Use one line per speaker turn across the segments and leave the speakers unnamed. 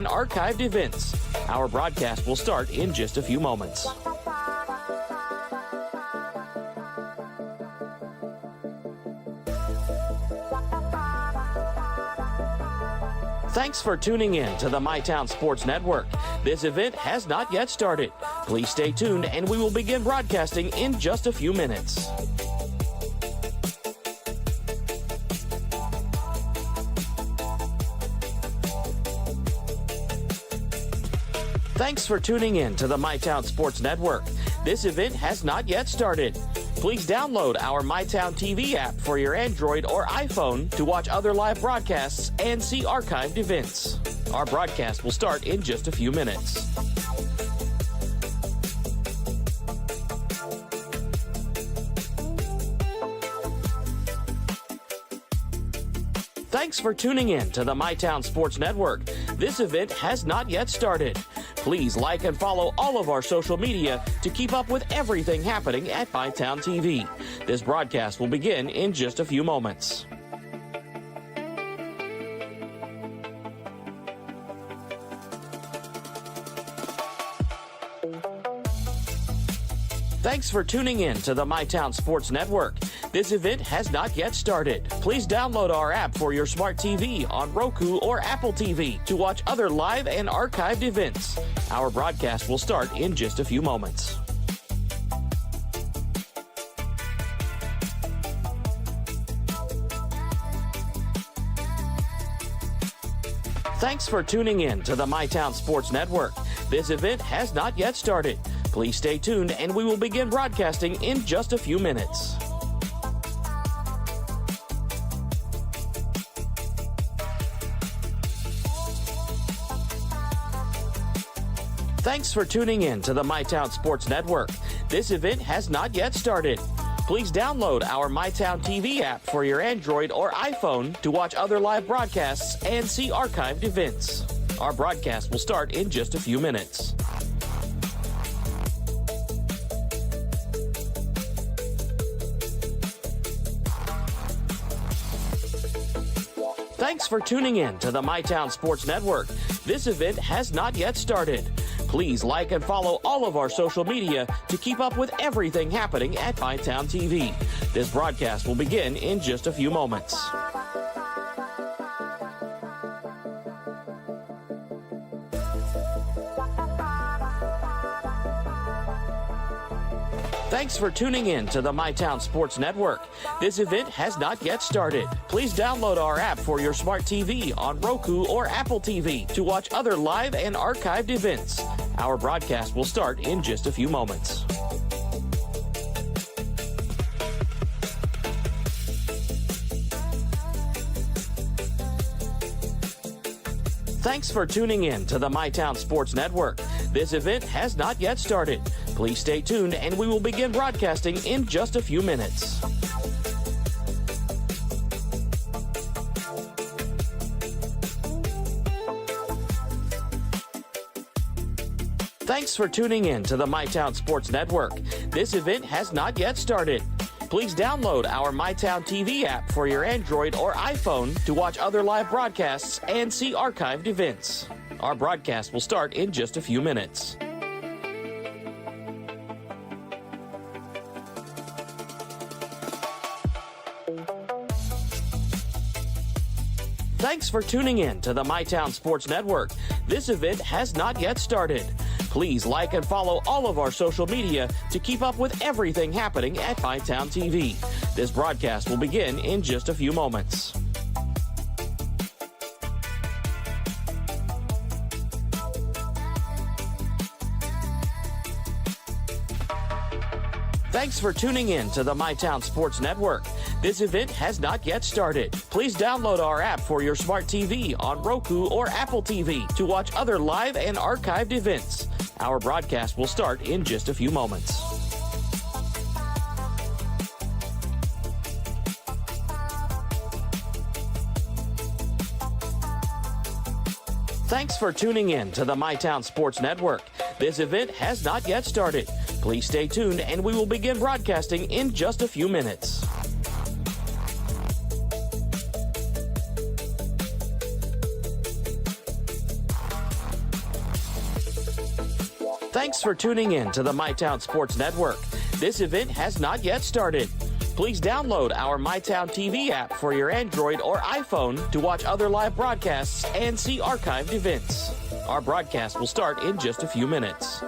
archived events. Our broadcast will start in just a few moments. Thanks for tuning in to the MyTown Sports Network. This event has not yet started. Please stay tuned and we will begin broadcasting in just a few minutes. Thanks for tuning in to the MyTown Sports Network. This event has not yet started. Please download our MyTown TV app for your Android or iPhone to watch other live broadcasts and see archived events. Our broadcast will start in just a few minutes. Thanks for tuning in to the MyTown Sports Network. This event has not yet started. Please like and follow all of our social media to keep up with everything happening at MyTown TV. This broadcast will begin in just a few moments. Thanks for tuning in to the MyTown Sports Network. This event has not yet started. Please download our app for your smart TV on Roku or Apple TV to watch other live and archived events. Our broadcast will start in just a few moments. Thanks for tuning in to the MyTown Sports Network. This event has not yet started. Please stay tuned and we will begin broadcasting in just a few minutes. Thanks for tuning in to the MyTown Sports Network. This event has not yet started. Please download our MyTown TV app for your Android or iPhone to watch other live broadcasts and see archived events. Our broadcast will start in just a few minutes. Thanks for tuning in to the MyTown Sports Network. This event has not yet started. Please like and follow all of our social media to keep up with everything happening at MyTown TV. This broadcast will begin in just a few moments. Thanks for tuning in to the MyTown Sports Network. This event has not yet started. Please download our app for your smart TV on Roku or Apple TV to watch other live and archived events. Our broadcast will start in just a few moments. Thanks for tuning in to the MyTown Sports Network. This event has not yet started. Please stay tuned and we will begin broadcasting in just a few minutes. Thanks for tuning in to the MyTown Sports Network. This event has not yet started. Please download our MyTown TV app for your Android or iPhone to watch other live broadcasts and see archived events. Our broadcast will start in just a few minutes. Thanks for tuning in to the MyTown Sports Network. This event has not yet started. Please like and follow all of our social media to keep up with everything happening at MyTown TV. This broadcast will begin in just a few moments. Thanks for tuning in to the MyTown Sports Network. This event has not yet started. Please download our app for your smart TV on Roku or Apple TV to watch other live and archived events. Our broadcast will start in just a few moments. Thanks for tuning in to the MyTown Sports Network. This event has not yet started. Please stay tuned and we will begin broadcasting in just a few minutes. Thanks for tuning in to the MyTown Sports Network. This event has not yet started. Please download our MyTown TV app for your Android or iPhone to watch other live broadcasts and see archived events. Our broadcast will start in just a few minutes.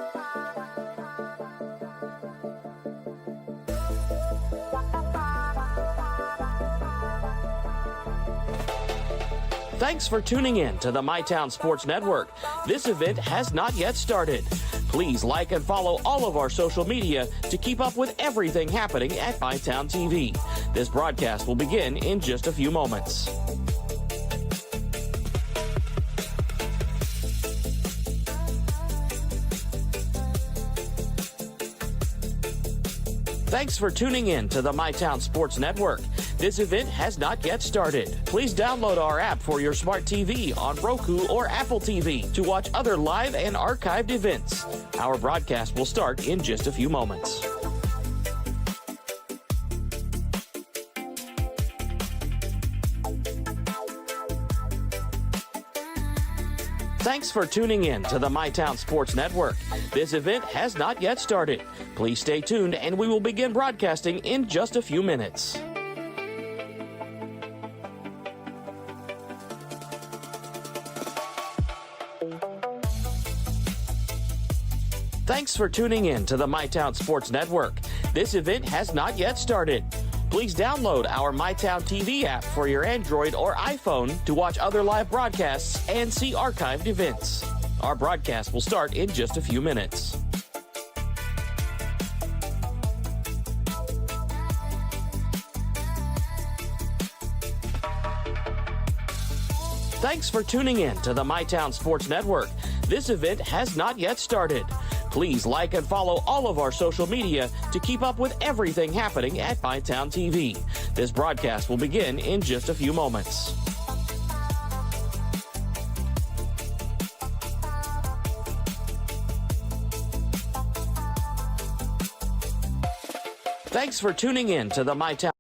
Thanks for tuning in to the MyTown Sports Network. This event has not yet started. Please like and follow all of our social media to keep up with everything happening at MyTown TV. This broadcast will begin in just a few moments. Thanks for tuning in to the MyTown Sports Network. This event has not yet started. Please download our app for your smart TV on Roku or Apple TV to watch other live and archived events. Our broadcast will start in just a few moments. Thanks for tuning in to the MyTown Sports Network. This event has not yet started. Please stay tuned and we will begin broadcasting in just a few minutes. Thanks for tuning in to the MyTown Sports Network. This event has not yet started. Please download our MyTown TV app for your Android or iPhone to watch other live broadcasts and see archived events. Our broadcast will start in just a few minutes. Thanks for tuning in to the MyTown Sports Network. This event has not yet started. Please like and follow all of our social media to keep up with everything happening at MyTown TV. This broadcast will begin in just a few moments. Thanks for tuning in to the MyTown.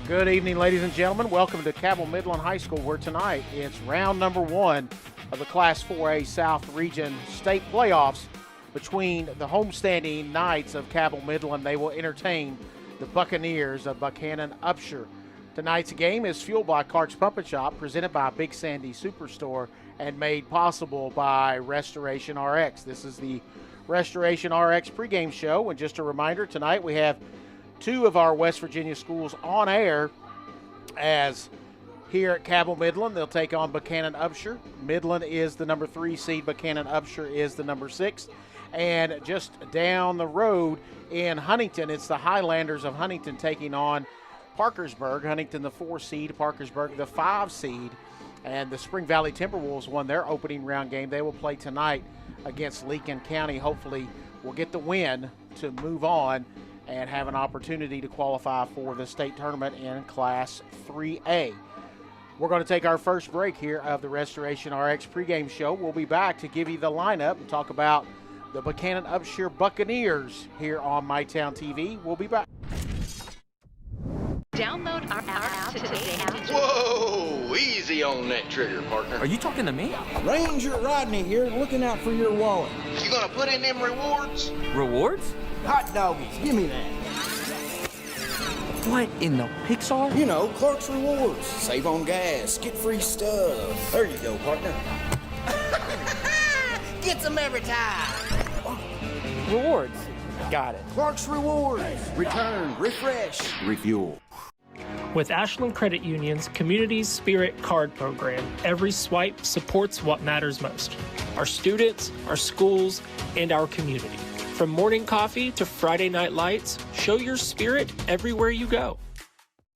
Good evening, ladies and gentlemen. Welcome to Cabell Midland High School, where tonight it's round number 1 of the Class 4A South Region State Playoffs between the homestanding Knights of Cabell Midland. They will entertain the Buccaneers of Buckhannon-Upshur. Tonight's game is fueled by Clark's Pump and Shop, presented by Big Sandy Superstore, and made possible by Restoration RX. This is the Restoration RX pregame show, and just a reminder, tonight we have 2 of our West Virginia schools on air, as here at Cabell Midland they'll take on Buckhannon-Upshur. Midland is the number 3 seed, Buckhannon-Upshur is the number 6. And just down the road in Huntington, it's the Highlanders of Huntington taking on Parkersburg. Huntington the 4 seed, Parkersburg the 5 seed. And the Spring Valley Timberwolves won their opening round game. They will play tonight against Lincoln County. Hopefully we'll get the win to move on and have an opportunity to qualify for the state tournament in Class 3A. We're going to take our first break here of the Restoration RX pregame show. We'll be back to give you the lineup and talk about the Buckhannon-Upshur Buccaneers here on MyTown TV. We'll be back.
Download our app today.
Whoa! Easy on that trigger, partner.
Are you talking to me?
Ranger Rodney here, looking out for your wallet.
You gonna put in them rewards?
Rewards?
Hot doggies, give me that.
What in the Pixar?
You know, Clark's Rewards. Save on gas, get free stuff. There you go, partner.
Gets them every time.
Rewards. Got it.
Clark's Rewards. Return, refresh, refuel.
With Ashland Credit Union's Community Spirit Card Program, every swipe supports what matters most: our students, our schools, and our community. From morning coffee to Friday night lights, show your spirit everywhere you go.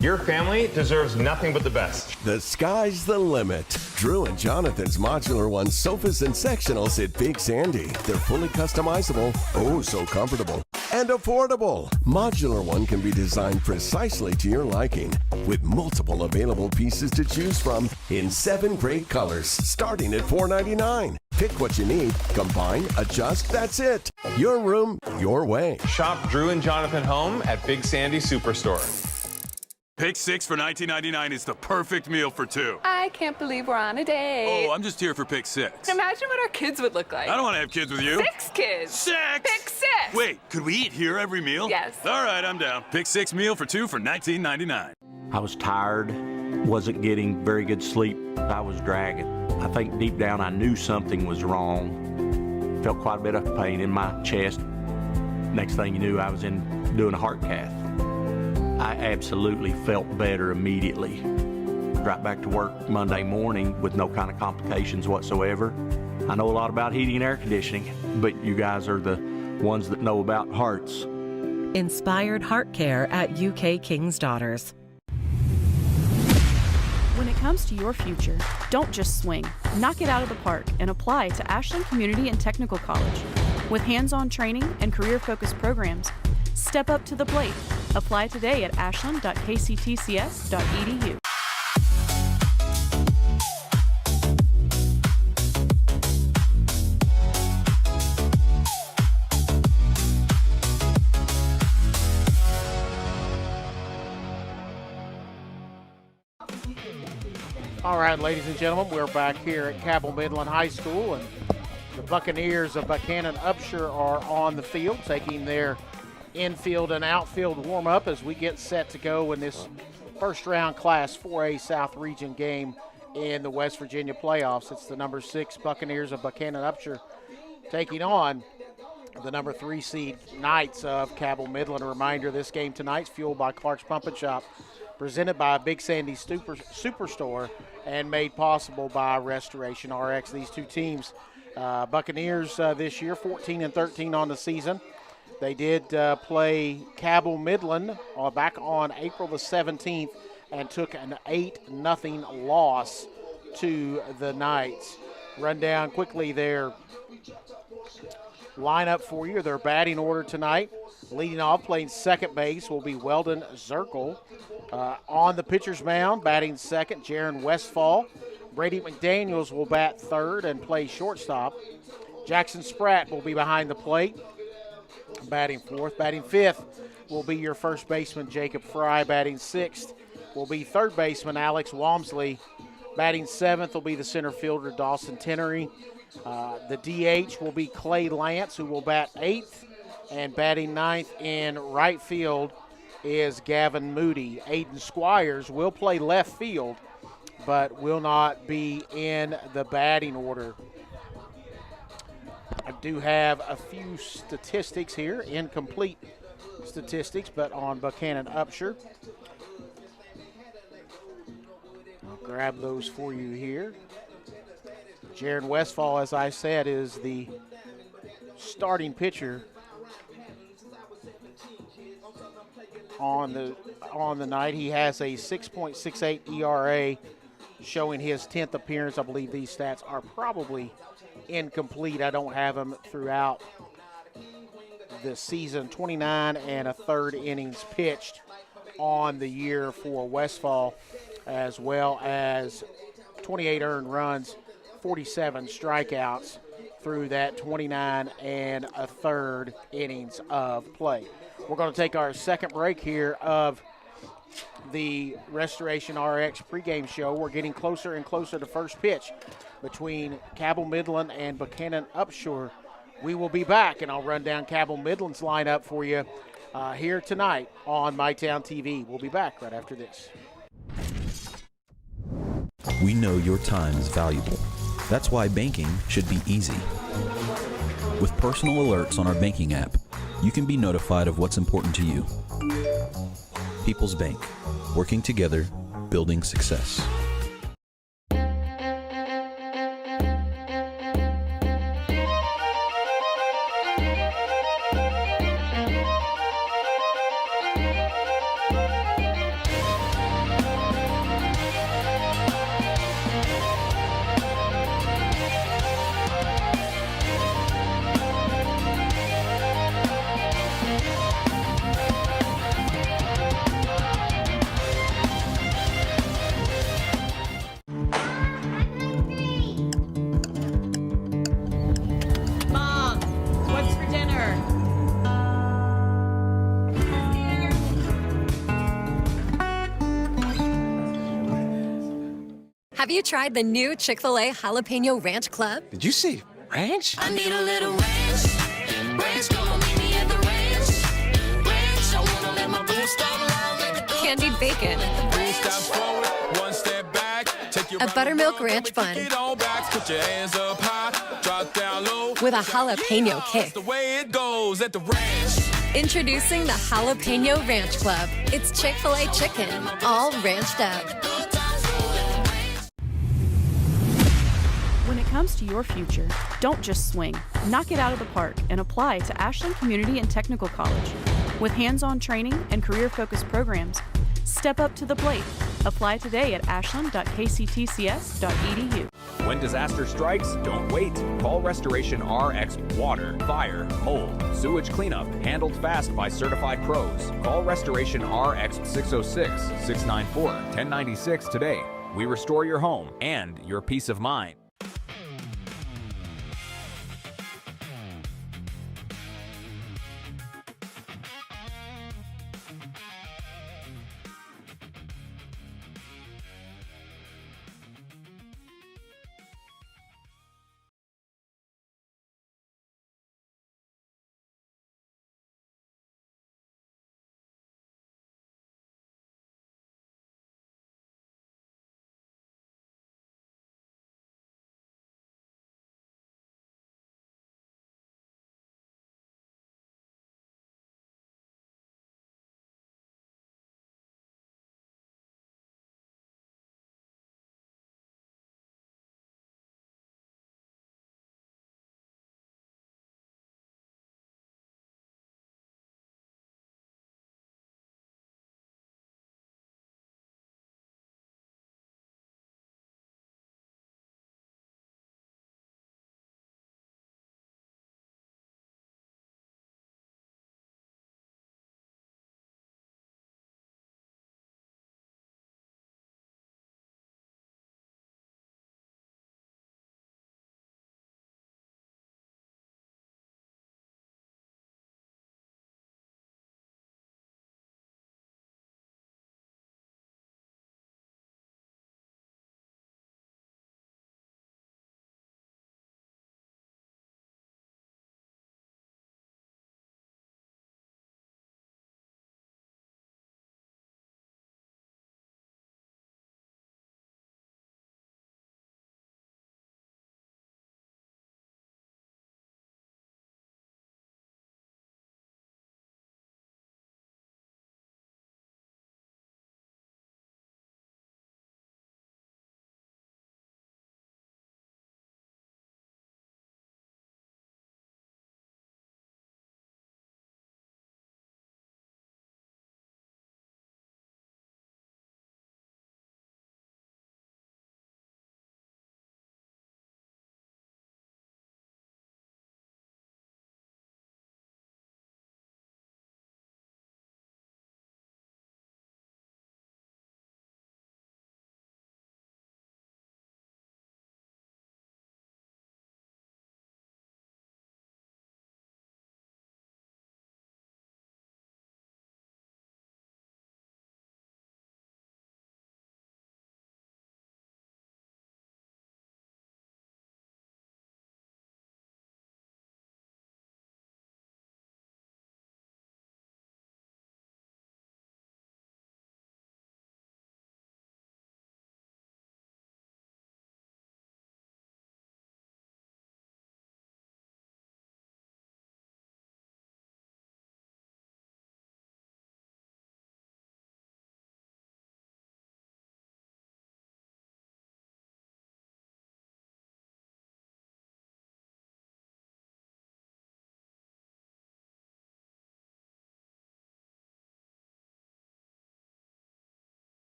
Your family deserves nothing but the best.
The sky's the limit. Drew and Jonathan's Modular One sofas and sectionals at Big Sandy. They're fully customizable, oh so comfortable, and affordable. Modular One can be designed precisely to your liking, with multiple available pieces to choose from in 7 great colors, starting at $4.99. Pick what you need, combine, adjust, that's it. Your room, your way.
Shop Drew and Jonathan home at Big Sandy Superstore.
Pick 6 for $19.99 is the perfect meal for two.
I can't believe we're on a date.
Oh, I'm just here for pick 6.
Imagine what our kids would look like.
I don't want to have kids with you.
6 kids.
6!
Pick 6!
Wait, could we eat here every meal?
Yes.
All right, I'm down. Pick 6 meal for two for $19.99.
I was tired, wasn't getting very good sleep. I was dragging. I think deep down I knew something was wrong. Felt quite a bit of pain in my chest. Next thing you knew, I was doing a heart cath. I absolutely felt better immediately. Right back to work Monday morning with no kind of complications whatsoever. I know a lot about heating and air conditioning, but you guys are the ones that know about hearts.
Inspired Heart Care at UK King's Daughters.
When it comes to your future, don't just swing. Knock it out of the park and apply to Ashland Community and Technical College. With hands-on training and career-focused programs, step up to the plate. Apply today at ashland.kctcs.edu.
All right, ladies and gentlemen, we're back here at Cabell Midland High School, and the Buccaneers of Buckhannon-Upshur are on the field, taking their infield and outfield warm-up as we get set to go in this first-round Class 4A South Region game in the West Virginia playoffs. It's the number 6 Buccaneers of Buckhannon-Upshur taking on the number 3 seed Knights of Cabell Midland. A reminder, this game tonight's fueled by Clark's Pump and Shop, presented by Big Sandy Superstore, and made possible by Restoration RX. These two teams, Buccaneers this year, 14-13 on the season. They did play Cabell Midland back on April the 17th and took an 8-0 loss to the Knights. Run down quickly their lineup for you, their batting order tonight. Leading off, playing second base, will be Weldon Zirkle. On the pitcher's mound, batting second, Jaron Westfall. Brady McDaniels will bat third and play shortstop. Jackson Spratt will be behind the plate, batting fourth. Batting fifth will be your first baseman, Jacob Fry. Batting sixth will be third baseman, Alex Walmsley. Batting seventh will be the center fielder, Dawson Tenery. The DH will be Clay Lance, who will bat eighth. And batting ninth in right field is Gavin Moody. Aiden Squires will play left field, but will not be in the batting order. I do have a few statistics here, incomplete statistics, but on Buckhannon-Upshur. I'll grab those for you here. Jaron Westfall, as I said, is the starting pitcher on the night. He has a 6.68 ERA, showing his 10th appearance. I believe these stats are probably incomplete. I don't have them throughout the season. 29 1/3 innings pitched on the year for Westfall, as well as 28 earned runs, 47 strikeouts through that 29 1/3 innings of play. We're going to take our second break here of the Restoration RX pregame show. We're getting closer and closer to first pitch between Cabell Midland and Buckhannon-Upshur. We will be back, and I'll run down Cabell Midland's lineup for you here tonight on MyTown TV. We'll be back right after this.
We know your time is valuable. That's why banking should be easy. With personal alerts on our banking app, you can be notified of what's important to you. People's Bank, working together, building success.
Have you tried the new Chick-fil-A Jalapeno Ranch Club?
Did you see ranch?
I need a little ranch. Ranch, come on, meet me at the ranch. Ranch, I wanna let my boo stop loud.
Candied bacon.
One step back. Take your
A buttermilk ranch bun.
Get on back. Put your hands up high. Drop down low.
With a jalapeno kick.
That's the way it goes at the ranch.
Introducing the Jalapeno Ranch Club. It's Chick-fil-A chicken, all ranched up.
When it comes to your future, don't just swing. Knock it out of the park and apply to Ashland Community and Technical College. With hands-on training and career-focused programs, step up to the plate. Apply today at ashland.kctcs.edu.
When disaster strikes, don't wait. Call Restoration RX Water, Fire, Mold, Sewage Cleanup, handled fast by certified pros. Call Restoration RX 606-694-1096 today. We restore your home and your peace of mind.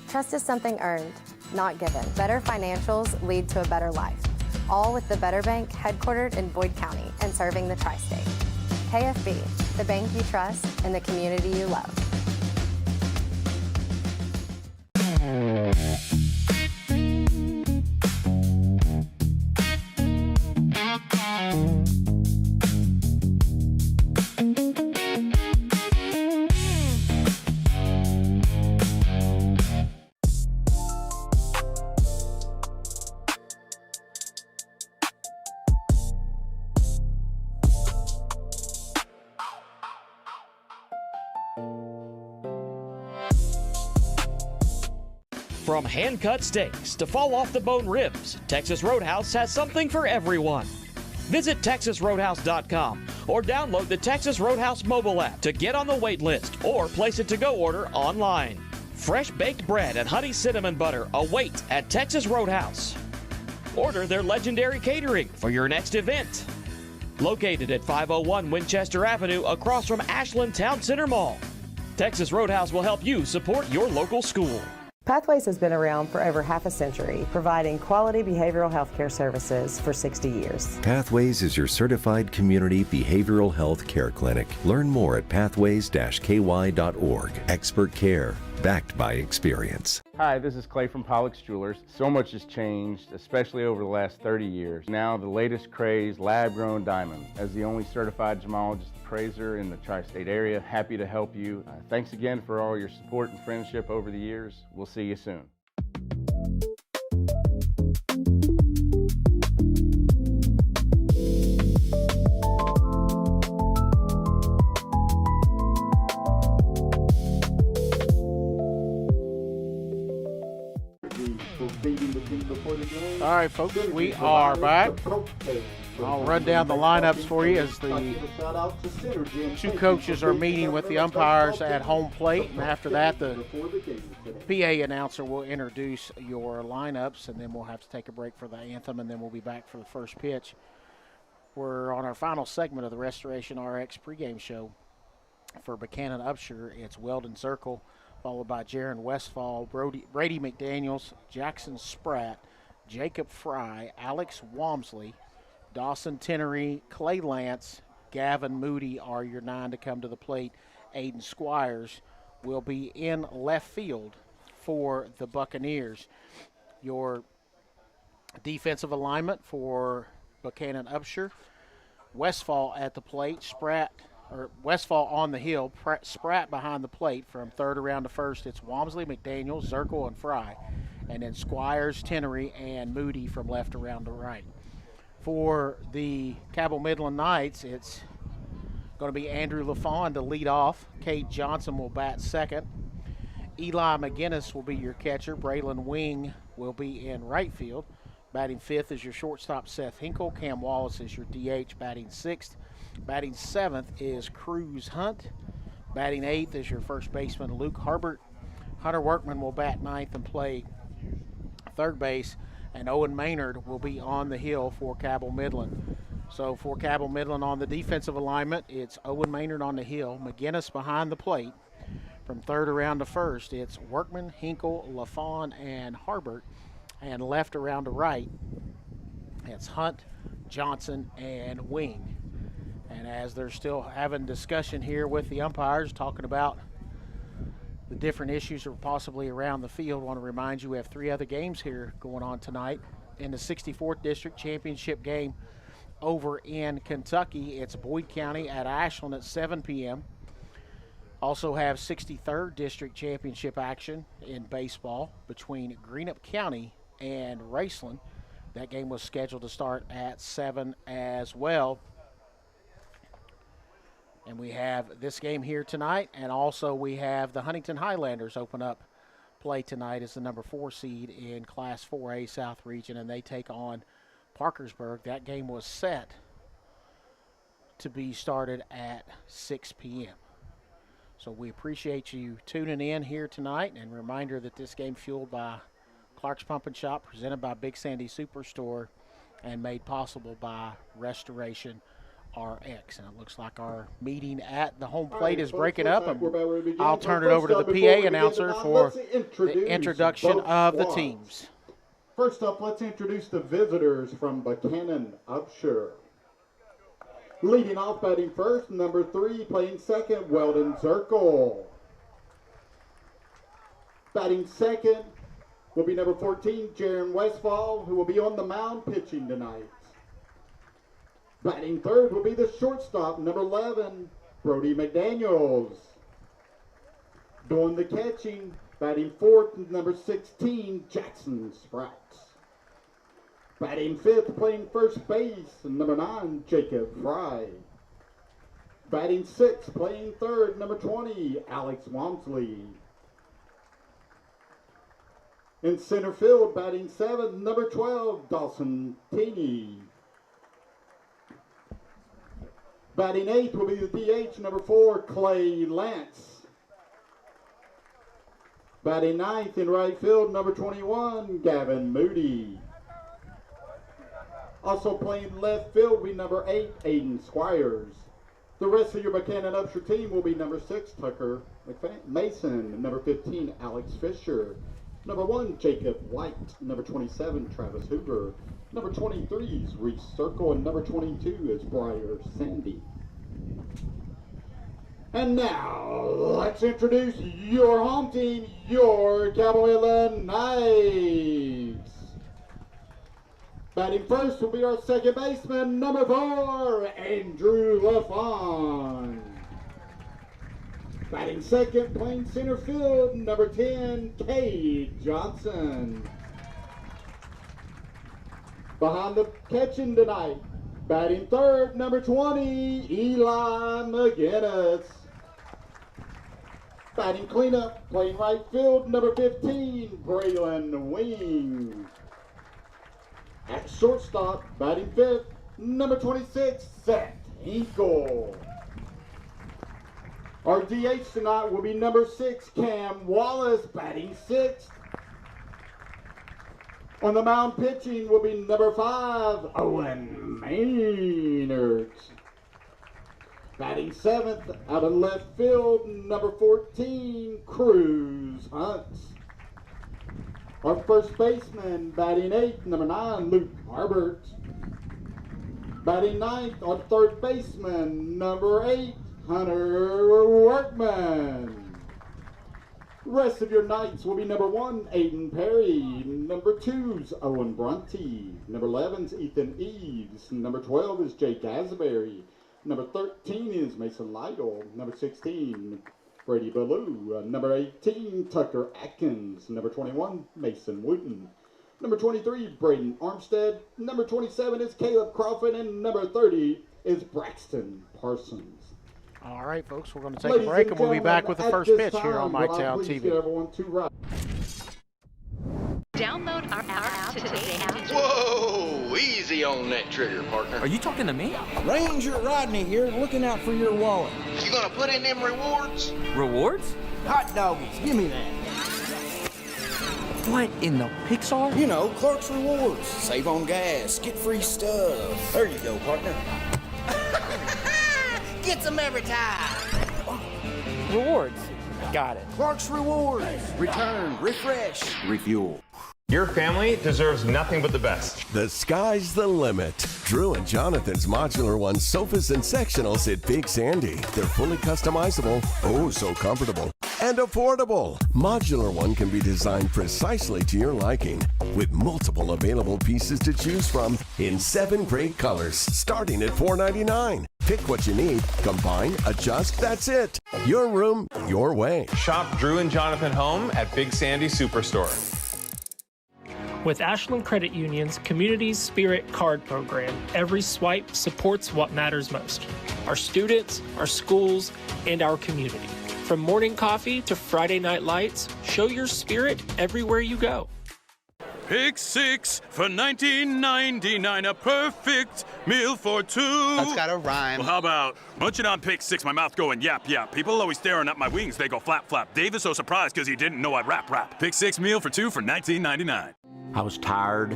Trust is something earned, not given. Better financials lead to a better life.
all with the Better Bank headquartered in Boyd County and serving the tri-state. KFB, the bank you trust and the community you love.
From hand-cut steaks to fall-off-the-bone ribs, Texas Roadhouse has something for everyone. Visit TexasRoadhouse.com or download the Texas Roadhouse mobile app to get on the wait list or place a to-go order online. Fresh baked bread and honey cinnamon butter await at Texas Roadhouse. Order their legendary catering for your next event. Located at 501 Winchester Avenue across from Ashland Town Center Mall, Texas Roadhouse will help you support your local school.
Pathways has been around for over half a century, providing quality behavioral health care services for 60 years.
Pathways is your certified community behavioral health care clinic. Learn more at pathways-ky.org. Expert care, backed by experience.
Hi, this is Clay from Pollock's Jewelers. So much has changed, especially over the last 30 years. Now the latest craze, lab-grown diamond. As the only certified gemologist appraiser in the tri-state area, happy to help you. Thanks again for all your support and friendship over the years. We'll see you soon.
All right, folks, we are back. I'll run down the lineups for you as the two coaches are meeting with the umpires at home plate. And after that, the PA announcer will introduce your lineups, and then we'll have to take a break for the anthem, and then we'll be back for the first pitch. We're on our final segment of the Restoration RX pregame show for Buckhannon-Upshur. It's Weldon Zirkle, followed by Jaron Westfall, Brady McDaniels, Jackson Spratt, Jacob Fry, Alex Walmsley, Dawson Tenery, Clay Lance, Gavin Moody are your 9 to come to the plate. Aiden Squires will be in left field for the Buccaneers. Your defensive alignment for Buckhannon-Upshur, Westfall at the plate, Westfall on the hill, Spratt behind the plate from third around to first. It's Walmsley, McDaniel, Zirkle, and Fry. And then Squires, Tenery, and Moody from left around to right. For the Cabell Midland Knights, it's going to be Andrew LaFawn to lead off. Cade Johnson will bat second. Eli McGinnis will be your catcher. Braylon Wing will be in right field. Batting fifth is your shortstop, Seth Hinkle. Cam Wallace is your DH, batting sixth. Batting seventh is Cruz Hunt. Batting eighth is your first baseman, Luke Harbert. Hunter Workman will bat ninth and play third base, and Owen Maynard will be on the hill for Cabell Midland. So for Cabell Midland on the defensive alignment, it's Owen Maynard on the hill, McGinnis behind the plate. From third around to first, it's Workman, Hinkle, LaFawn, and Harbert. And left around to right, it's Hunt, Johnson, and Wing. And as they're still having discussion here with the umpires, talking about the different issues that are possibly around the field, I want to remind you we have 3 other games here going on tonight. In the 64th District Championship game over in Kentucky, it's Boyd County at Ashland at 7 p.m. Also have 63rd District Championship action in baseball between Greenup County and Raceland. That game was scheduled to start at 7 as well. And we have this game here tonight, and also we have the Huntington Highlanders open up play tonight as the number 4 seed in Class 4A South Region, and they take on Parkersburg. That game was set to be started at 6 p.m. So we appreciate you tuning in here tonight, and reminder that this game fueled by Clark's Pump and Shop, presented by Big Sandy Superstore, and made possible by Restoration RX. And it looks like our meeting at the home plate is breaking up, and I'll turn it over to the PA announcer for the introduction of the teams.
First up, let's introduce the visitors from Buckhannon-Upshur. Leading off batting first, number 3, playing second, Weldon Zirkle. Batting second will be number 14, Jaron Westfall, who will be on the mound pitching tonight. Batting third will be the shortstop, number 11, Brody McDaniels. Doing the catching, batting fourth, number 16, Jackson Sprats. Batting fifth, playing first base, number 9, Jacob Fry. Batting sixth, playing third, number 20, Alex Walmsley. In center field, batting seventh, number 12, Dawson Teeney. Batting eighth will be the DH, number 4, Clay Lance. Batting ninth in right field, number 21, Gavin Moody. Also playing left field will be number 8, Aiden Squires. The rest of your Buckhannon-Upshur team will be number 6, Tucker Mason, number 15, Alex Fisher, number 1, Jacob White, number 27, Travis Hoover, number 23 is Reese Circle, and number 22 is Briar Sandy. And now, let's introduce your home team, your Cabell Midland Knights. Batting first will be our second baseman, number 4, Andrew LaFawn. Batting second, playing center field, number 10, Cade Johnson. Behind the catching tonight, batting third, number 20, Eli McGinnis. Batting cleanup, playing right field, number 15, Braylon Wing. At shortstop, batting fifth, number 26, Seth Hinkle. Our DH tonight will be number 6, Cam Wallace, batting sixth. On the mound pitching will be number 5, Owen Maynard. Batting seventh, out of left field, number 14, Cruz Hunt. Our first baseman, batting eighth, number 9, Luke Harbert. Batting ninth, our third baseman, number 8, Hunter Workman. Rest of your Knights will be number 1, Aiden Perry. Number 2's Owen Bronte. Number 11's Ethan Eves. Number 12 is Jake Asbury. Number 13 is Mason Lytle. Number 16, Brady Ballou. Number 18, Tucker Atkins. Number 21, Mason Wooten. Number 23, Braden Armstead. Number 27 is Caleb Crawford. And number 30 is Braxton Parsons.
All right, folks, we're going to take a break, and we'll be back with the first pitch here on MyTown TV.
Download our app today.
Whoa! Easy on that trigger, partner.
Are you talking to me?
Ranger Rodney here, looking out for your wallet. You gonna put in them rewards?
Rewards?
Hot doggies, give me that.
What in the Pixar?
You know, Clark's Rewards. Save on gas, get free stuff. There you go, partner. Gets them every time.
Rewards. Got it.
Clark's Rewards. Return, refresh, refuel.
Your family deserves nothing but the best.
The sky's the limit. Drew and Jonathan's Modular One sofas and sectionals at Big Sandy. They're fully customizable, oh so comfortable, and affordable. Modular One can be designed precisely to your liking, with multiple available pieces to choose from in 7 great colors, starting at $4.99. Pick what you need, combine, adjust, that's it. Your room, your way.
Shop Drew and Jonathan Home at Big Sandy Superstore.
With Ashland Credit Union's Community Spirit Card Program, every swipe supports what matters most: our students, our schools, and our community. From morning coffee to Friday night lights, show your spirit everywhere you go.
Pick 6 for $19.99, a perfect meal for 2.
That's gotta rhyme.
Well, how about munching on Pick 6, my mouth going yap yap. People always staring at my wings, they go flap flap. Dave is so surprised because he didn't know I'd rap. Pick 6 meal for 2 for $19.99.
I was tired,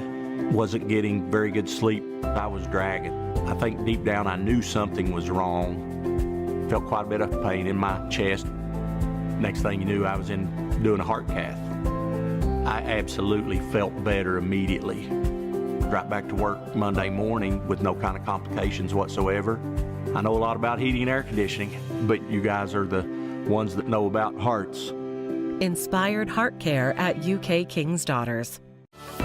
wasn't getting very good sleep. I was dragging. I think deep down I knew something was wrong. Felt quite a bit of pain in my chest. Next thing you knew, I was doing a heart cath. I absolutely felt better immediately. Right back to work Monday morning with no kind of complications whatsoever. I know a lot about heating and air conditioning, but you guys are the ones that know about hearts.
Inspired Heart Care at UK King's Daughters.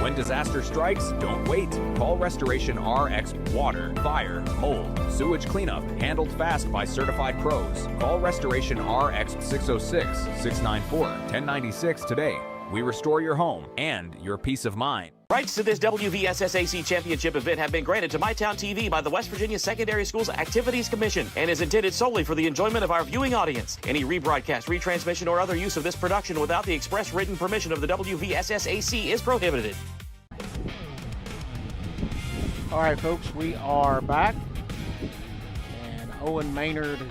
When disaster strikes, don't wait. Call Restoration RX Water, Fire, Mold, Sewage Cleanup, handled fast by certified pros. Call Restoration RX 606-694-1096 today. We restore your home and your peace of mind.
Rights to this WVSSAC championship event have been granted to MyTown TV by the West Virginia Secondary Schools Activities Commission and is intended solely for the enjoyment of our viewing audience. Any rebroadcast, retransmission, or other use of this production without the express written permission of the WVSSAC is prohibited.
All right, folks, we are back. And Owen Maynard is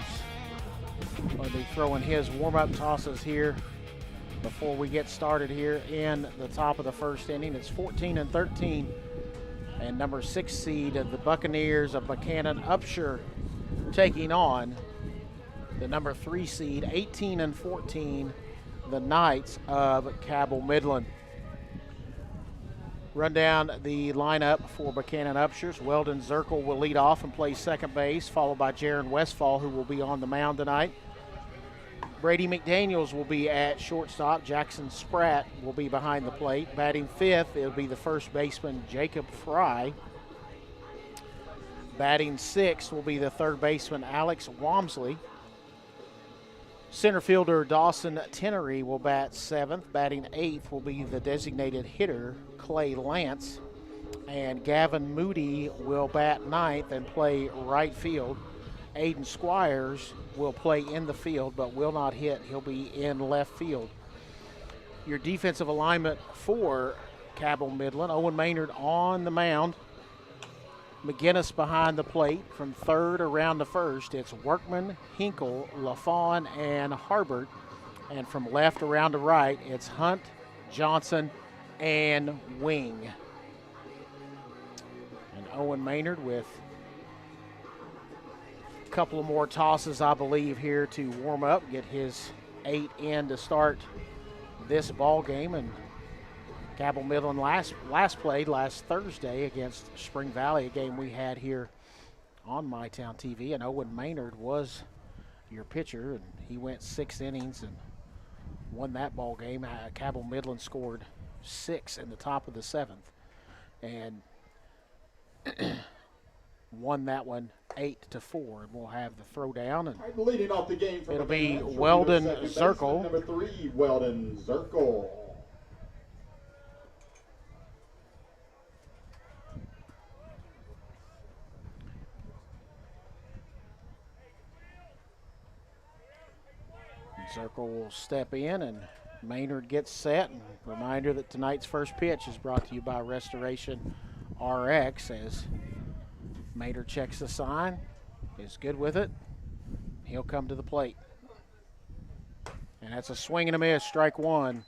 going to be throwing his warm-up tosses here before we get started here in the top of the first inning. It's 14-13, and number 6 seed of the Buccaneers of Buckhannon-Upshur taking on the number 3 seed, 18-14, the Knights of Cabell Midland. Run down the lineup for Buckhannon-Upshur. Weldon Zirkle will lead off and play second base, followed by Jaron Westfall, who will be on the mound tonight. Brady McDaniels will be at shortstop. Jackson Spratt will be behind the plate. Batting fifth, it'll be the first baseman, Jacob Fry. Batting sixth will be the third baseman, Alex Wamsley. Center fielder Dawson Tenery will bat seventh. Batting eighth will be the designated hitter, Clay Lance. And Gavin Moody will bat ninth and play right field. Aiden Squires will play in the field but will not hit. He'll be in left field. Your defensive alignment for Cabell Midland: Owen Maynard on the mound. McGinnis behind the plate. From third around to first, it's Workman, Hinkle, LaFawn, and Harbert. And from left around to right, it's Hunt, Johnson, and Wing. And Owen Maynard with a couple of more tosses, I believe, here to warm up, get his 8 in to start this ball game. And Cabell Midland last played last Thursday against Spring Valley, a game we had here on MyTown TV, and Owen Maynard was your pitcher, and he went 6 innings and won that ball game. Cabell Midland scored 6 in the top of the 7th and won that one 8-4, and we'll have the throwdown. And
leading off the game from
it'll be Weldon Zirkle.
Number 3, Weldon Zirkle.
Zirkle will step in, and Maynard gets set. And reminder that tonight's first pitch is brought to you by Restoration RX, as Maynard checks the sign, is good with it. He'll come to the plate. And that's a swing and a miss, strike one.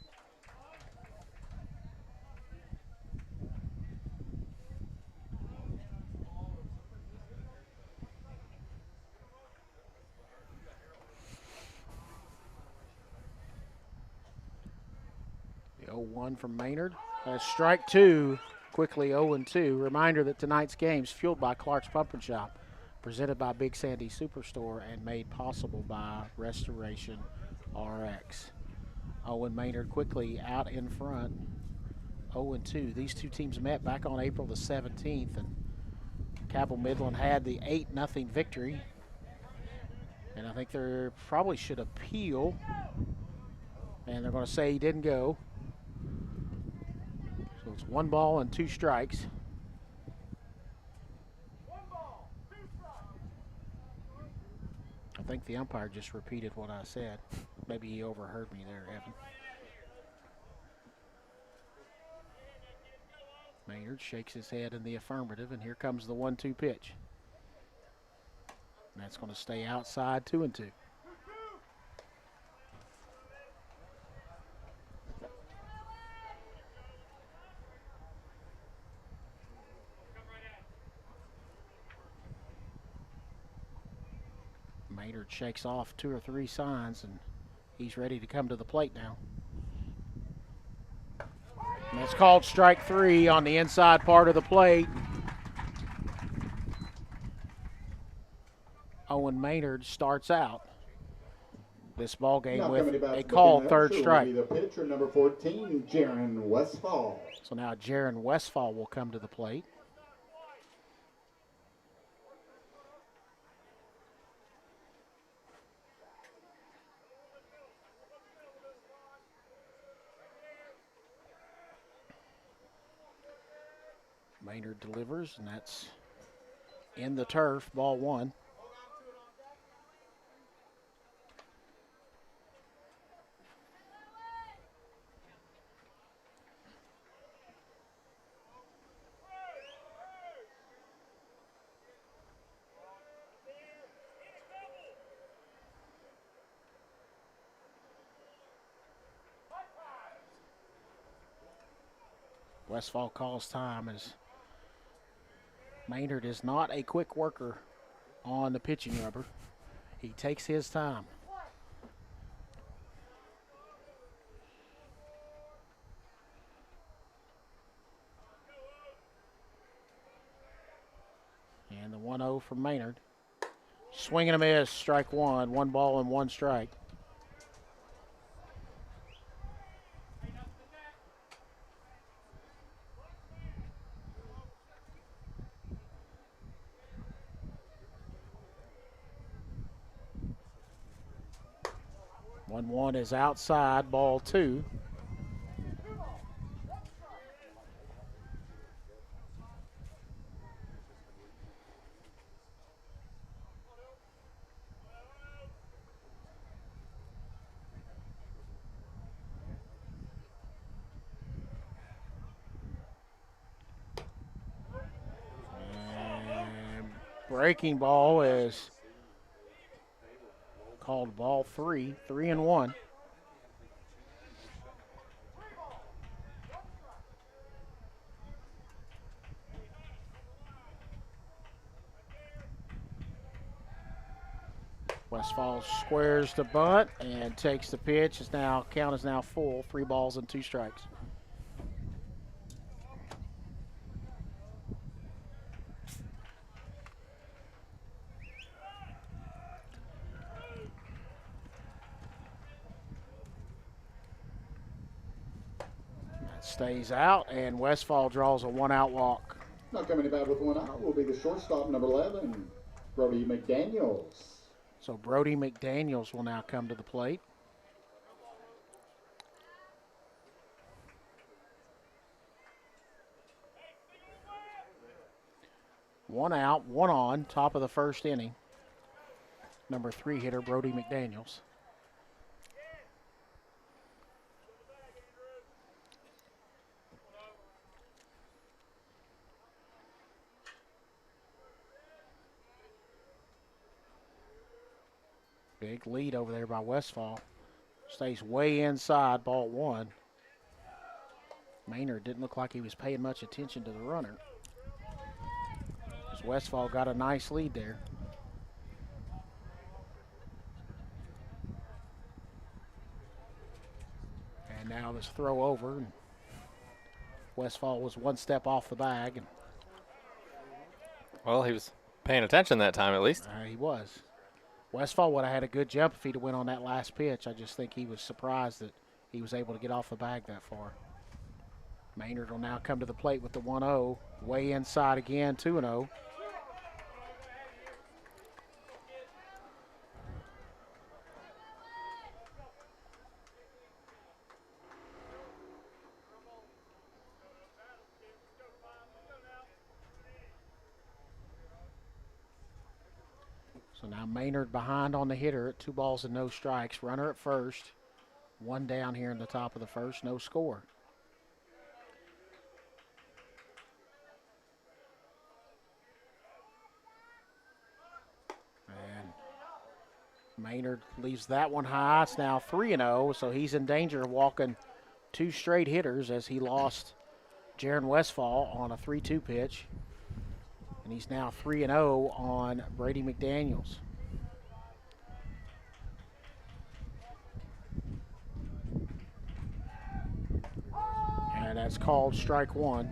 The 0-1 from Maynard. That's strike two. Quickly 0-2. Reminder that tonight's game's fueled by Clark's Pump and Shop, presented by Big Sandy Superstore, and made possible by Restoration RX. Owen Maynard quickly out in front, 0-2. These two teams met back on April the 17th, and Cabell Midland had the 8-0 victory. And I think they probably should appeal, and they're going to say he didn't go. So it's 1 ball and 2 strikes. I think the umpire just repeated what I said. Maybe he overheard me there, Evan. Maynard shakes his head in the affirmative, and here comes the 1-2 pitch. And that's going to stay outside, 2-2. Maynard shakes off 2 or 3 signs, and he's ready to come to the plate now. And that's called strike 3 on the inside part of the plate. Owen Maynard starts out this ball game with a called third strike.
The pitcher, number 14, Jaron Westfall.
So now Jaron Westfall will come to the plate. Maynard delivers, and that's in the turf, ball 1. Westfall calls time as Maynard is not a quick worker on the pitching rubber. He takes his time. And the 1-0 from Maynard. Swing and a miss, strike 1. 1 ball and 1 strike. One is outside, ball 2. And breaking ball is called ball 3, 3-1. Westfall squares the bunt and takes the pitch. Count is now full. 3 balls and 2 strikes. Stays out, and Westfall draws a 1-out walk.
Now coming to bat with 1 out will be the shortstop, number 11, Brody McDaniels.
So Brody McDaniels will now come to the plate. One out, 1 on, top of the first inning. Number 3 hitter, Brody McDaniels. Big lead over there by Westfall. Stays way inside, ball 1. Maynard didn't look like he was paying much attention to the runner. As Westfall got a nice lead there. And now this throw over. And Westfall was 1 step off the bag. And
well, he was paying attention that time at least.
He was. Westfall would have had a good jump if he'd have went on that last pitch. I just think he was surprised that he was able to get off the bag that far. Maynard will now come to the plate with the 1-0. Way inside again, 2-0. So now Maynard behind on the hitter at 2 balls and no strikes. Runner at first. 1 down here in the top of the first. No score. And Maynard leaves that one high. It's now 3-0, so he's in danger of walking 2 straight hitters as he lost Jaron Westfall on a 3-2 pitch. And he's now 3-0 on Brady McDaniels. And That's called strike one.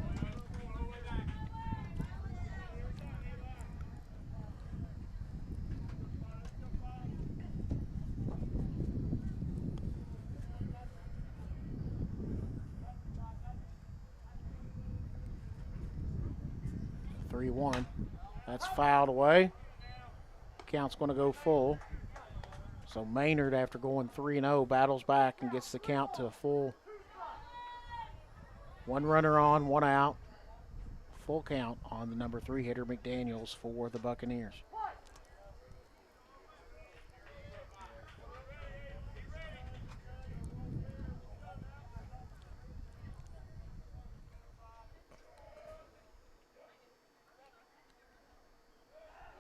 (3-1). That's fouled away. Count's going to go full. So Maynard, after going 3-0, battles back and gets the count to a full. One runner on, one out. Full count on the number 3 hitter, McDaniels, for the Buccaneers.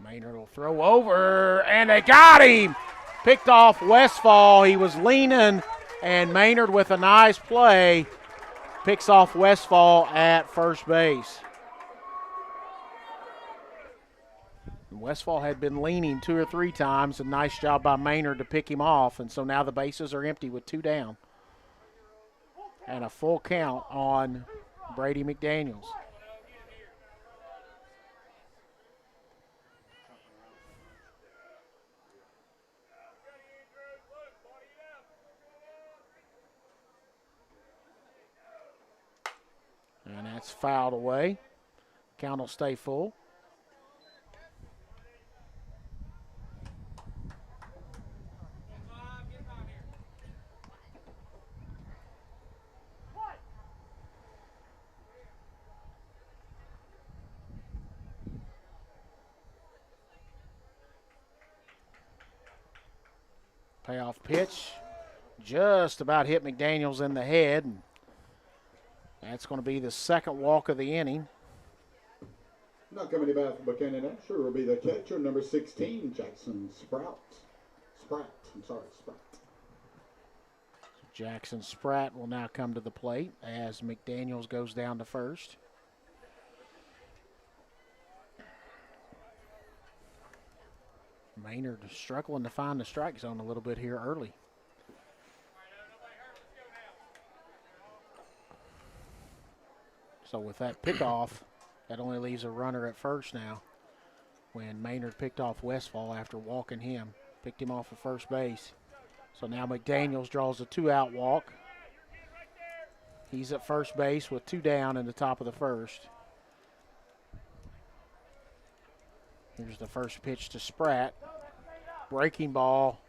Maynard will throw over, and they got him! Picked off Westfall. He was leaning, and Maynard with a nice play picks off Westfall at first base. Westfall had been leaning 2 or 3 times. A nice job by Maynard to pick him off, and so now the bases are empty with 2 down. And a full count on Brady McDaniels. And that's fouled away. Count will stay full. Payoff pitch. Just about hit McDaniels in the head. And that's going to be the second walk of the inning.
Now coming to bat for Buckhannon-Upshur will be the catcher, number 16, Jackson Spratt.
Jackson Spratt will now come to the plate as McDaniels goes down to first. Maynard struggling to find the strike zone a little bit here early. So with that pickoff, that only leaves a runner at first now. When Maynard picked off Westfall after walking him, picked him off at first base. So now McDaniels draws a 2-out walk. He's at first base with 2 down in the top of the first. Here's the first pitch to Spratt. Breaking ball.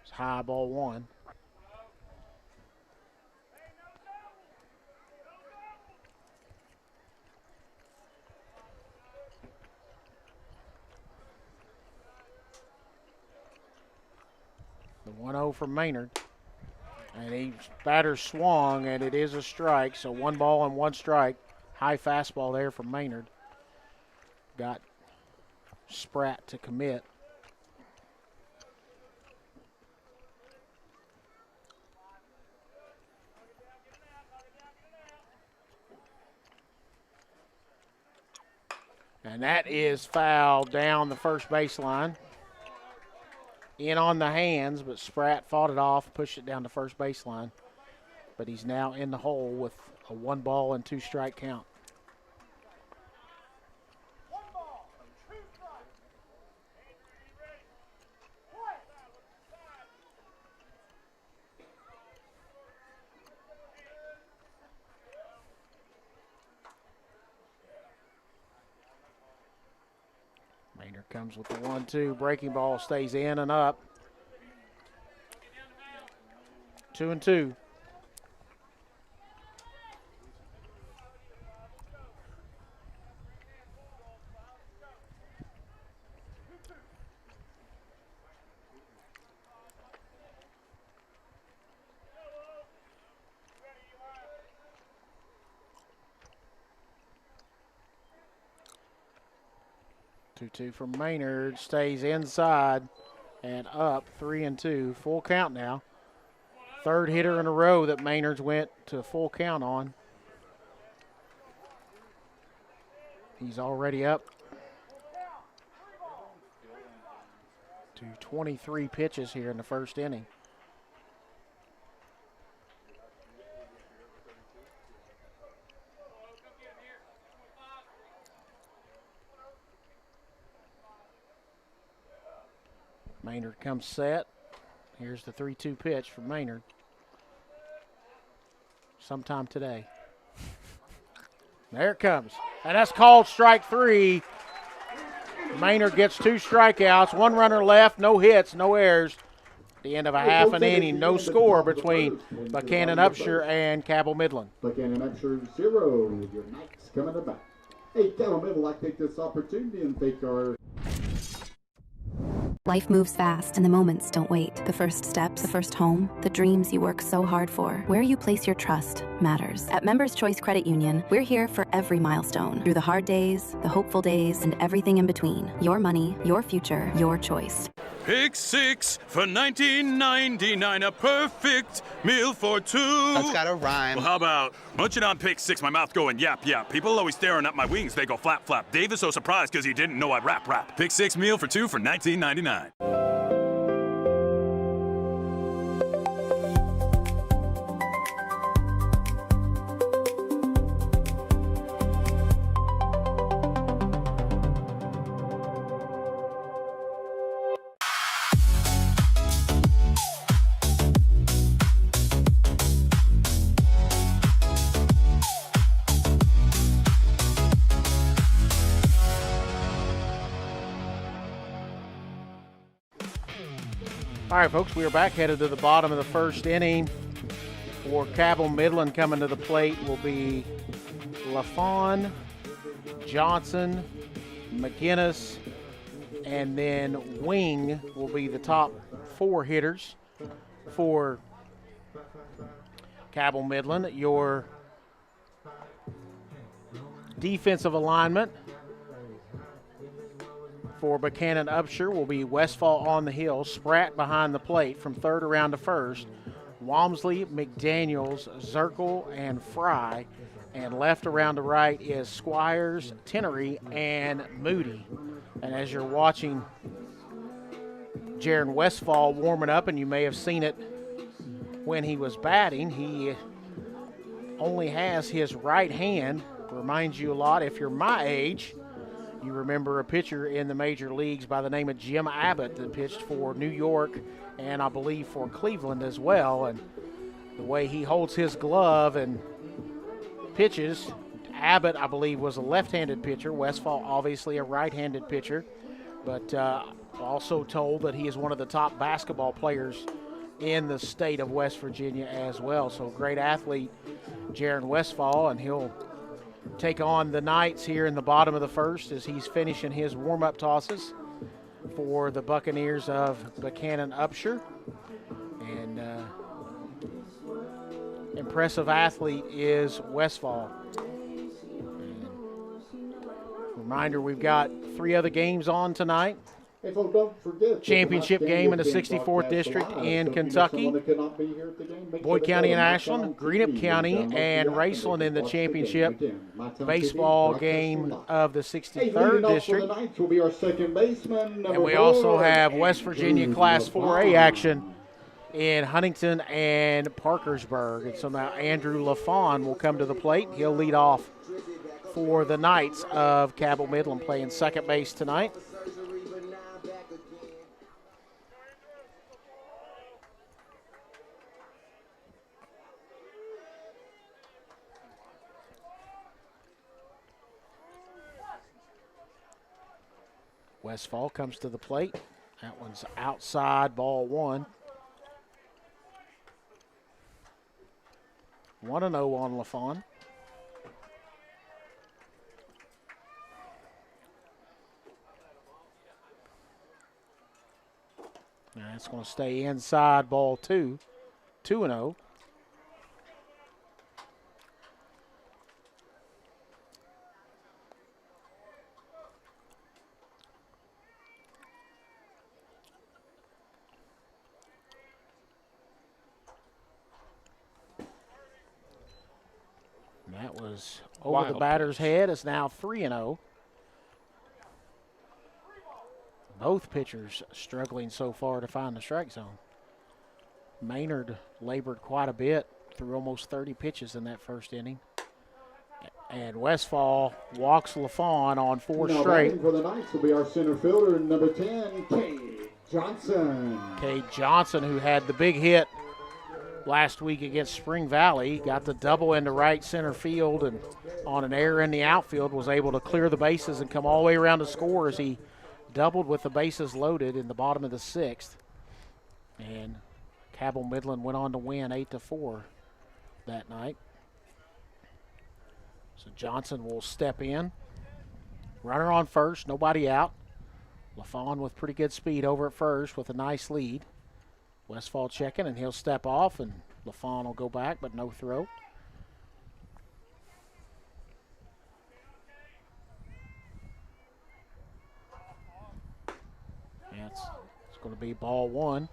It's high, ball 1. The 1-0 from Maynard. And he batter swung, and it is a strike. So 1 ball and 1 strike. High fastball there from Maynard. Got Spratt to commit. And that is fouled down the first baseline. In on the hands, but Spratt fought it off, pushed it down the first baseline. But he's now in the hole with a 1 ball and 2 strike count. Maynard comes with the 1-2. Breaking ball stays in and up. 2-2. Two from Maynard, stays inside and up, 3-2, full count now. Third hitter in a row that Maynard's went to full count on. He's already up to 23 pitches here in the first inning. Maynard comes set. Here's the 3-2 pitch from Maynard. Sometime today. There it comes. And that's called strike 3. Maynard gets 2 strikeouts, 1 runner left, no hits, no errors. At the end of a half an inning, no score between Buckhannon-Upshur and Cabell Midland.
Buckhannon-Upshur 0. Your Knights coming to bat. Hey, Cabell Midland, I'd like to take this opportunity and thank our...
Life moves fast and the moments don't wait. The first steps, the first home, the dreams you work so hard for. Where you place your trust matters. At Members Choice Credit Union, we're here for every milestone. Through the hard days, the hopeful days, and everything in between. Your money, your future, your choice.
Pick 6 for $19.99, a perfect meal for 2.
That's got a rhyme.
Well, how about munching on Pick 6, my mouth going yap, yap. People always staring at my wings, they go flap, flap. Dave is so surprised because he didn't know I'd rap, rap. Pick 6 meal for 2 for $19.99.
All right, folks, we are back headed to the bottom of the first inning. For Cabell Midland, coming to the plate will be LaFawn, Johnson, McGinnis, and then Wing will be the top 4 hitters for Cabell Midland. Your defensive alignment for Buckhannon-Upshur will be Westfall on the hill, Spratt behind the plate from third around to first, Walmsley, McDaniels, Zirkle, and Fry. And left around to right is Squires, Tenery, and Moody. And as you're watching Jaron Westfall warming up, and you may have seen it when he was batting, he only has his right hand. Reminds you a lot, if you're my age, you remember a pitcher in the major leagues by the name of Jim Abbott that pitched for New York and I believe for Cleveland as well. And the way he holds his glove and pitches, Abbott, I believe, was a left-handed pitcher. Westfall, obviously, a right-handed pitcher. But also told that he is one of the top basketball players in the state of West Virginia as well. So great athlete, Jaron Westfall, and he'll take on the Knights here in the bottom of the first as he's finishing his warm-up tosses for the Buccaneers of Buckhannon-Upshur. And impressive athlete is Westfall. And reminder, we've got 3 other games on tonight.
Hey, folks, don't forget
Championship game in the 64th District in Kentucky. Boyd County and Ashland, Greenup County, and Raceland in the championship baseball game of the 63rd District. And we also have West Virginia Class 4A action in Huntington and Parkersburg. And so now Andrew LaFawn will come to the plate. He'll lead off for the Knights of Cabell Midland, playing second base tonight. Westfall comes to the plate. That one's outside, ball 1. 1-0 on LaFawn. That's going to stay inside, ball 2. 2-0. That was over the batter's head. It's now 3-0. Both pitchers struggling so far to find the strike zone. Maynard labored quite a bit through almost 30 pitches in that first inning. And Westfall walks LaFawn on 4 straight.
For the Knights will be our center fielder, number 10, Cage Johnson.
Cade Johnson, who had the big hit last week against Spring Valley, got the double into right center field, and on an error in the outfield was able to clear the bases and come all the way around to score as he doubled with the bases loaded in the bottom of the sixth. And Cabell Midland went on to win 8-4 that night. So Johnson will step in. Runner on first, nobody out. LaFawn with pretty good speed over at first with a nice lead. Westfall checking, and he'll step off, and LaFawn will go back, but no throw. Yeah, it's going to be ball one.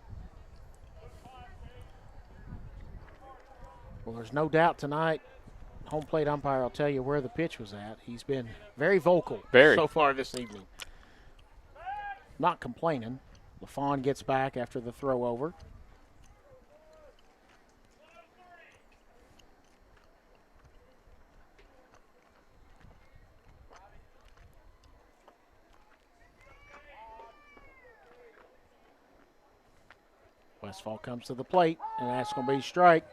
Well, there's no doubt tonight, home plate umpire will tell you where the pitch was at. He's been very vocal so far this evening. Not complaining. LaFawn gets back after the throw over. Westfall comes to the plate, and that's going to be strike.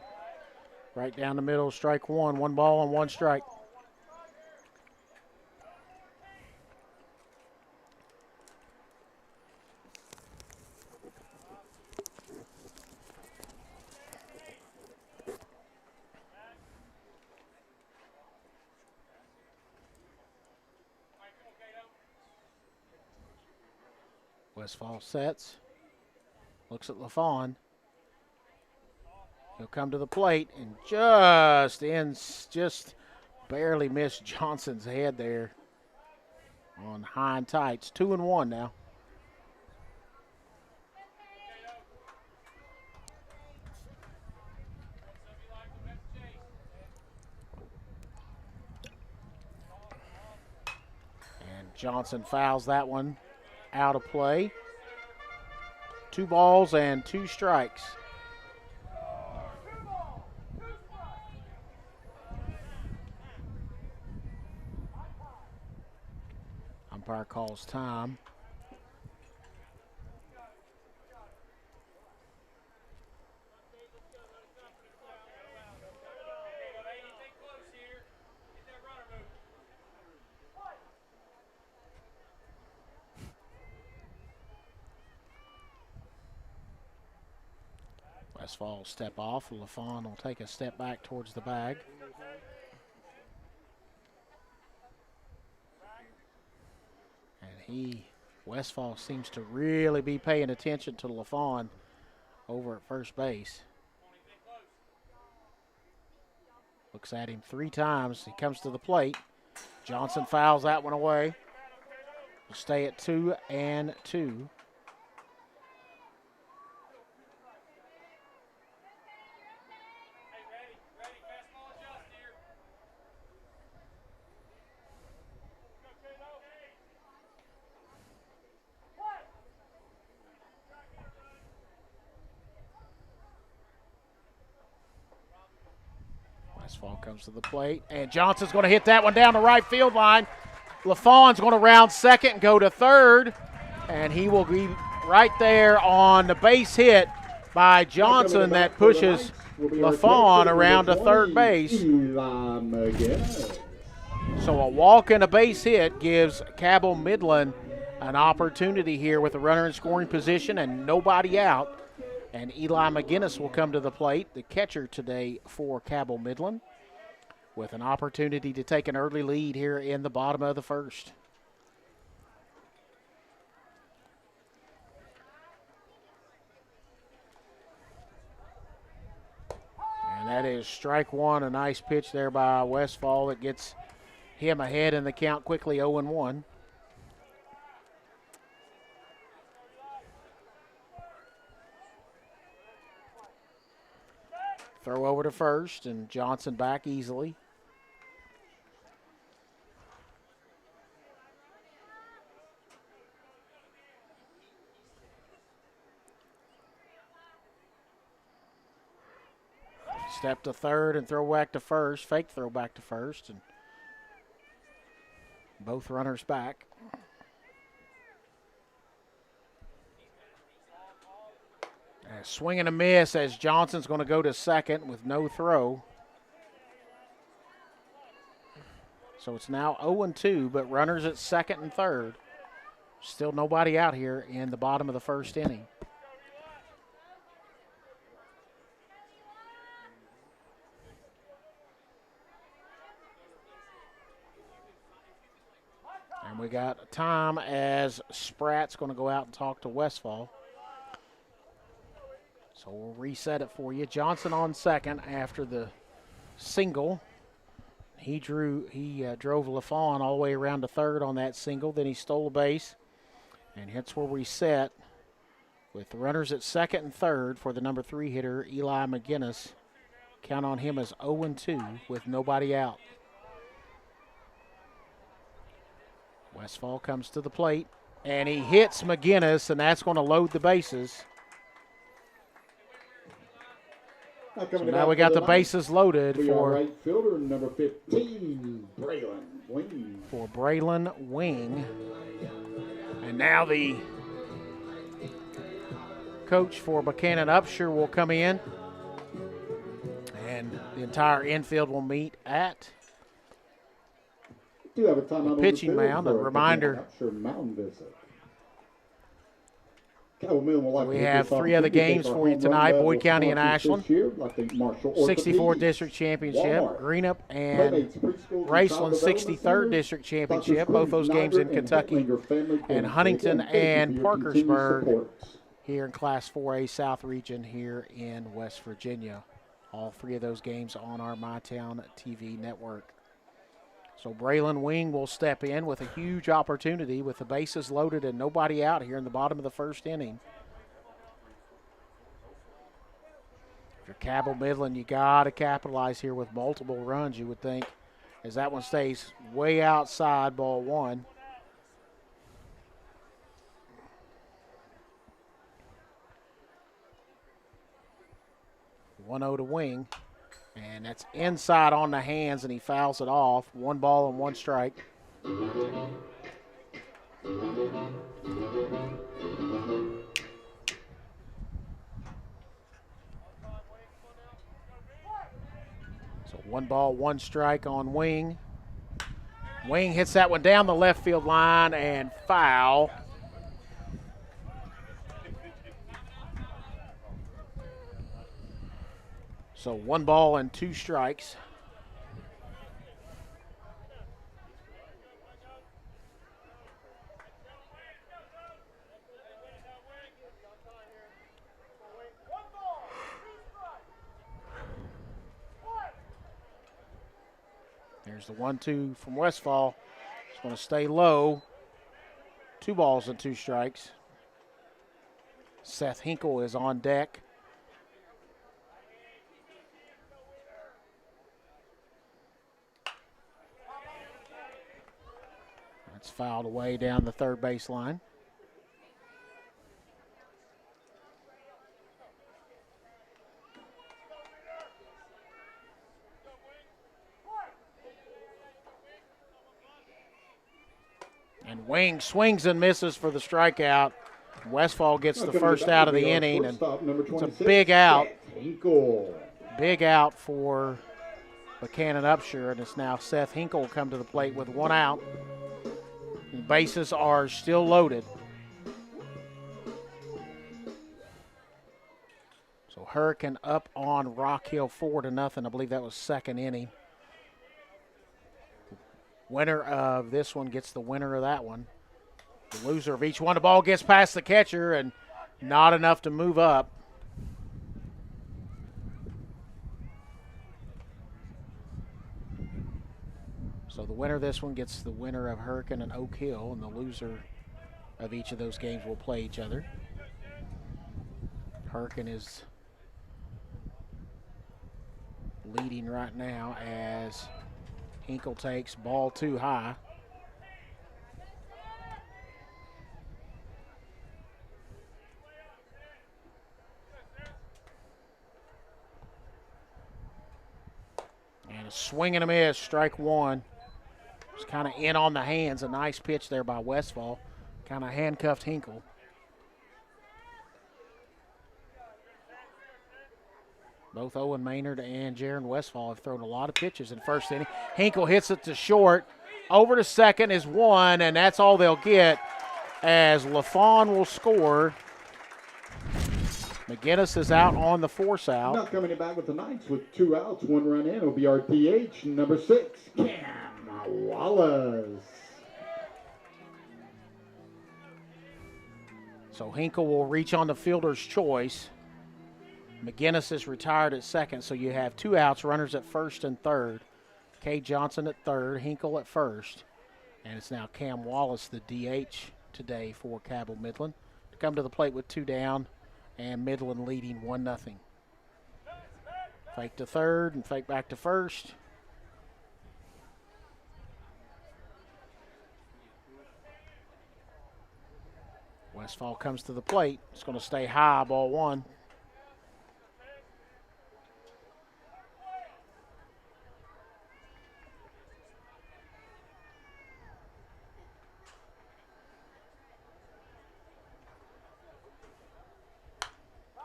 Right down the middle, strike one. 1 ball and 1 strike. Westfall sets. Looks at LaFawn. He'll come to the plate and just barely missed Johnson's head there on high and tight. It's 2-1 now. And Johnson fouls that one out of play. 2 balls and 2 strikes. Umpire calls time. Westfall will step off. LaFawn will take a step back towards the bag. And Westfall seems to really be paying attention to LaFawn over at first base. Looks at him 3 times. He comes to the plate. Johnson fouls that one away. We'll stay at 2-2. Westfall comes to the plate, and Johnson's going to hit that one down the right field line. LaFawn's going to round second and go to third, and he will be right there on the base hit by Johnson that pushes LaFawn around to third base. So a walk and a base hit gives Cabell Midland an opportunity here with a runner in scoring position and nobody out. And Eli McGinnis will come to the plate, the catcher today for Cabell Midland, with an opportunity to take an early lead here in the bottom of the first. And that is strike one, a nice pitch there by Westfall that gets him ahead in the count quickly, 0-1. Throw over to first, and Johnson back easily. Step to third and throw back to first. Fake throw back to first, and both runners back. Swing and a miss as Johnson's going to go to second with no throw. So it's now 0-2, but runners at second and third. Still nobody out here in the bottom of the first inning. And we got time as Spratt's going to go out and talk to Westfall. So we'll reset it for you. Johnson on second after the single. He drove LaFawn all the way around to third on that single. Then he stole a base. And hits where we set with the runners at second and third for the number 3 hitter, Eli McGinnis. Count on him as 0-2 with nobody out. Westfall comes to the plate, and he hits McGinnis, and that's going to load the bases. So now we got the bases loaded for
right fielder number 15, Braylon Wing.
For Braylon Wing. And now the coach for Buckhannon-Upshur will come in, and the entire infield will meet at the pitching mound. A reminder, we have 3 other games for you tonight. Boyd County and Ashland, 64 district championship. Greenup and Raceland, 63rd district championship. Both those games in Kentucky. And Huntington and Parkersburg here in Class 4A South Region here in West Virginia. All 3 of those games on our MyTown TV network. So Braylon Wing will step in with a huge opportunity with the bases loaded and nobody out here in the bottom of the first inning. If you're Cabell Midland, you got to capitalize here with multiple runs, you would think, as that one stays way outside, ball 1. (1-0) to Wing. And that's inside on the hands, and he fouls it off. 1 ball and 1 strike. So 1 ball, 1 strike on Wing. Wing hits that one down the left field line and foul. So 1 ball and 2 strikes. There's the 1-2 from Westfall. It's going to stay low. 2 balls and 2 strikes. Seth Hinkle is on deck. That's fouled away down the third base line. And Wing swings and misses for the strikeout. Westfall gets the first out of the inning, and it's a big out. Big out for Buckhannon-Upshur, and it's now Seth Hinkle will come to the plate with 1 out. And bases are still loaded. So Hurricane up on Rock Hill 4-0. I believe that was second inning. Winner of this one gets the winner of that one. The loser of each one. The ball gets past the catcher and not enough to move up. So the winner of this one gets the winner of Hurricane and Oak Hill, and the loser of each of those games will play each other. Hurricane is leading right now as Hinkle takes ball 2 high. And a swing and a miss, strike 1. It's kind of in on the hands. A nice pitch there by Westfall. Kind of handcuffed Hinkle. Both Owen Maynard and Jaron Westfall have thrown a lot of pitches in first inning. Hinkle hits it to short. Over to second is one, and that's all they'll get as LaFawn will score. McGinnis is out on the force out.
Now coming in back with the Knights with 2 outs, 1 run in. Will be our DH, number 6, Cam Wallace.
So Hinkle will reach on the fielder's choice. McGinnis is retired at second, so you have 2 outs, runners at first and third. Kay Johnson at third, Hinkle at first. And it's now Cam Wallace, the DH today for Cabell Midland, to come to the plate with 2 down, and Midland leading 1-0. Fake to third and fake back to first. Westfall comes to the plate. It's going to stay high, ball 1.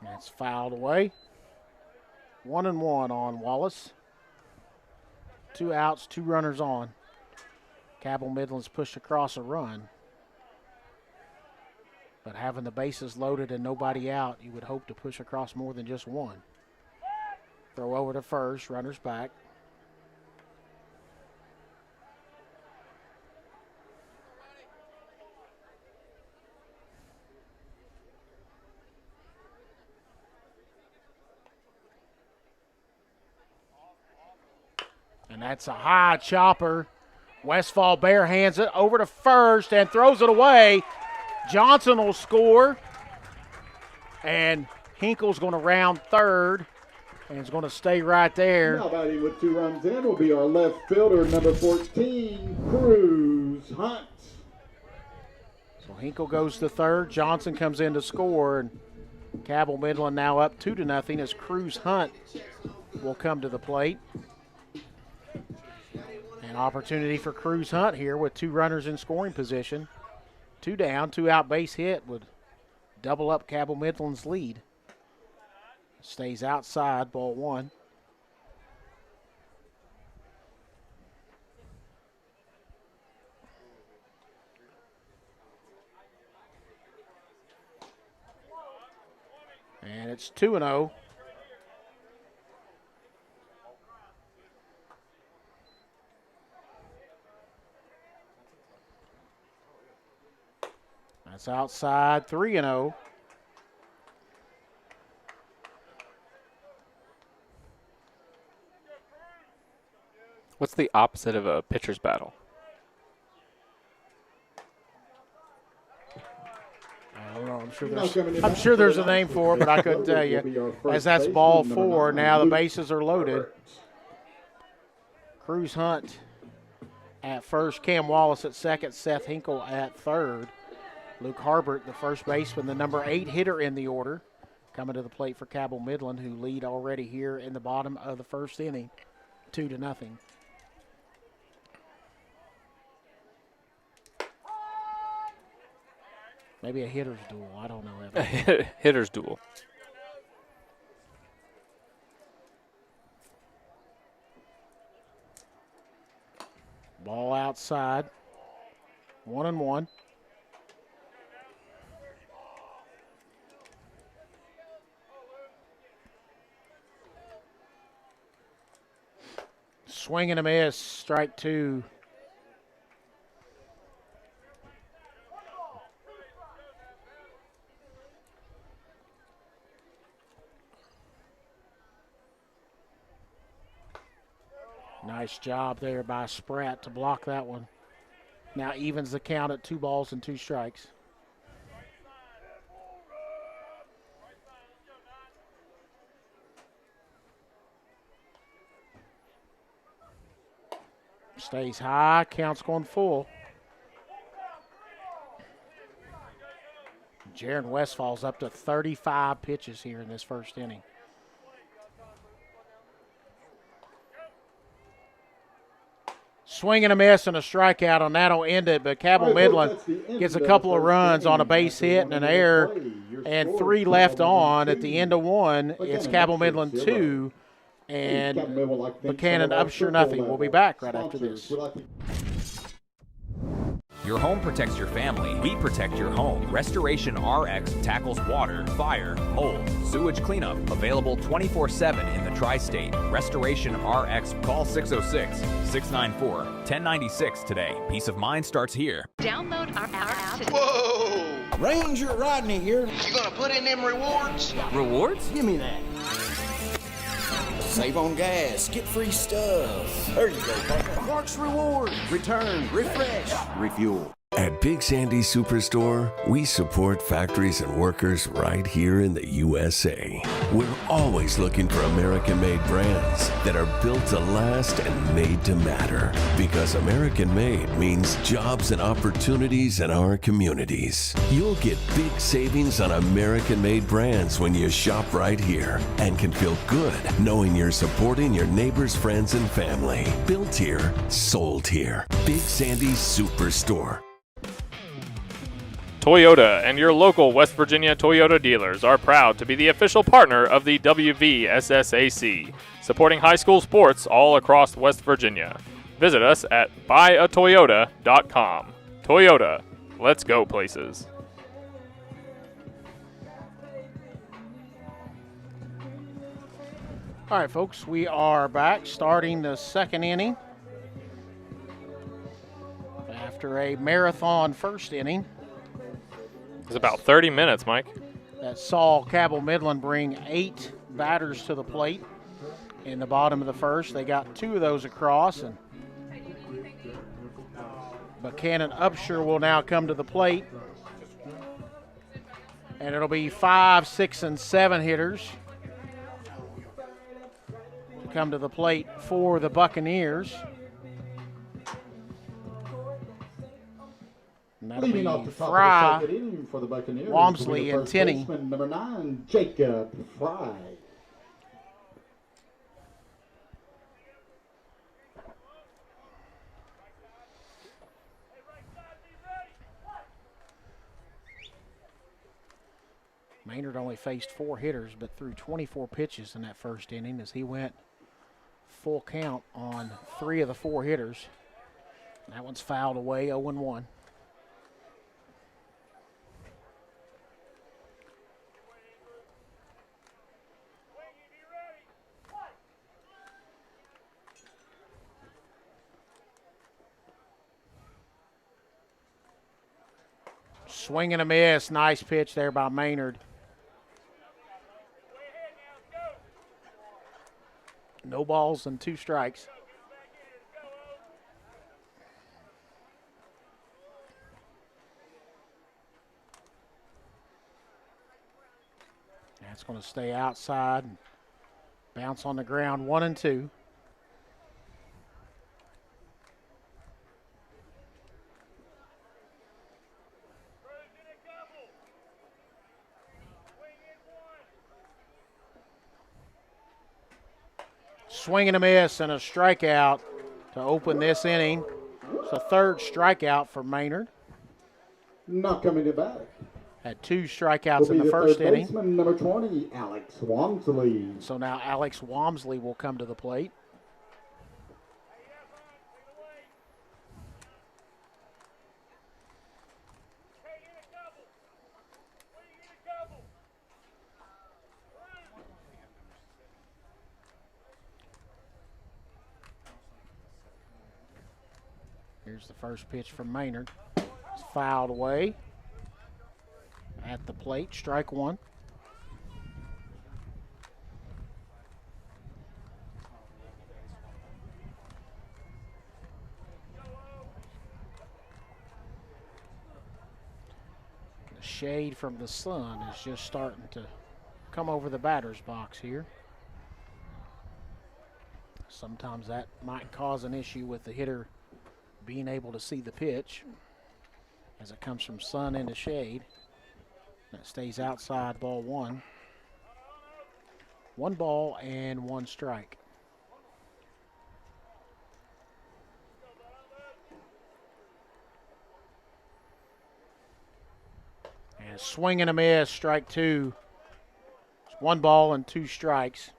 That's fouled away. 1-1 on Wallace. 2 outs, 2 runners on. Cabell Midland's pushed across a run. But having the bases loaded and nobody out, you would hope to push across more than just 1. Throw over to first, runners back. And that's a high chopper. Westfall bare hands it over to first and throws it away. Johnson will score. And Hinkle's going to round third and is going to stay right there.
Now batting with 2 runs in will be our left fielder, number 14, Cruz Hunt.
So Hinkle goes to third. Johnson comes in to score. And Cabell Midland now up 2-0 as Cruz Hunt will come to the plate. An opportunity for Cruz Hunt here with 2 runners in scoring position. 2 down, 2 out base hit would double up Cabell Midland's lead. Stays outside, ball 1. And it's 2-0. That's outside, 3-0.
What's the opposite of a pitcher's battle?
I don't know. I'm sure there's a name for it, but I couldn't tell you. As that's ball 4, now the bases are loaded. Cruz Hunt at first, Cam Wallace at second, Seth Hinkle at third. Luke Harbert, the first baseman, the number 8 hitter in the order, coming to the plate for Cabell Midland, who lead already here in the bottom of the first inning, 2-0. Maybe a hitter's duel. I don't know.
Hitter's duel.
Ball outside. 1-1. Swing and a miss. Strike 2. Nice job there by Spratt to block that one. Now evens the count at 2 balls and 2 strikes. Stays high, count's going full. Jaron Westfall's up to 35 pitches here in this first inning. Swing and a miss and a strikeout, and that'll end it. But Cabell Midland gets a couple of runs on a base hit and an error and 3 left on. At the end of 1, it's Cabell Midland 2 and Buckhannon-Upshur nothing. We'll be back right after this.
Your home protects your family. We protect your home. Restoration RX tackles water, fire, mold, sewage cleanup. Available 24/7 in the tri-state. Restoration RX. Call 606-694-1096 today. Peace of mind starts here.
Download our app today.
Whoa! Ranger Rodney here. You gonna put in them rewards?
Rewards?
Give me that. Save on gas, get free stuff. There you go, partner. Parks Rewards. Return, refresh, refuel.
At Big Sandy Superstore, we support factories and workers right here in the USA. We're always looking for American-made brands that are built to last and made to matter. Because American-made means jobs and opportunities in our communities. You'll get big savings on American-made brands when you shop right here and can feel good knowing you're supporting your neighbors, friends, and family. Built here, sold here. Big Sandy Superstore.
Toyota and your local West Virginia Toyota dealers are proud to be the official partner of the WVSSAC, supporting high school sports all across West Virginia. Visit us at buyatoyota.com. Toyota, let's go places.
All right, folks, we are back starting the second inning. After a marathon first inning.
It's about 30 minutes, Mike.
That saw Cabell Midland bring 8 batters to the plate in the bottom of the first. They got 2 of those across, and Buckhannon-Upshur will now come to the plate. And it'll be 5, 6, and 7 hitters come to the plate for the Buccaneers.
Leading off the top
Fry,
of the second inning for the Buccaneers,
Walmsley, and Tinney.
Number 9, Jacob Fry.
Maynard only faced 4 hitters, but threw 24 pitches in that first inning as he went full count on 3 of the 4 hitters. That one's fouled away, 0-1. Swing and a miss. Nice pitch there by Maynard. No balls and 2 strikes. That's going to stay outside and bounce on the ground, 1-2. Swing and a miss and a strikeout to open this inning. It's the 3rd strikeout for Maynard.
Not coming to bat.
Had 2 strikeouts in the first inning.
Baseman, number 20, Alex Walmsley.
So now Alex Walmsley will come to the plate. Here's the first pitch from Maynard. It's fouled away at the plate, strike 1. The shade from the sun is just starting to come over the batter's box here. Sometimes that might cause an issue with the hitter being able to see the pitch as it comes from sun into shade. That stays outside, ball 1. 1 ball and 1 strike. As swing and a miss, strike two. It's 1 ball and 2 strikes.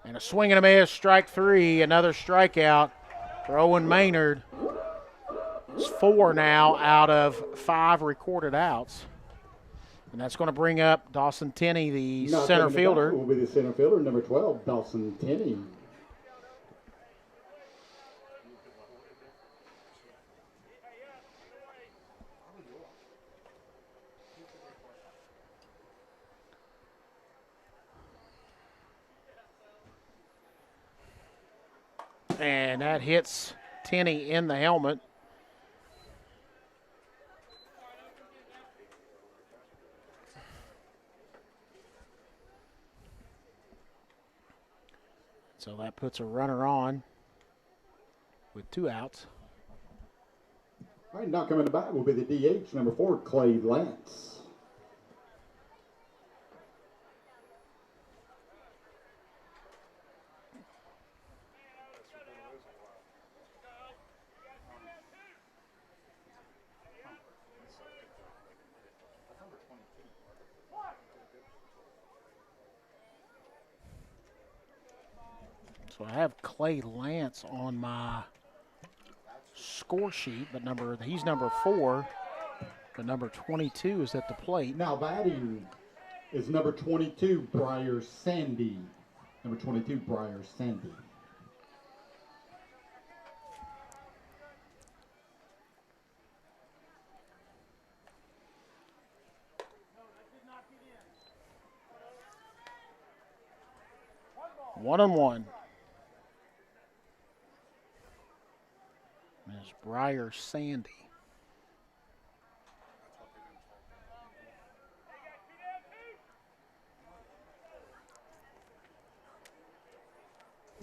And a swing and a miss, strike three, another strikeout for Owen Maynard. It's 4 now out of 5 recorded outs. And that's going to bring up Dawson Tenney, the center fielder.
Will be the center fielder, number 12, Dawson Tenney.
And that hits Tenney in the helmet. So that puts a runner on with 2 outs.
All right, now coming to bat will be the DH, number 4, Clay Lance.
So I have Clay Lance on my score sheet, but he's number 4, but number 22 is at the plate.
Now batting is number 22, Briar Sandy. Number 22, Briar Sandy.
One and one. There's Briar Sandy.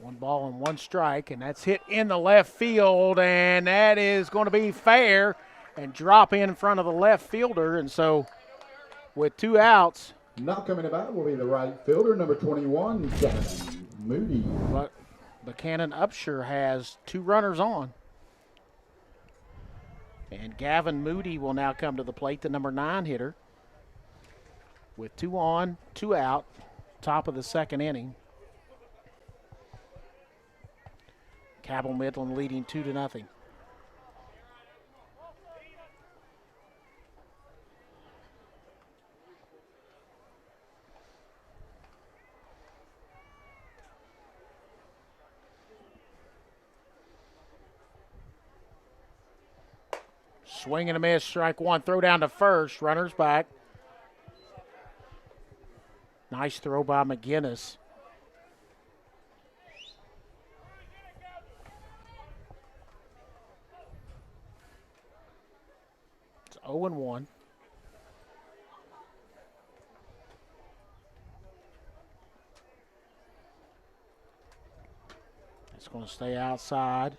One ball and 1 strike, and that's hit in the left field, and that is going to be fair and drop in front of the left fielder. And so with 2 outs.
Now coming about will be the right fielder, number 21, Gavin Moody.
But Buckhannon-Upshur has 2 runners on. And Gavin Moody will now come to the plate, the number 9 hitter. With 2 on, 2 out, top of the 2nd inning. Cabell Midland leading 2-0. Swing and a miss, strike 1. Throw down to first. Runners back. Nice throw by McGinnis. It's 0-1. It's going to stay outside.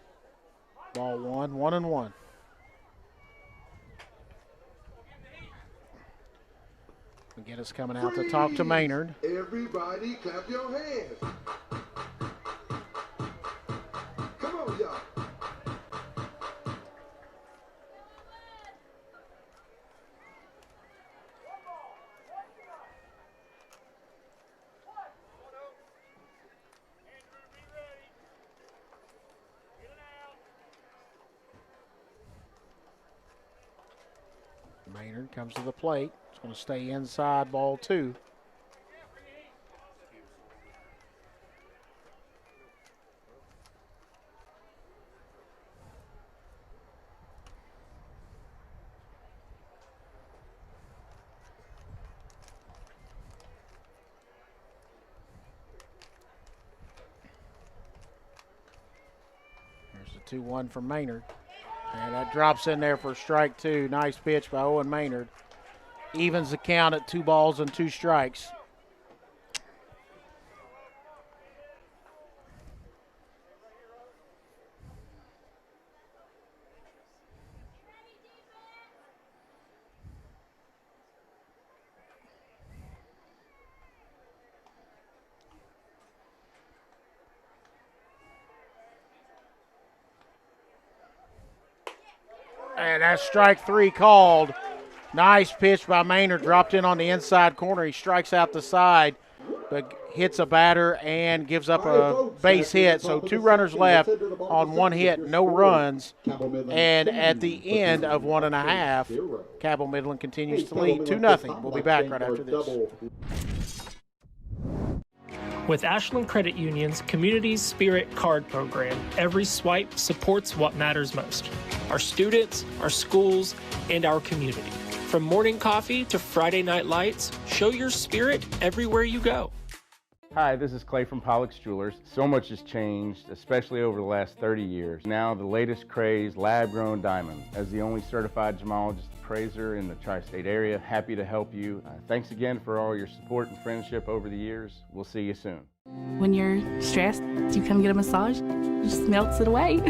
Ball 1, 1-1. McGinnis coming out to talk to Maynard.
Everybody clap your hands. Come on, y'all.
Maynard comes to the plate. It's going to stay inside, ball 2. There's the 2-1 from Maynard. And that drops in there for strike 2. Nice pitch by Owen Maynard. Evens the count at 2 balls and 2 strikes. And that's strike 3 called. Nice pitch by Maynard, dropped in on the inside corner. He strikes out the side, but hits a batter and gives up a base hit. So 2 runners left on 1 hit, no runs. And at the end of 1.5, Cabell Midland continues to lead 2-0. We'll be back right after this.
With Ashland Credit Union's Community Spirit Card Program, every swipe supports what matters most: our students, our schools, and our community. From morning coffee to Friday night lights, show your spirit everywhere you go.
Hi, this is Clay from Pollock's Jewelers. So much has changed, especially over the last 30 years. Now the latest craze, lab-grown diamonds. As the only certified gemologist appraiser in the tri-state area, happy to help you. Thanks again for all your support and friendship over the years. We'll see you soon.
When you're stressed, you come get a massage, it just melts it away.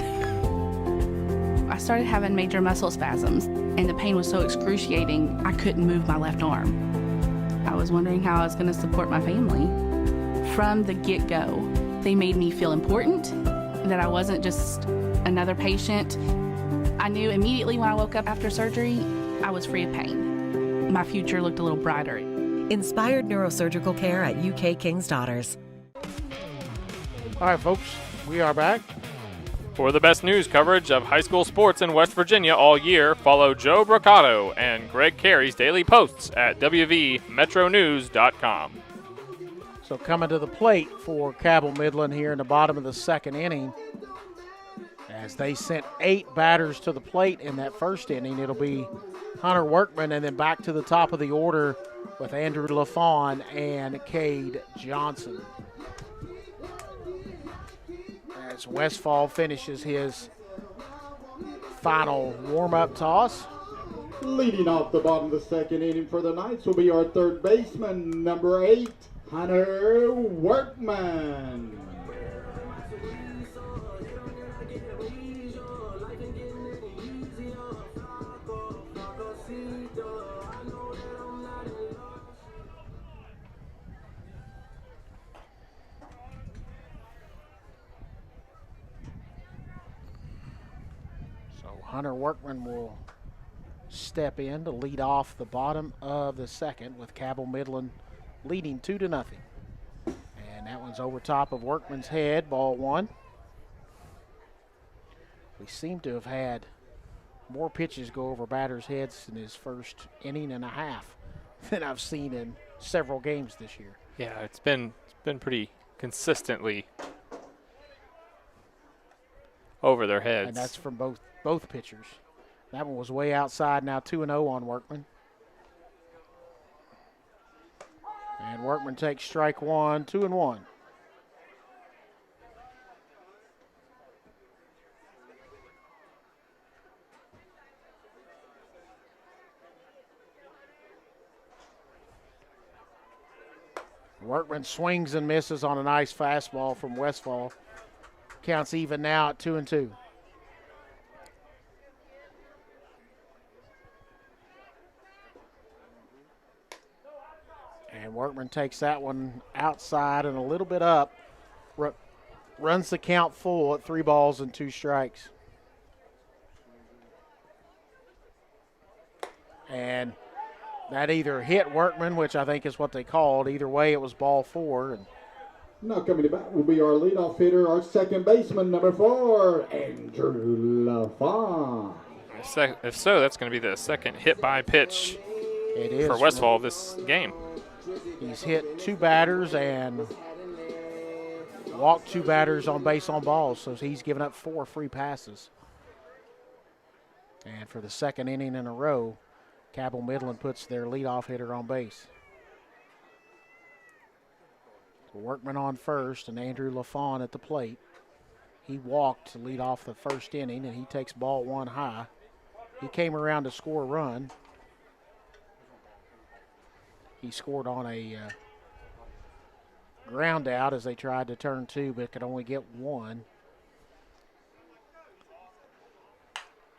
I started having major muscle spasms, and the pain was so excruciating, I couldn't move my left arm. I was wondering how I was going to support my family. From the get-go, they made me feel important, that I wasn't just another patient. I knew immediately when I woke up after surgery, I was free of pain. My future looked a little brighter.
Inspired neurosurgical care at UK King's Daughters.
All right, folks, we are back.
For the best news coverage of high school sports in West Virginia all year, follow Joe Broccato and Greg Carey's daily posts at wvmetronews.com.
So coming to the plate for Cabell Midland here in the bottom of the 2nd inning. As they sent 8 batters to the plate in that 1st inning, it'll be Hunter Workman, and then back to the top of the order with Andrew LaFawn and Cade Johnson. As Westfall finishes his final warm-up toss.
Leading off the bottom of the 2nd inning for the Knights will be our 3rd baseman, number 8, Hunter Workman.
Hunter Workman will step in to lead off the bottom of the 2nd with Cabell Midland leading 2-0. And that one's over top of Workman's head, ball 1. We seem to have had more pitches go over batters' heads in his 1st inning and a half than I've seen in several games this year.
Yeah, it's been pretty consistently over their heads.
And that's from both pitchers. That one was way outside, now 2-0 on Workman. And Workman takes strike 1, 2-1. Workman swings and misses on a nice fastball from Westfall. Counts even now at 2-2. And Workman takes that one outside and a little bit up. Runs the count full at 3 balls and 2 strikes. And that either hit Workman, which I think is what they called. Either way, it was ball 4. And
now coming to bat will be our leadoff hitter, our 2nd baseman, number 4, Andrew LaFawn.
If so, that's going to be the 2nd hit by pitch for Westfall this game.
He's hit 2 batters and walked 2 batters on base on balls, so he's given up 4 free passes. And for the 2nd inning in a row, Cabell Midland puts their leadoff hitter on base. Workman on first and Andrew LaFawn at the plate. He walked to lead off the 1st inning, and he takes ball 1 high. He came around to score a run. He scored on a ground out as they tried to turn 2, but could only get 1.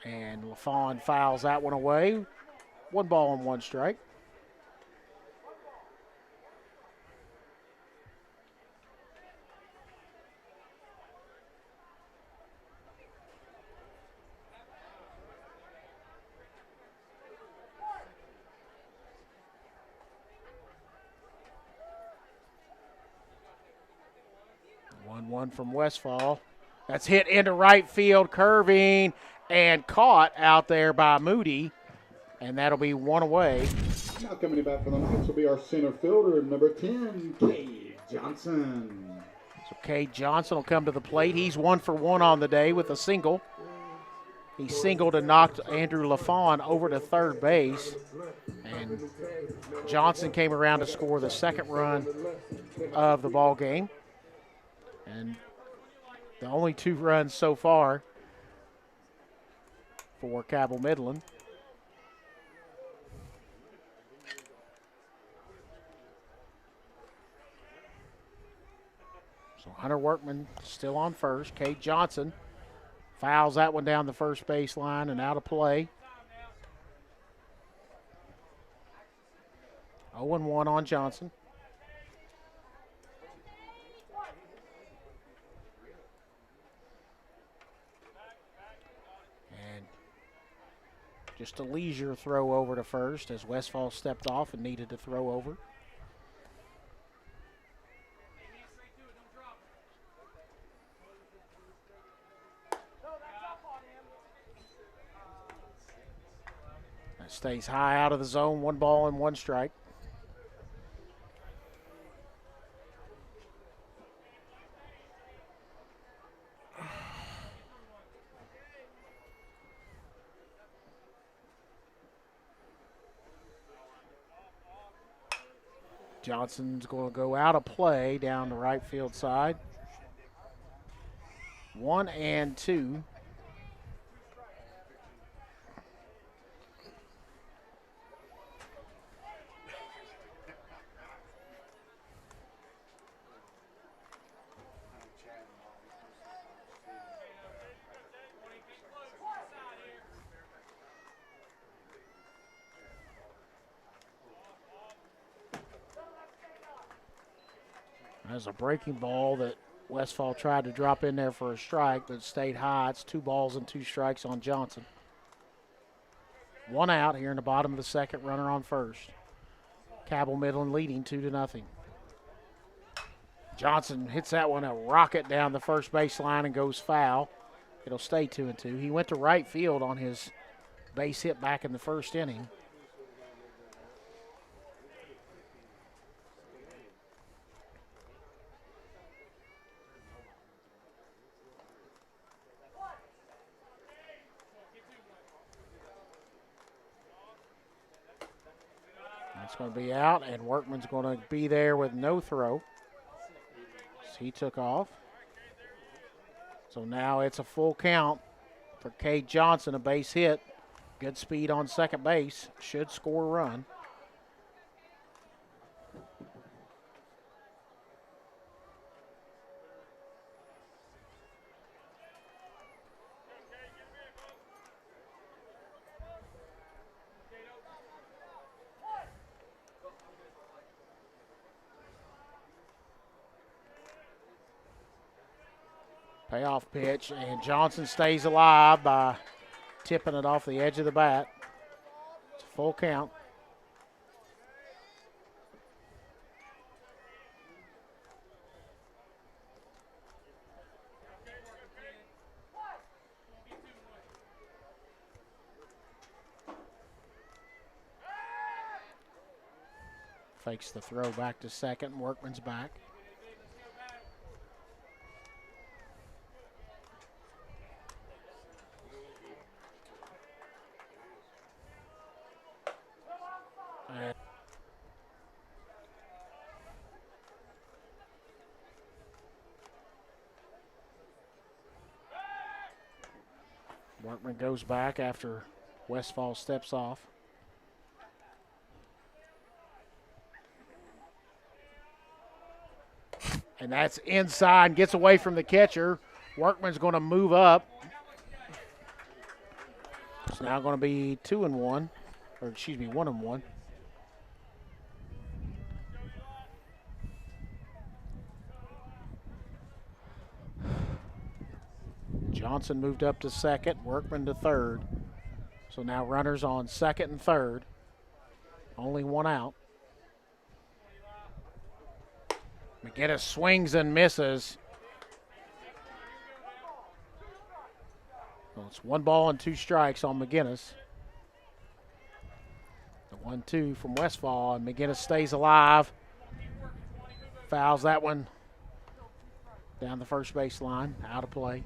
And LaFawn fouls that one away. 1 ball and 1 strike. 1-1 from Westfall. That's hit into right field, curving, and caught out there by Moody. And that'll be one away.
Now coming back for the Knights will be our center fielder, number 10, Cade Johnson.
So Cade Johnson will come to the plate. He's 1 for 1 on the day with a single. He singled and knocked Andrew LaFawn over to third base. And Johnson came around to score the second run of the ball game. And the only 2 runs so far for Cabell Midland. So Hunter Workman still on first. Cade Johnson fouls that one down the first baseline and out of play. 0-1 on Johnson. And just a leisure throw over to first as Westfall stepped off and needed to throw over. Stays high out of the zone, 1 ball and 1 strike. Johnson's going to go out of play down the right field side. 1-2. There's a breaking ball that Westfall tried to drop in there for a strike, but stayed high. It's 2 balls and 2 strikes on Johnson. 1 out here in the bottom of the second, runner on first. Cabell Midland leading 2-0. Johnson hits that one a rocket down the first baseline and goes foul. It'll stay 2-2. He went to right field on his base hit back in the first inning. That's going to be out, and Workman's going to be there with no throw. So he took off. So now it's a full count for Cade Johnson, a base hit. Good speed on second base. Should score a run. Payoff pitch, and Johnson stays alive by tipping it off the edge of the bat. It's a full count. Fakes the throw back to second. Workman's back. Workman goes back after Westfall steps off. And that's inside, gets away from the catcher. Workman's going to move up. It's now going to be 2-1, or excuse me, 1-1. Johnson moved up to second, Workman to third. So now runners on second and third. Only 1 out. McGinnis swings and misses. So it's 1 ball and 2 strikes on McGinnis. The 1-2 from Westfall, and McGinnis stays alive. Fouls that one down the first baseline, out of play.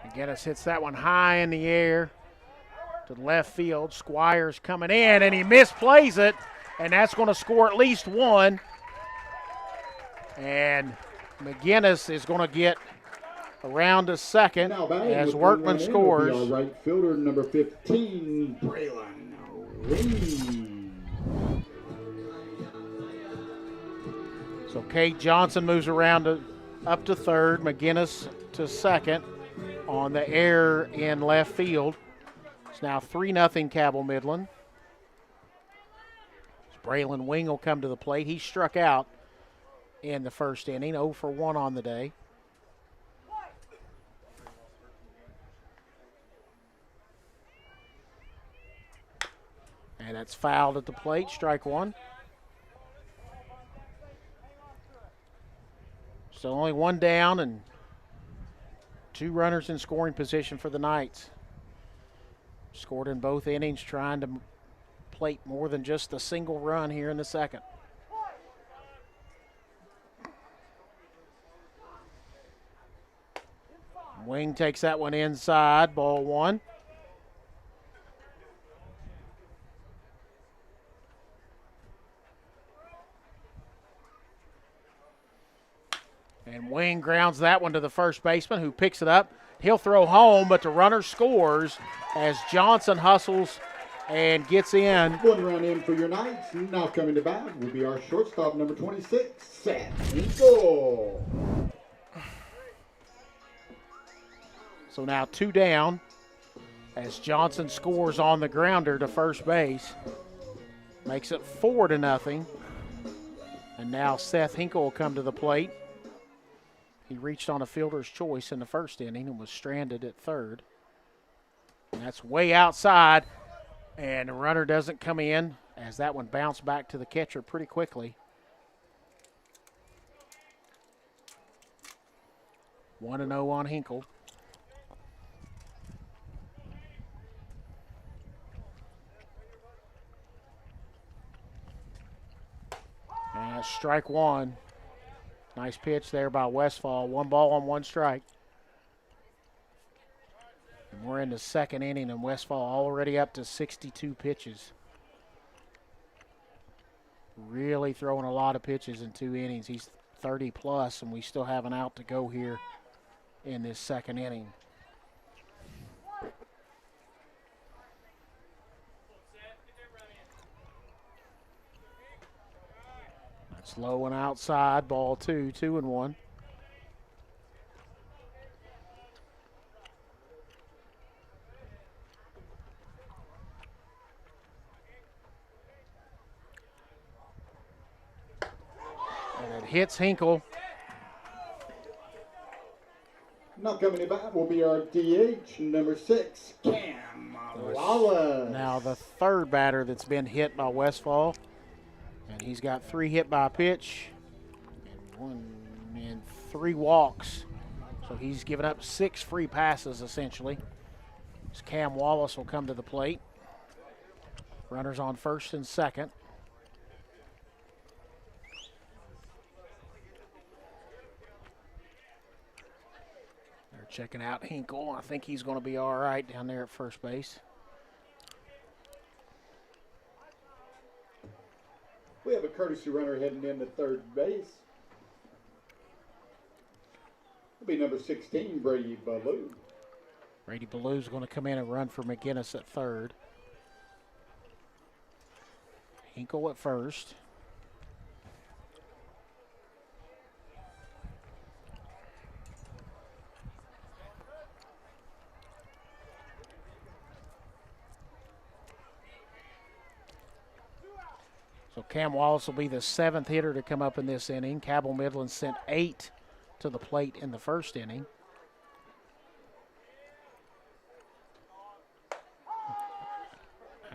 McGinnis hits that one high in the air to the left field. Squires coming in, and he misplays it, and that's going to score at least 1. And McGinnis is going to get around to second as Workman scores.
Our right fielder, number 15, Braylon Wing.
So Cade Johnson moves around up to third. McGinnis to second on the error in left field. It's now 3-0 Cabell Midland. Braylon Wing will come to the plate. He struck out in the first inning, 0 for 1 on the day. And that's fouled at the plate, strike 1. So only 1 down and 2 runners in scoring position for the Knights. Scored in both innings, trying to plate more than just a single run here in the second. Wing takes that one inside, ball 1. And Wing grounds that one to the first baseman, who picks it up. He'll throw home, but the runner scores as Johnson hustles and gets in.
1 run in for your Knights. Now coming to bat will be our shortstop, number 26, Seth Hinkle.
So now 2 down as Johnson scores on the grounder to first base. Makes it 4-0. And now Seth Hinkle will come to the plate. He reached on a fielder's choice in the first inning and was stranded at third. And that's way outside, and the runner doesn't come in as that one bounced back to the catcher pretty quickly. 1-0 on Hinkle. And that's strike 1. Nice pitch there by Westfall. 1 ball on 1 strike. And we're in the second inning, and Westfall already up to 62 pitches. Really throwing a lot of pitches in 2 innings. He's 30 plus, and we still have an out to go here in this second inning. That's low and outside, ball 2, 2-1. And it hits Hinkle.
Now coming to bat will be our DH, number 6, Cam Wallace.
Now the third batter that's been hit by Westfall. And he's got 3 hit by pitch and 3 walks. So he's given up 6 free passes, essentially. As Cam Wallace will come to the plate. Runners on first and second. They're checking out Hinkle. I think he's going to be all right down there at first base.
We have a courtesy runner heading into third base. It'll be number 16, Brady Ballou.
Brady Ballou's going to come in and run for McGinnis at third. Hinkle at first. So Cam Wallace will be the 7th hitter to come up in this inning. Cabell Midland sent 8 to the plate in the first inning.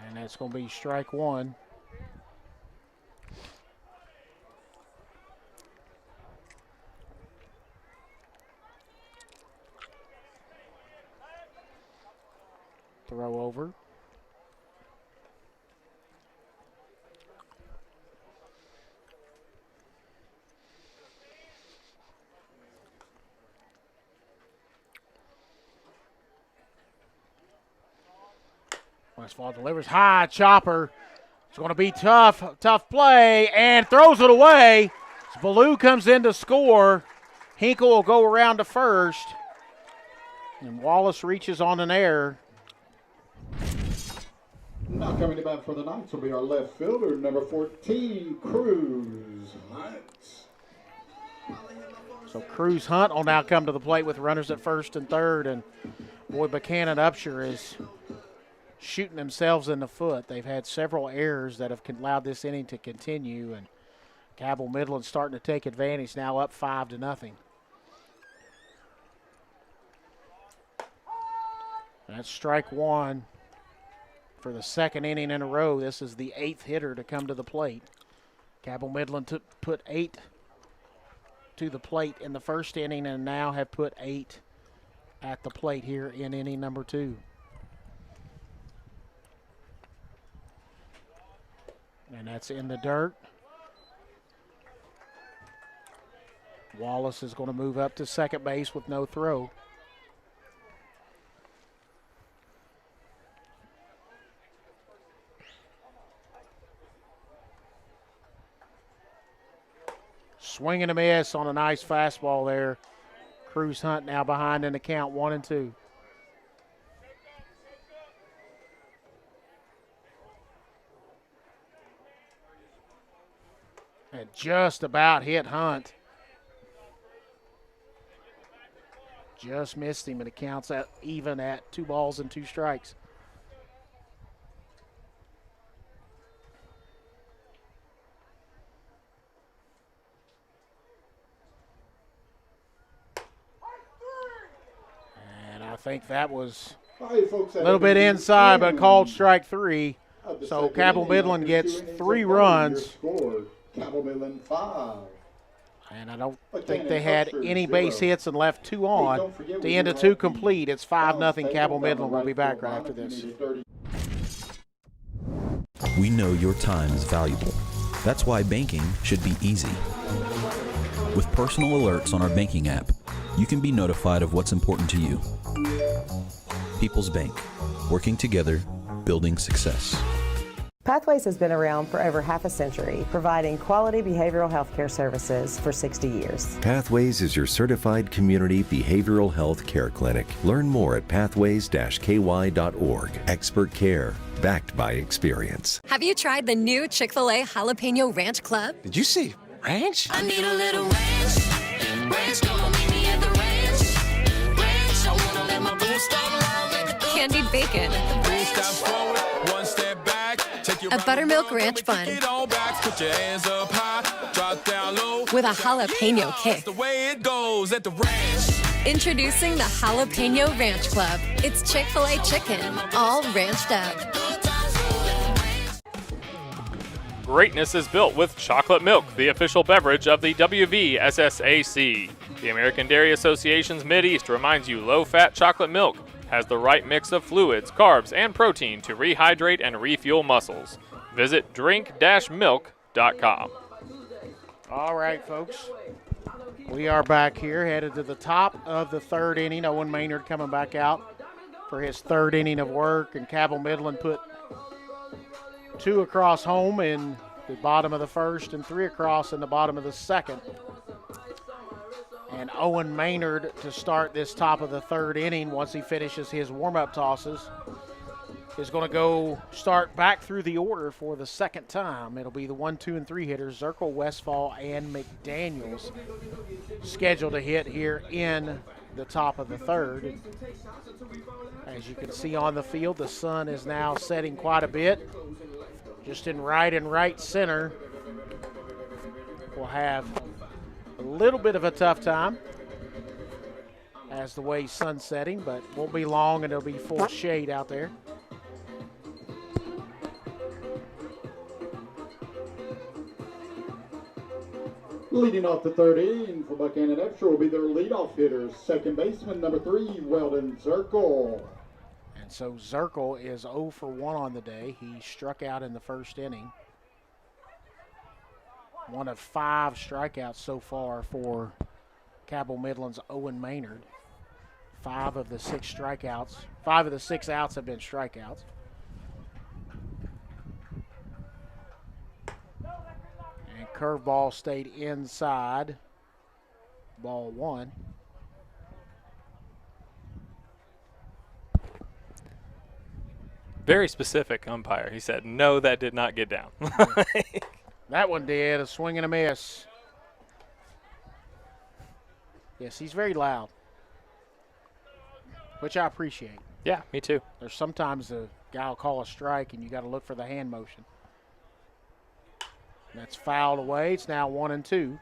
And that's going to be strike 1. throw over. Westfall delivers high, chopper. It's going to be tough play, and throws it away. As Ballou comes in to score, Hinkle will go around to first, and Wallace reaches on an error.
Now coming to bat for the Knights will be our left fielder, number 14, Cruz Hunt.
So Cruz Hunt will now come to the plate with runners at first and third, and boy, Buckhannon-Upshur is shooting themselves in the foot. They've had several errors that have allowed this inning to continue, and Cabell Midland starting to take advantage, now up 5-0. That's strike one for the second inning in a row. This is the 8th hitter to come to the plate. Cabell Midland put 8 to the plate in the first inning and now have put 8 at the plate here in inning number 2. And that's in the dirt. Wallace is going to move up to second base with no throw. Swing and a miss on a nice fastball there. Cruz Hunt now behind in the count, 1-2. And just about hit Hunt. Just missed him, and it counts out even at 2 balls and 2 strikes. And I think that was a little bit inside, but called strike 3. So Cabell Midland gets 3 runs.
Cabell Midland 5.
And I don't think they had any base hits and left 2 on. To end a 2 complete, it's 5-0 Cabell Midland. We'll be back right after this.
We know your time is valuable. That's why banking should be easy. With personal alerts on our banking app, you can be notified of what's important to you. People's Bank, working together, building success.
Pathways has been around for over half a century, providing quality behavioral health care services for 60 years.
Pathways is your certified community behavioral health care clinic. Learn more at pathways-ky.org. Expert care, backed by experience.
Have you tried the new Chick-fil-A Jalapeno Ranch Club?
Did you see ranch?
I need a little ranch. Ranch, come on, meet me at the ranch. Ranch, I wanna let my boo start around. Candied bacon. A buttermilk ranch bun with a jalapeno kick. Introducing the Jalapeno Ranch Club. It's Chick-fil-A chicken, all ranched up.
Greatness is built with chocolate milk, the official beverage of the WVSSAC. The American Dairy Association's Mideast reminds you low-fat chocolate milk has the right mix of fluids, carbs, and protein to rehydrate and refuel muscles. Visit drink-milk.com.
All right, folks. We are back here, headed to the top of the 3rd inning. Owen Maynard coming back out for his 3rd inning of work, and Cabell Midland put 2 across home in the bottom of the 1st and 3 across in the bottom of the 2nd. And Owen Maynard to start this top of the 3rd inning once he finishes his warm-up tosses is going to go start back through the order for the 2nd time. It'll be the 1, 2, and 3 hitters, Zirkle, Westfall, and McDaniels, scheduled to hit here in the top of the 3rd. As you can see on the field, the sun is now setting quite a bit. Just in right center, we'll have a little bit of a tough time as the way sun's setting, but won't be long and it'll be full shade out there.
Leading off the 3rd inning for Buckhannon-Upshur will be their leadoff hitter, second baseman number 3, Weldon Zirkle.
And so Zirkle is 0 for 1 on the day. He struck out in the first inning. One of 5 strikeouts so far for Cabell Midland's Owen Maynard. 5 of the 6 outs have been strikeouts. And curveball stayed inside. Ball 1.
Very specific umpire. He said, no, that did not get down.
That one did, a swing and a miss. Yes, he's very loud, which I appreciate.
Yeah, me too.
There's sometimes a guy will call a strike and you got to look for the hand motion. That's fouled away. It's now 1-2.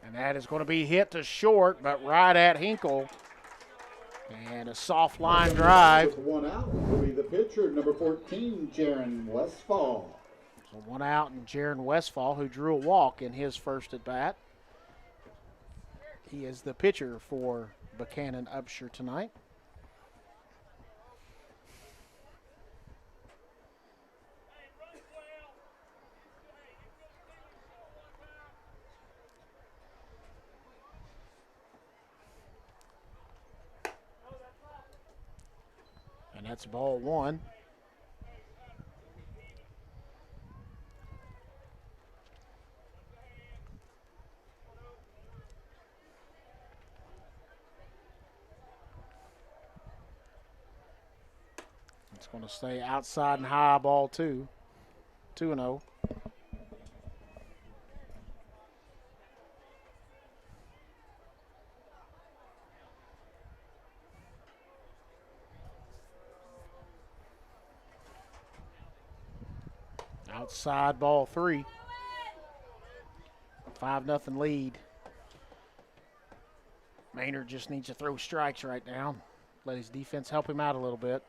And that is going to be hit to short, but right at Hinkle. And a soft line drive.
With 1 out will be the pitcher, number 14, Jaron Westfall.
So 1 out, and Jaron Westfall, who drew a walk in his first at bat. He is the pitcher for Buckhannon-Upshur tonight. And that's ball 1. It's going to stay outside and high, ball 2. 2-0. Outside, ball 3. 5-0 lead. Maynard just needs to throw strikes right now. Let his defense help him out a little bit.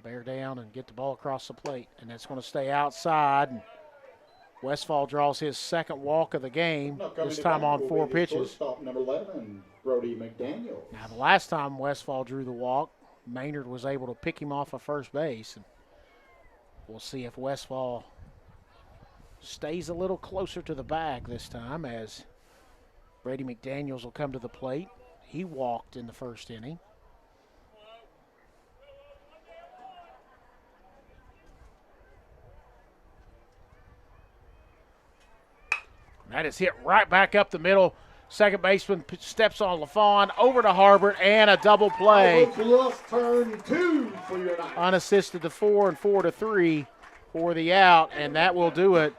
Bear down and get the ball across the plate. And that's going to stay outside. And Westfall draws his second walk of the game, this time on 4 pitches.
Shortstop, number 11, Brody McDaniel.
Now, the last time Westfall drew the walk, Maynard was able to pick him off of first base. And we'll see if Westfall stays a little closer to the bag this time, as Brady McDaniels will come to the plate. He walked in the first inning. That is hit right back up the middle. Second baseman steps on LaFawn, over to Harbert, and a double play.
Turn 2 for your night.
Unassisted to 4 and 4 to 3 for the out, and that will do it.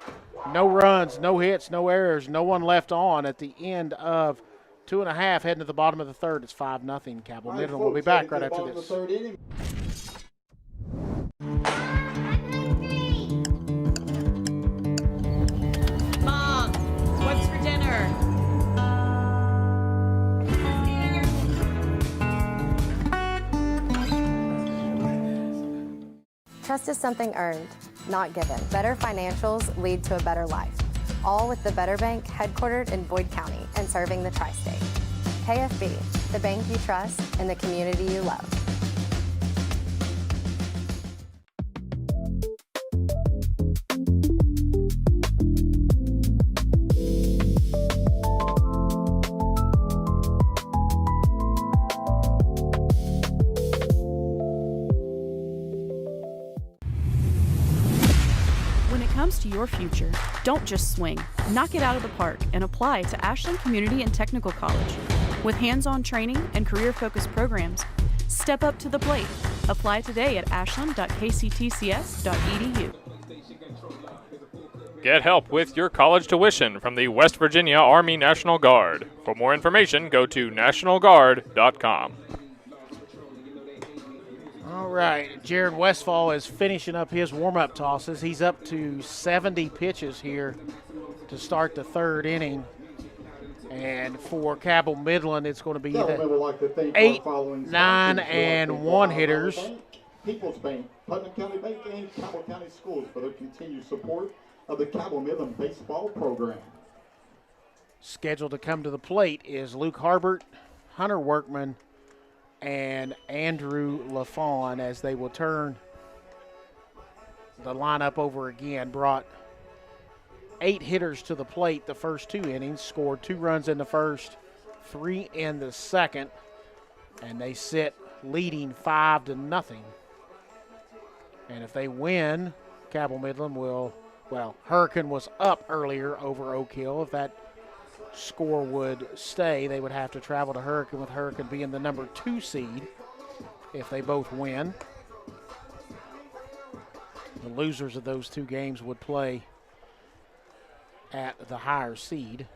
No runs, no hits, no errors, no one left on at the end of 2.5, heading to the bottom of the third. It's 5-0. Cabell Midland will be back right after this.
Mom, what's for dinner?
Trust is something earned, not given. Better financials lead to a better life. All with the Better Bank, headquartered in Boyd County and serving the tri-state. KFB, the bank you trust and the community you love.
To your future, don't just swing. Knock it out of the park and apply to Ashland Community and Technical College. With hands-on training and career-focused programs, step up to the plate. Apply today at ashland.kctcs.edu.
Get help with your college tuition from the West Virginia Army National Guard. For more information, go to nationalguard.com.
All right, Jaron Westfall is finishing up his warm-up tosses. He's up to 70 pitches here to start the third inning. And for Cabell Midland, it's going to be
Gentlemen, would like to thank
8,
our following
9,
sponsors.
and 1 hitters.
Bank, People's Bank, Putnam County Bank, and Cabell County Schools for their continued support of the Cabell Midland baseball program.
Scheduled to come to the plate is Luke Harbert, Hunter Workman, and Andrew LaFawn as they will turn the lineup over again. Brought 8 hitters to the plate the first 2 innings, scored 2 runs in the first, 3 in the second, and they sit leading 5-0. And if they win, Cabell Midland will, Hurricane was up earlier over Oak Hill. If that score would stay, they would have to travel to Hurricane, with Hurricane being the number 2 seed if they both win. The losers of those 2 games would play at the higher seed.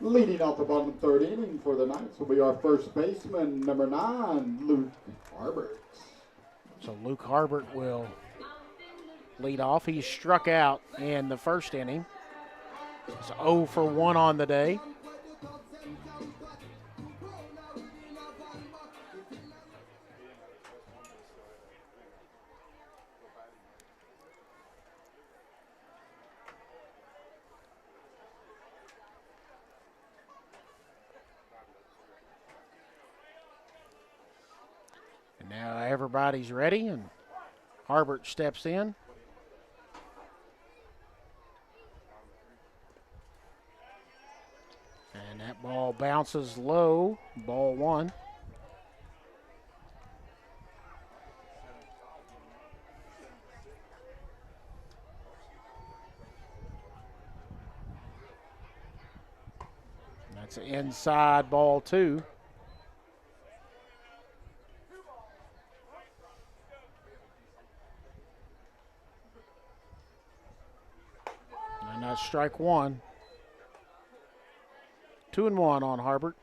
Leading off the bottom 3rd inning for the Knights will be our first baseman, number 9, Luke Harbert.
So Luke Harbert will lead off. He struck out in the first inning. It's 0 for 1 on the day. And now everybody's ready, and Harbert steps in. And that ball bounces low, ball 1. That's an inside, ball 2. And that's strike 1. 2-1 on Harbert.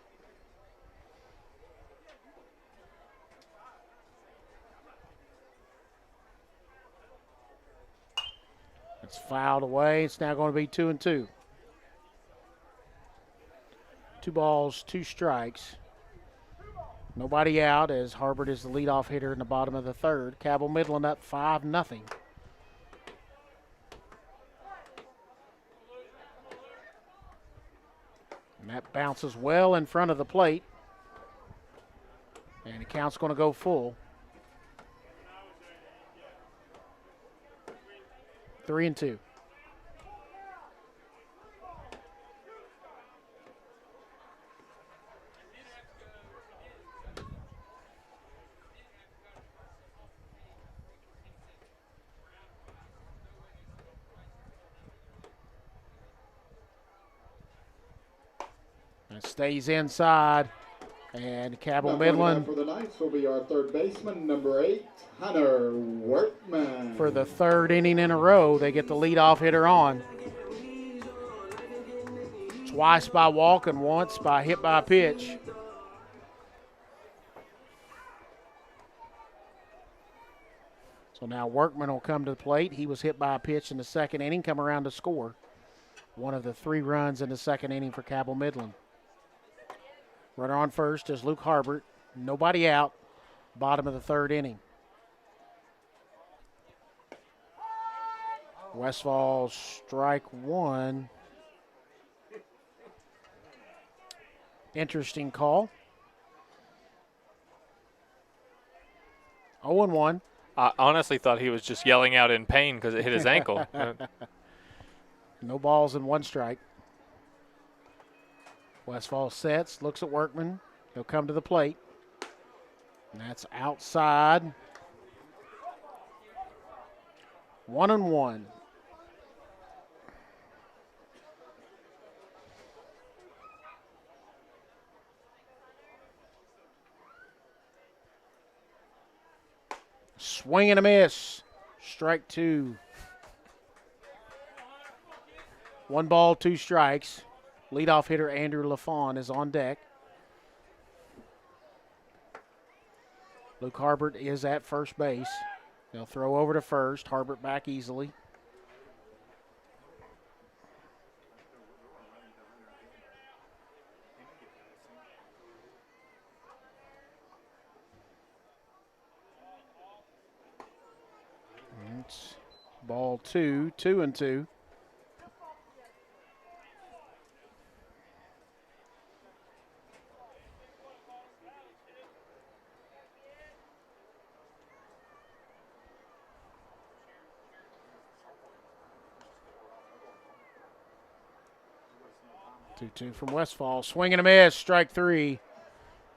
It's fouled away. It's now going to be 2-2. 2 balls, 2 strikes. Nobody out as Harbert is the leadoff hitter in the bottom of the 3rd. Cabell Midland up 5-0. And that bounces well in front of the plate. And the count's going to go full. 3-2. And stays inside. And Cabell Midland.
For the Knights will be our 3rd baseman, number 8, Hunter Workman.
For the 3rd inning in a row, they get the leadoff hitter on. Twice by walk and once by hit by pitch. So now Workman will come to the plate. He was hit by a pitch in the 2nd inning, come around to score. One of the 3 runs in the 2nd inning for Cabell Midland. Runner on first is Luke Harbert. Nobody out. Bottom of the 3rd inning. Westfall strike 1. Interesting call. 0-1.
I honestly thought he was just yelling out in pain because it hit his ankle.
No balls and 1 strike. Westfall sets, looks at Workman. He'll come to the plate. And that's outside. 1-1. Swing and a miss. Strike 2. 1 ball, 2 strikes. Leadoff hitter Andrew LaFawn is on deck. Luke Harbert is at first base. They'll throw over to first. Harbert back easily. Ball 2, 2-2. Two from Westfall. Swing and a miss. Strike 3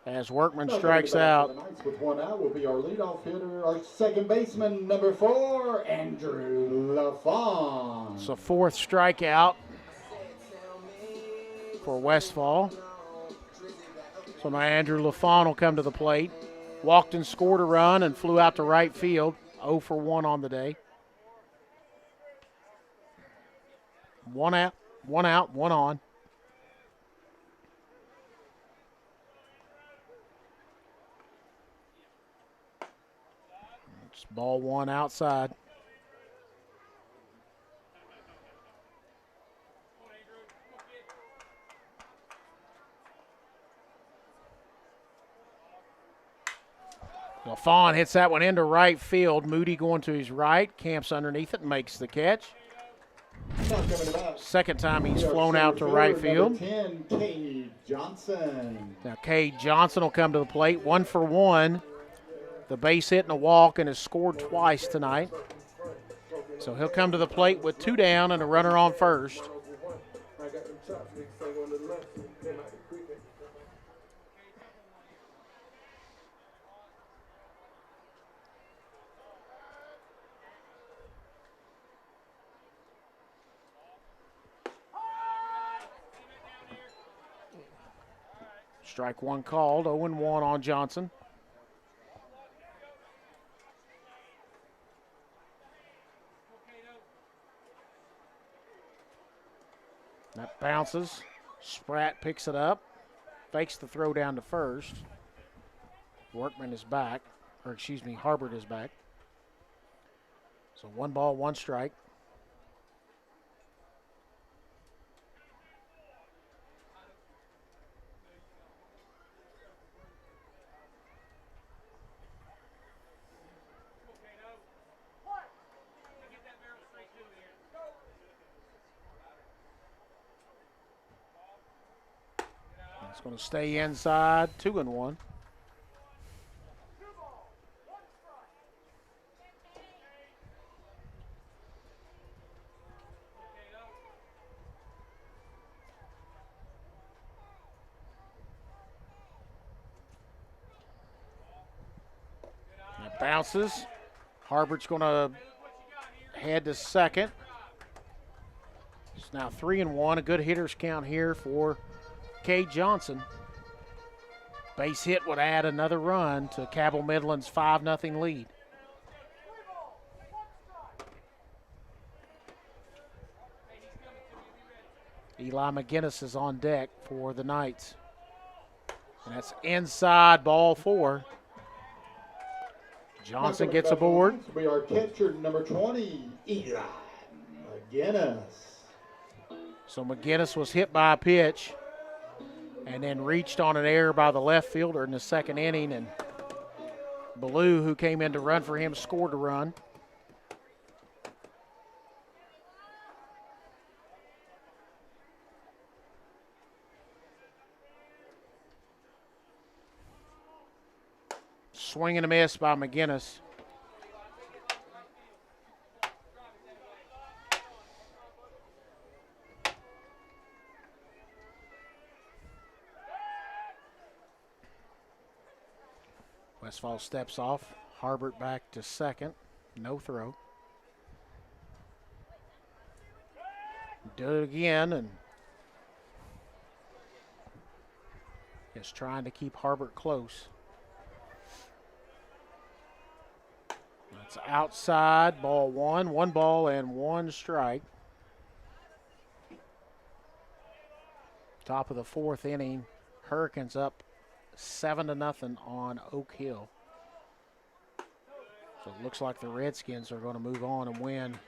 as Workman strikes out.
With one out will be our leadoff hitter, our second baseman, number 4, Andrew LaFawn.
So 4th strikeout for Westfall. So now Andrew LaFawn will come to the plate. Walked and scored a run and flew out to right field. 0 for 1 on the day. 1 out, 1 on. It's ball 1 outside. LaFawn hits that one into right field. Moody going to his right, camps underneath it, and makes the catch. Second time he's flown out to right field.
10, Cade Johnson.
Now Cade Johnson will come to the plate, 1 for 1. The base hit and a walk, and has scored twice tonight. So he'll come to the plate with 2 down and a runner on first. Strike 1 called, 0-1 on Johnson. That bounces. Spratt picks it up, fakes the throw down to first. Workman is back, or excuse me, Harbert is back. So 1 ball, 1 strike. It's going to stay inside, 2-1. It bounces. Harbert's going to head to second. It's now 3-1. A good hitter's count here for Cade Johnson. Base hit would add another run to Cabell Midland's 5-0 lead. Eli McGinnis is on deck for the Knights. And that's inside, ball 4. Johnson gets aboard.
We are catcher number 20, Eli McGinnis.
So McGinnis was hit by a pitch and then reached on an error by the left fielder in the second inning, and Ballou, who came in to run for him, scored a run. Swing and a miss by McGinnis. Westfall steps off. Harbert back to second. No throw. Do it again, and just trying to keep Harbert close. That's outside, ball 1. 1 ball and 1 strike. Top of the 4th inning. Hurricanes up 7-0 on Oak Hill. So it looks like the Redskins are going to move on and win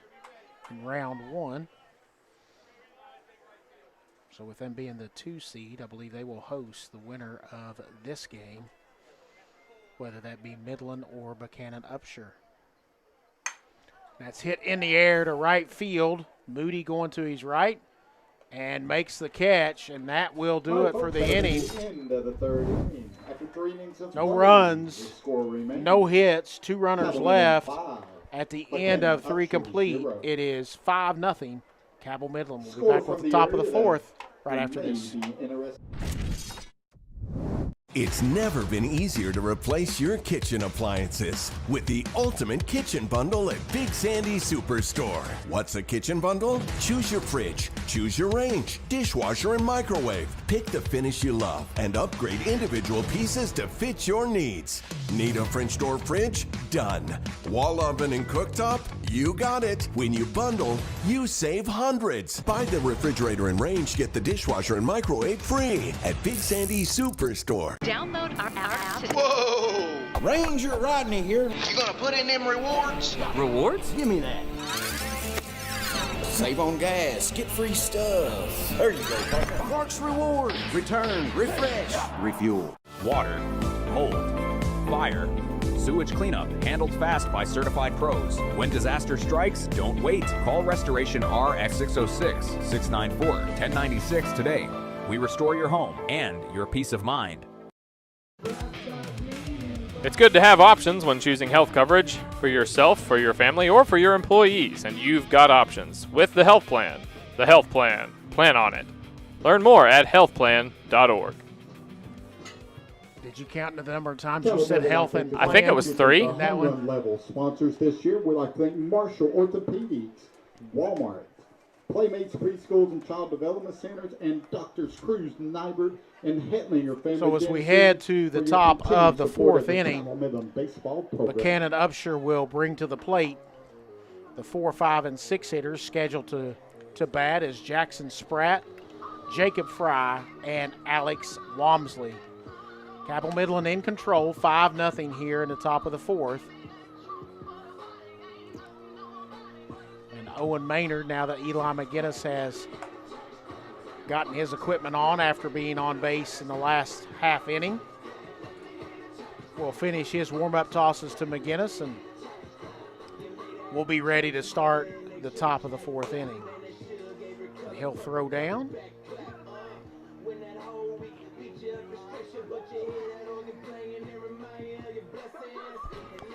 in round 1. So with them being the 2 seed, I believe they will host the winner of this game, whether that be Midland or Buckhannon-Upshur. That's hit in the air to right field. Moody going to his right and makes the catch, and that will do it for the inning.
End of the third inning. After 3 innings of
No
play,
runs,
the score remains
no hits, 2 runners
Cabell
left.
5,
At the end of 3
Buckhannon-Upshur
complete,
0.
it is 5-0. Cabell Midland will be
Score
back with
from
the
the
top of the
area that
4th right after
may
this.
be interesting.
It's never been easier to replace your kitchen appliances with the ultimate kitchen bundle at Big Sandy Superstore. What's a kitchen bundle? Choose your fridge, choose your range, dishwasher, and microwave. Pick the finish you love and upgrade individual pieces to fit your needs. Need a French door fridge? Done. Wall oven and cooktop? You got it. When you bundle, you save hundreds. Buy the refrigerator and range, get the dishwasher and microwave free at Big Sandy Superstore.
Download our app today.
Whoa! Ranger Rodney here. You gonna put in them rewards?
Rewards?
Give me that. Save on gas, get free stuff. There you go, partner. Parks Rewards. Return, refresh, refuel.
Water, mold, fire, sewage cleanup handled fast by certified pros. When disaster strikes, don't wait. Call Restoration RX 606 694 1096 today. We restore your home and your peace of mind.
It's good to have options when choosing health coverage for yourself, for your family, or for your employees, and you've got options with the Health Plan. The Health Plan. Plan on it. Learn more at healthplan.org.
Did you count the number of times you said health and
I think it was 3.
That one.
Level sponsors this year. We'd like to thank Marshall Orthopedics, Walmart, Playmates Preschools and Child Development Centers, and Doctors Cruz, Nybert, and Hetlinger Family.
So as we
Dentistry
head to the
for your
top
continued
of the
support
4th
the
inning,
Cabell Midland baseball program.
Buckhannon-Upshur will bring to the plate the 4, 5, and 6 hitters scheduled to bat as Jackson Spratt, Jacob Fry, and Alex Walmsley. Cabell Midland in control, 5-0 here in the top of the 4th. And Owen Maynard, now that Eli McGinnis has gotten his equipment on after being on base in the last half inning, will finish his warm-up tosses to McGinnis, and we'll be ready to start the top of the 4th inning. And he'll throw down.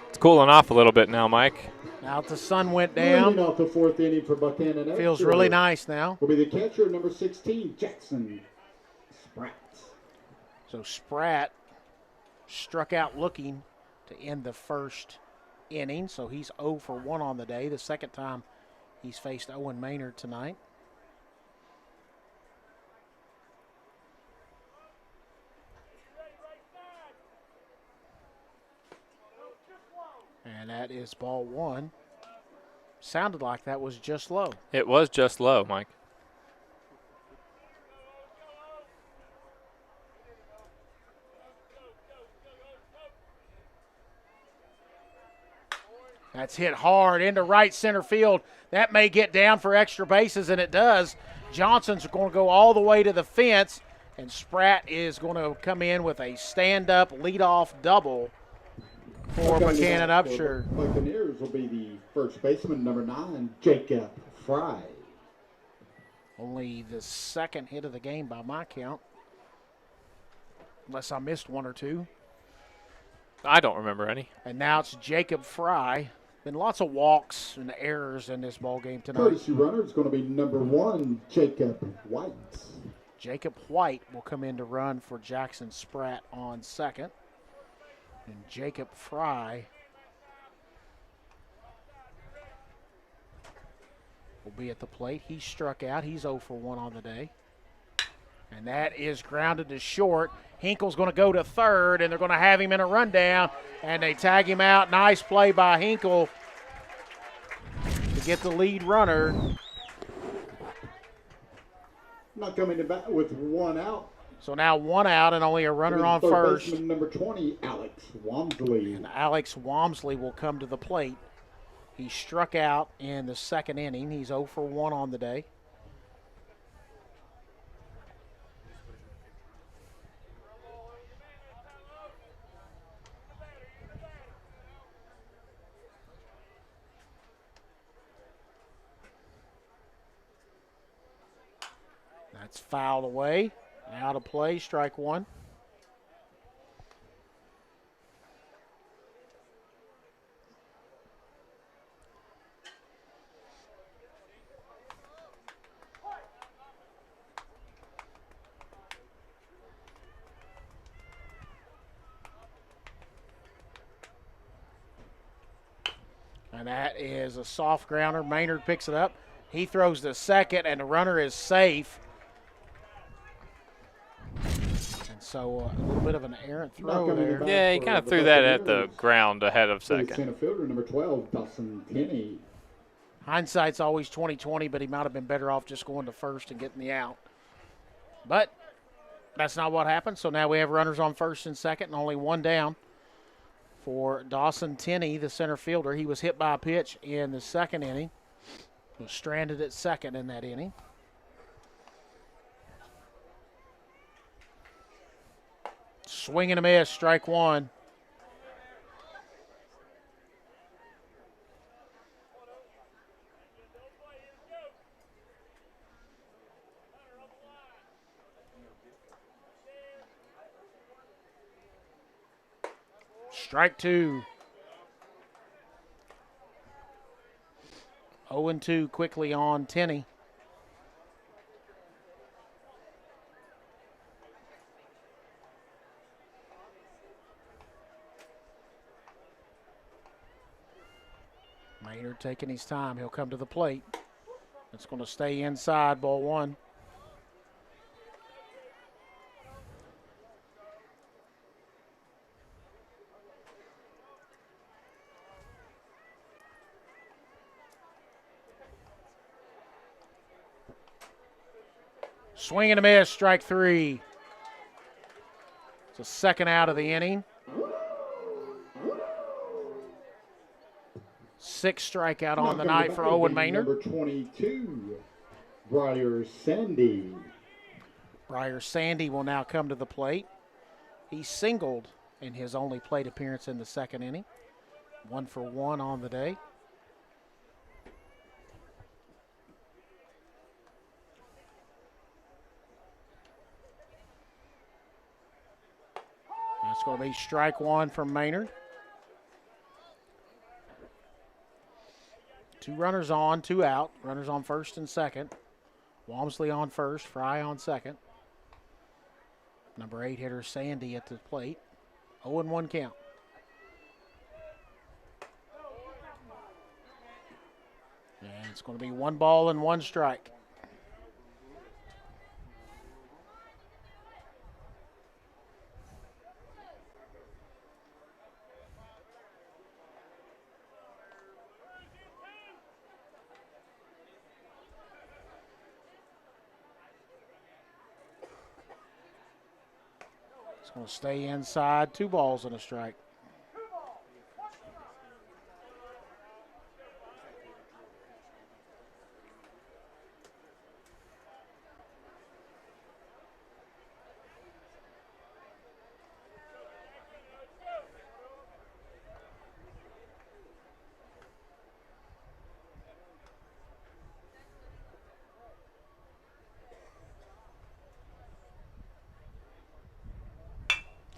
It's cooling off a little bit now, Mike.
Now the sun went down.
Leading off the 4th inning for Buckhannon-Upshur
Feels really nice now.
will be the catcher, number 16, Jackson Spratt.
So Spratt struck out looking to end the 1st inning, so he's 0 for 1 on the day, the second time he's faced Owen Maynard tonight. And that is ball 1. Sounded like that was just low.
It was just low, Mike.
That's hit hard into right center field. That may get down for extra bases, and it does. Johnson's going to go all the way to the fence, and Spratt is going to come in with a stand-up leadoff double for Buckhannon-Upshur.
Buccaneers will be the first baseman, number 9, Jacob Fry.
Only the 2nd hit of the game by my count, unless I missed 1 or 2.
I don't remember any.
And now it's Jacob Fry. Been lots of walks and errors in this ball game tonight.
Courtesy runner is going to be number 1, Jacob White.
Jacob White will come in to run for Jackson Spratt on 2nd. And Jacob Fry will be at the plate. He struck out. He's 0 for 1 on the day. And that is grounded to short. Hinkle's going to go to 3rd, and they're going to have him in a rundown, and they tag him out. Nice play by Hinkle to get the lead runner.
Not coming to bat with 1 out.
So now 1 out and only a runner on
Third
first.
baseman, number 20, Alex Walmsley.
And Alex Walmsley will come to the plate. He struck out in the 2nd inning. He's 0 for 1 on the day. That's fouled away. Out of play, strike one. And that is a soft grounder. Maynard picks it up. He throws the second, and the runner is safe. And so a little bit of an errant throw there.
Yeah, he kind of threw that at the ground ahead of second.
Center fielder, number 12, Dawson Tenney.
Hindsight's always 20/20, but he might have been better off just going to first and getting the out. But that's not what happened. So now we have runners on first and second and only one down for Dawson Tenney, the center fielder. He was hit by a pitch in the second inning. Was stranded at second in that inning. Swing and a miss, strike one. Strike two. 0-2 quickly on Tenney. Maynard taking his time. He'll come to the plate. It's going to stay inside, ball one. Swing and a miss, strike three. It's a second out of the inning. 6th strikeout on the night for Owen Maynard.
Number 22, Briar Sandy.
Briar Sandy will now come to the plate. He singled in his only plate appearance in the second inning. 1 for 1 on the day. That's going to be strike one from Maynard. 2 runners on, 2 out. Runners on first and second. Walmsley on first, Fry on second. Number 8 hitter Sandy at the plate. 0-1 count. And it's going to be 1 ball and 1 strike. Going to stay inside, 2 balls and a strike.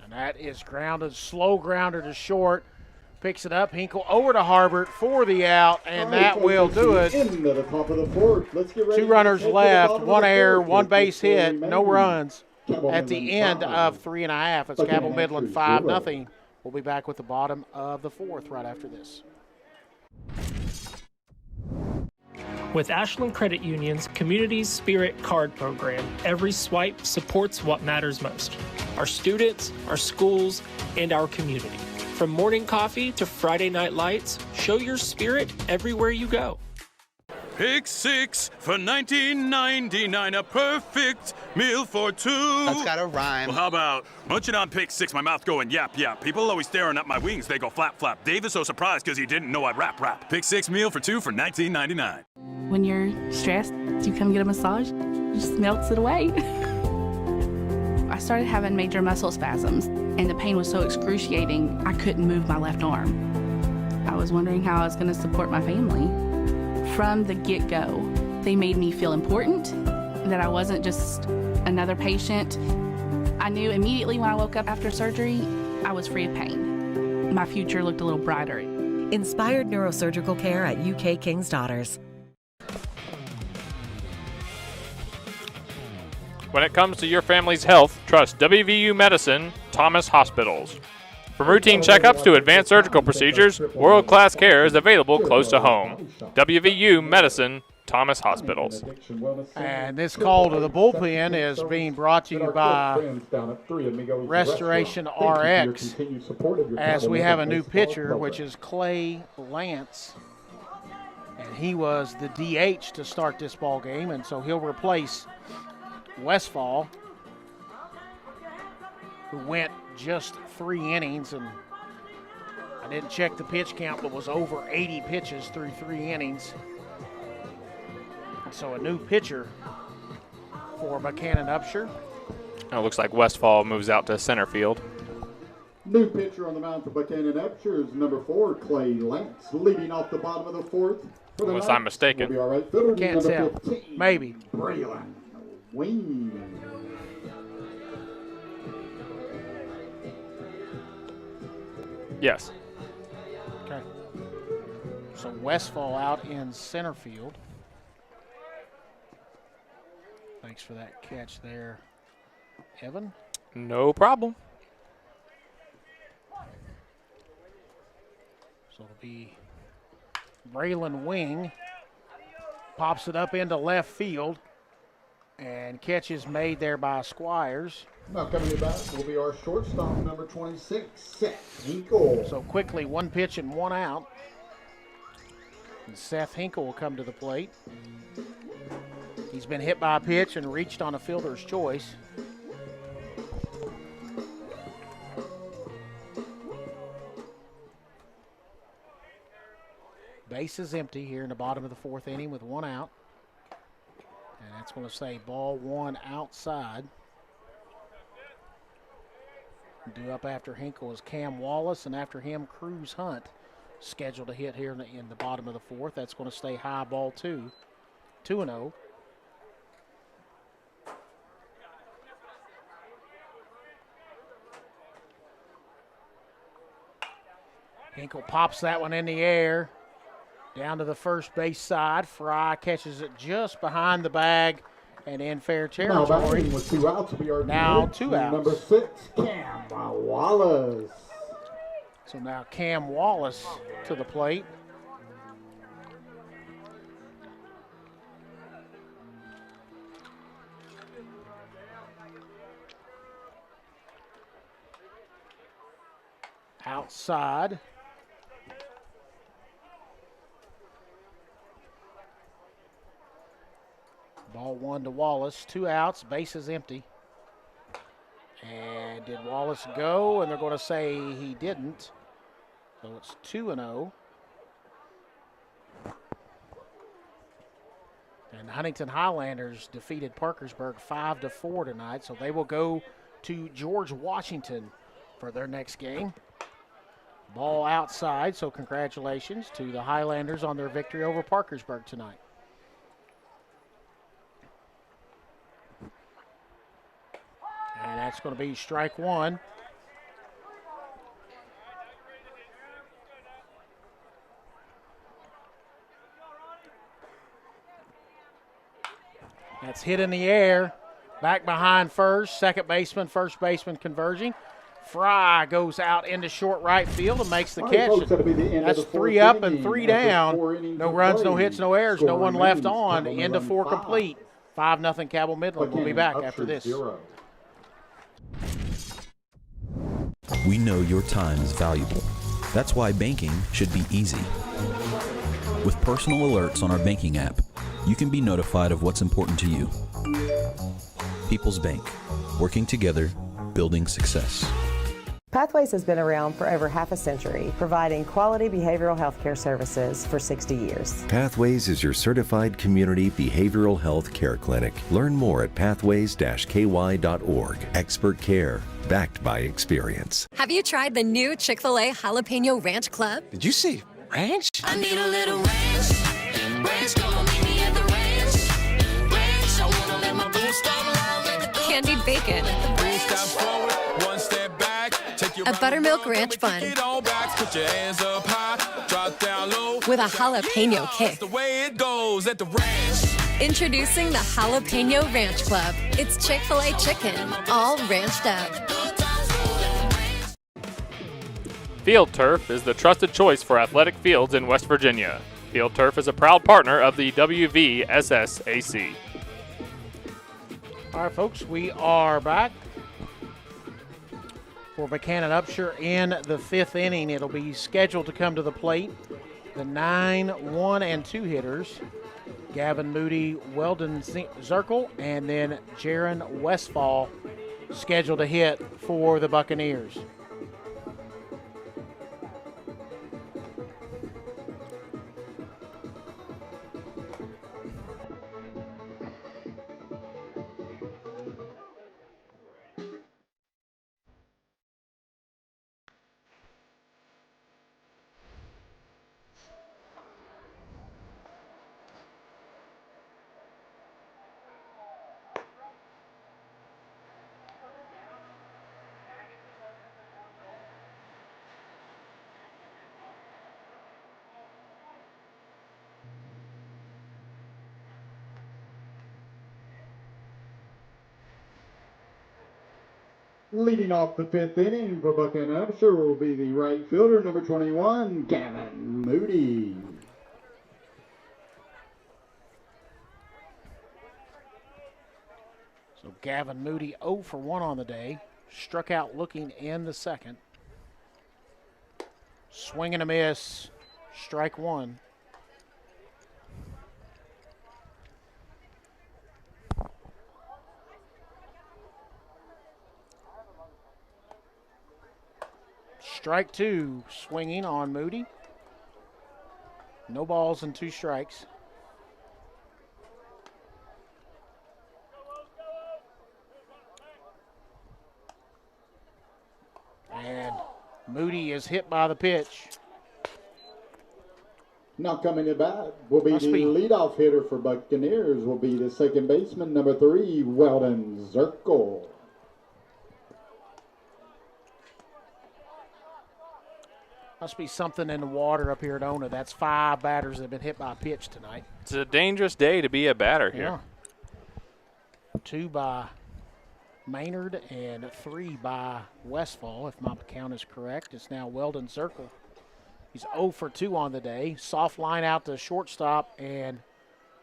That is grounded, slow grounder to short. Picks it up, Hinkle over to Harbert for the out, and that will do it.
Into the top of the 4th. Let's get ready.
2 runners left, 1 error, 1 base hit, no runs at the end of 3 1/2. It's Cabell Midland 5-0. We'll be back with the bottom of the 4th right after this.
With Ashland Credit Union's Community Spirit Card Program, every swipe supports what matters most: our students, our schools, and our community. From morning coffee to Friday night lights, show your spirit everywhere you go.
Pick 6 for $19.99, a perfect meal for 2.
That's gotta rhyme.
Well, how about munching on Pick 6, my mouth going yap yap. People always staring at my wings, they go flap flap. Dave is so surprised because he didn't know I'd rap. Pick 6 meal for 2 for $19.99.
When you're stressed, you come get a massage, it just melts it away. I started having major muscle spasms, and the pain was so excruciating, I couldn't move my left arm. I was wondering how I was going to support my family. From the get-go, they made me feel important that I wasn't just another patient. I knew immediately when I woke up after surgery, I was free of pain. My future looked a little brighter.
Inspired neurosurgical care at UK King's Daughters.
When it comes to your family's health, trust WVU Medicine, Thomas Hospitals. From routine checkups to advanced surgical procedures, world-class care is available close to home. WVU Medicine, Thomas Hospitals.
And this call to the bullpen is being brought to you by Restoration RX, as we have a new pitcher, which is Clay Lance. And he was the DH to start this ball game, and so he'll replace Westfall, who went just 3 innings, and I didn't check the pitch count, but was over 80 pitches through 3 innings. So a new pitcher for Buckhannon-Upshur.
It looks like Westfall moves out to center field.
New pitcher on the mound for Buckhannon-Upshur is number 4, Clay Lance, leading off the bottom of the 4th.
Unless I'm mistaken.
Will be all right. Fielder,
Can't tell.
15,
Maybe.
Braylon Wing.
Yes.
Okay. So Westfall out in center field. Thanks for that catch there, Evan.
No problem.
So it'll be Braylon Wing. Pops it up into left field. And catch is made there by Squires.
Now coming to bat will be our shortstop, number 26, Seth Hinkle.
So quickly, 1 pitch and 1 out. And Seth Hinkle will come to the plate. He's been hit by a pitch and reached on a fielder's choice. Base is empty here in the bottom of the 4th inning with 1 out. And that's going to say ball 1 outside. Due up after Hinkle is Cam Wallace, and after him, Cruz Hunt, scheduled to hit here in the bottom of the 4th. That's going to stay high, ball 2. 2-0. Hinkle pops that one in the air. Down to the first base side. Fry catches it just behind the bag and in fair territory.
Now, with 2 outs, we are
now 2 outs.
Number 6, Cam Wallace.
So now Cam Wallace to the plate. Outside. Ball 1 to Wallace, 2 outs, base is empty. And did Wallace go? And they're going to say he didn't. So it's 2-0. And Huntington Highlanders defeated Parkersburg 5-4 tonight, so they will go to George Washington for their next game. Ball outside, so congratulations to the Highlanders on their victory over Parkersburg tonight. And that's going to be strike 1. That's hit in the air. Back behind first baseman converging. Fry goes out into short right field and makes the catch. That's 3 up and 3 down. No runs, no hits, no errors, no one left on. End of 4 complete. 5-0 Cabell Midland. We'll be back after this.
We know your time is valuable. That's why banking should be easy. With personal alerts on our banking app, you can be notified of what's important to you. People's Bank, working together, building success.
Pathways has been around for over half a century, providing quality behavioral health care services for 60 years.
Pathways is your certified community behavioral health care clinic. Learn more at pathways-ky.org. Expert care, backed by experience.
Have you tried the new Chick-fil-A Jalapeno Ranch Club?
Did you say ranch?
I need a little ranch. Ranch, come on, meet me at the ranch. Ranch, I wanna let my
bacon, a buttermilk ranch bun with a jalapeno kick. Introducing the Jalapeno Ranch Club. It's Chick-fil-A chicken, all ranched up.
Field Turf is the trusted choice for athletic fields in West Virginia. Field Turf is a proud partner of the WVSSAC.
All right, folks, we are back for Buckhannon-Upshur in the 5th inning. It'll be scheduled to come to the plate. The 9, 1, and 2 hitters, Gavin Moody, Weldon Zirkle, and then Jaron Westfall, scheduled to hit for the Buccaneers.
Leading off the 5th inning for Buckhannon-Upshur will be the right fielder, number 21, Gavin Moody.
So Gavin Moody 0 for 1 on the day. Struck out looking in the second. Swing and a miss. Strike 1. Strike 2, swinging on Moody. No balls and 2 strikes. And Moody is hit by the pitch.
Now coming to bat will be the leadoff hitter for Buccaneers will be the second baseman, number 3, Weldon Zirkle.
Must be something in the water up here at Ona. That's 5 batters that have been hit by a pitch tonight.
It's a dangerous day to be a batter here.
Yeah. 2 by Maynard and 3 by Westfall, if my count is correct. It's now Weldon Zirkle. He's 0 for 2 on the day. Soft line out to shortstop and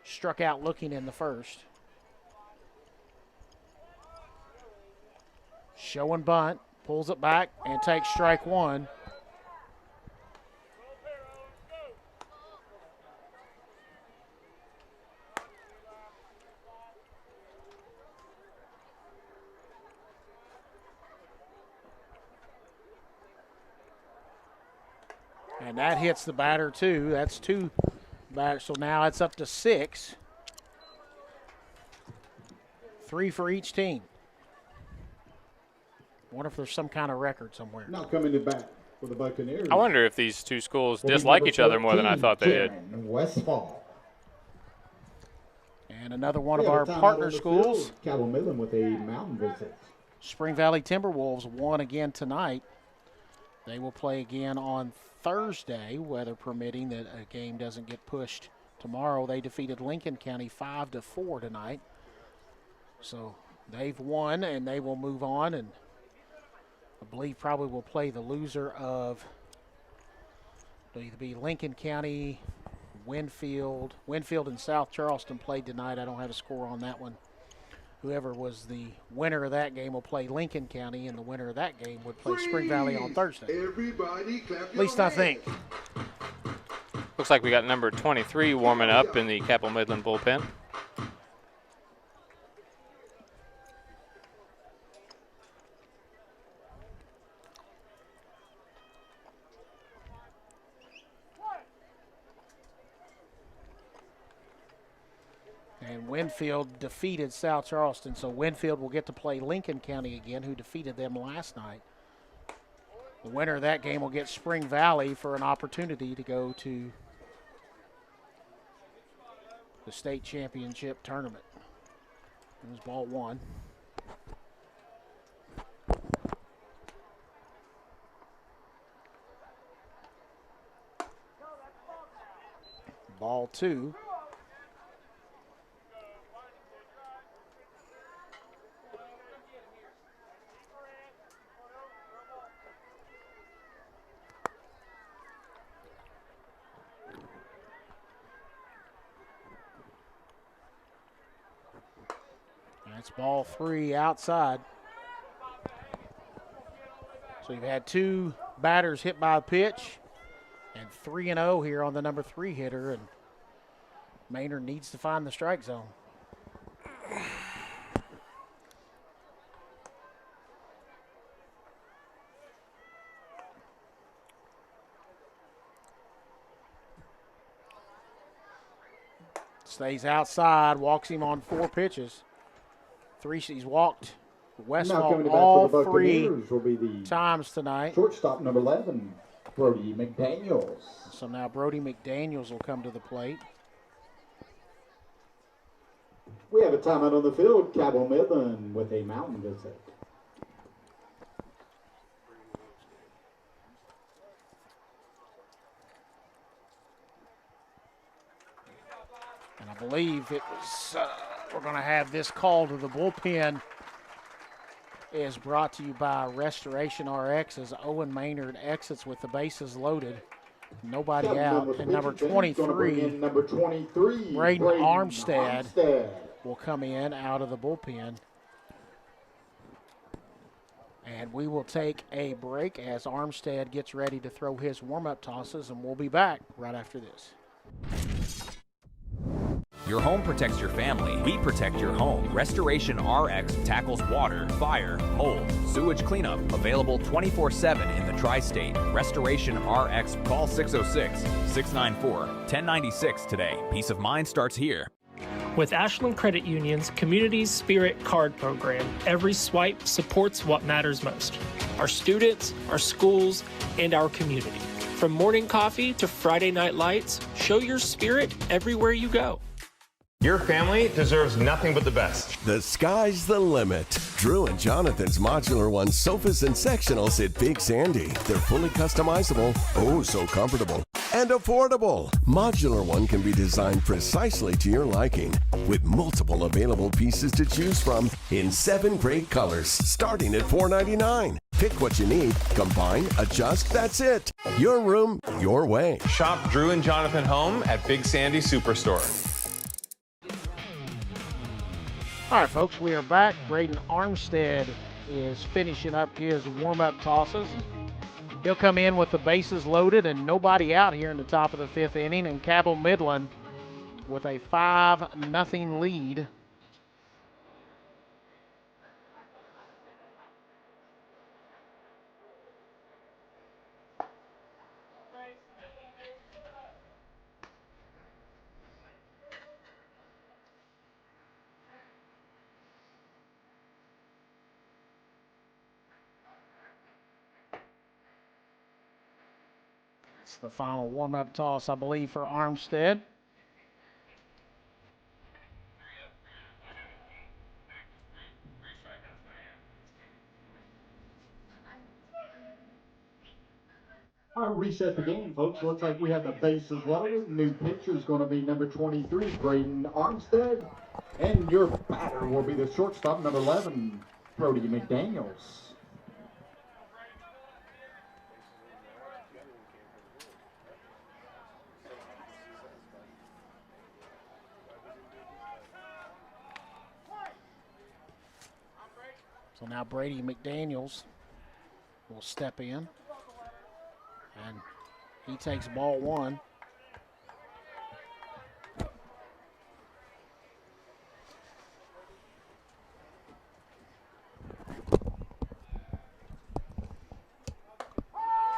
struck out looking in the first. Show and bunt. Pulls it back and takes strike 1. And that hits the batter, too. That's 2 batters. So now it's up to 6. 3 for each team. Wonder if there's some kind of record somewhere.
Now coming to bat for the Buccaneers.
I wonder if these two schools dislike each other more than I thought they did.
Westfall.
And another one of our partner schools.
Cabell Midland with a mountain visit.
Spring Valley Timberwolves won again tonight. They will play again on Thursday, weather permitting that a game doesn't get pushed tomorrow. They defeated Lincoln County 5-4 tonight. So they've won and they will move on, and I believe probably will play the loser of, it'll either be Lincoln County, Winfield and South Charleston played tonight. I don't have a score on that one. Whoever was the winner of that game will play Lincoln County, and the winner of that game would play Spring Valley on Thursday.
Everybody clap
At least I think.
Looks like we got number 23 warming up in the Cabell Midland bullpen.
And Winfield defeated South Charleston, so Winfield will get to play Lincoln County again, who defeated them last night. The winner of that game will get Spring Valley for an opportunity to go to the state championship tournament. There's ball 1. 2. That's ball 3 outside. So you've had 2 batters hit by a pitch and 3-0 here on the number 3 hitter, and Maynard needs to find the strike zone. Stays outside, walks him on 4 pitches. He's walked Westfall all 3
will be the
times tonight.
Shortstop number 11, Brody McDaniels.
So now Brody McDaniels will come to the plate.
We have a timeout on the field. Cabell Midland with a mountain visit.
And I believe it was, we're going to have this call to the bullpen is brought to you by Restoration RX as Owen Maynard exits with the bases loaded. Nobody out. And number 23, Braden Armstead will come in out of the bullpen. And we will take a break as Armstead gets ready to throw his warm-up tosses, and we'll be back right after this.
Your home protects your family. We protect your home. Restoration RX tackles water, fire, mold, sewage cleanup. Available 24/7 in the tri-state. Restoration RX. Call 606-694-1096 today. Peace of mind starts here.
With Ashland Credit Union's Community Spirit Card Program, every swipe supports what matters most: our students, our schools, and our community. From morning coffee to Friday night lights, show your spirit everywhere you go.
Your family deserves nothing but the best.
The sky's the limit. Drew and Jonathan's Modular One sofas and sectionals at Big Sandy. They're fully customizable, oh so comfortable, and affordable. Modular One can be designed precisely to your liking with multiple available pieces to choose from in 7 great colors starting at $4.99. Pick what you need, combine, adjust, that's it. Your room, your way.
Shop Drew and Jonathan Home at Big Sandy Superstore.
All right, folks, we are back. Braden Armstead is finishing up his warm-up tosses. He'll come in with the bases loaded and nobody out here in the top of the 5th inning, and Cabell Midland with a 5-0 lead. It's the final warm-up toss, I believe, for Armstead.
I'll reset the game, folks. Looks like we have the bases loaded. New pitcher is going to be number 23, Braden Armstead. And your batter will be the shortstop, number 11, Brody McDaniels.
So now Brady McDaniels will step in, and he takes ball 1.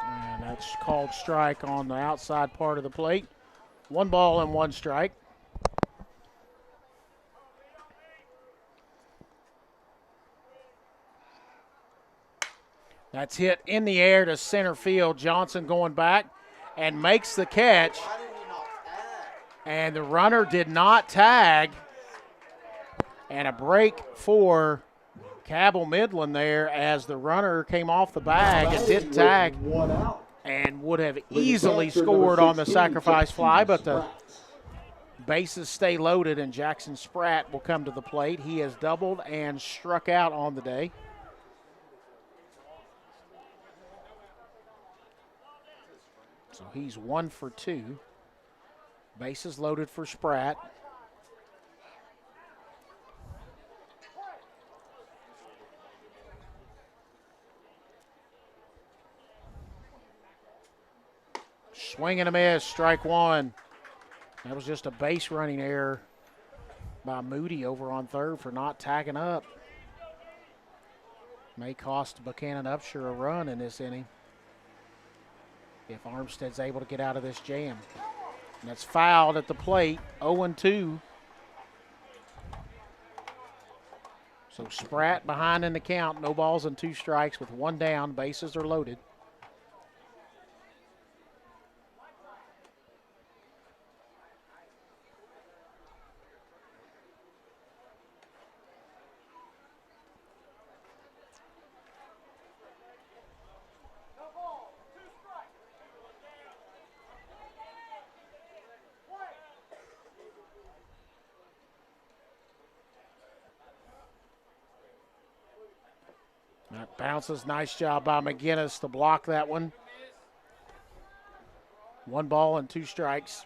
And that's called strike on the outside part of the plate. 1 ball and 1 strike. That's hit in the air to center field. Johnson going back and makes the catch. And the runner did not tag. And a break for Cabell Midland there as the runner came off the bag and didn't tag and would have easily scored on the sacrifice fly, but the Bases stay loaded, and Jackson Spratt will come to the plate. He has doubled and struck out on the day. So he's 1 for 2. Bases loaded for Spratt. Swing and a miss, strike one. That was just a base running error by Moody over on third for not tagging up. May cost Buckhannon-Upshur a run in this inning if Armstead's able to get out of this jam. And that's fouled at the plate, 0-2. So Spratt behind in the count, no balls and 2 strikes with 1 down, bases are loaded. That bounces. Nice job by McGinnis to block that one. 1 ball and 2 strikes.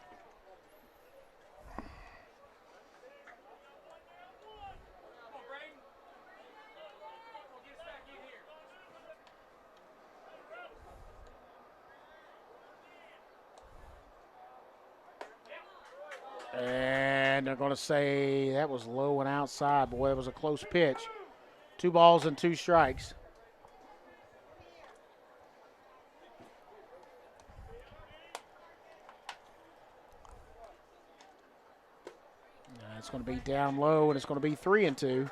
And they're going to say that was low and outside. Boy, that was a close pitch. 2 balls and 2 strikes. It's going to be down low, and it's going to be 3-2.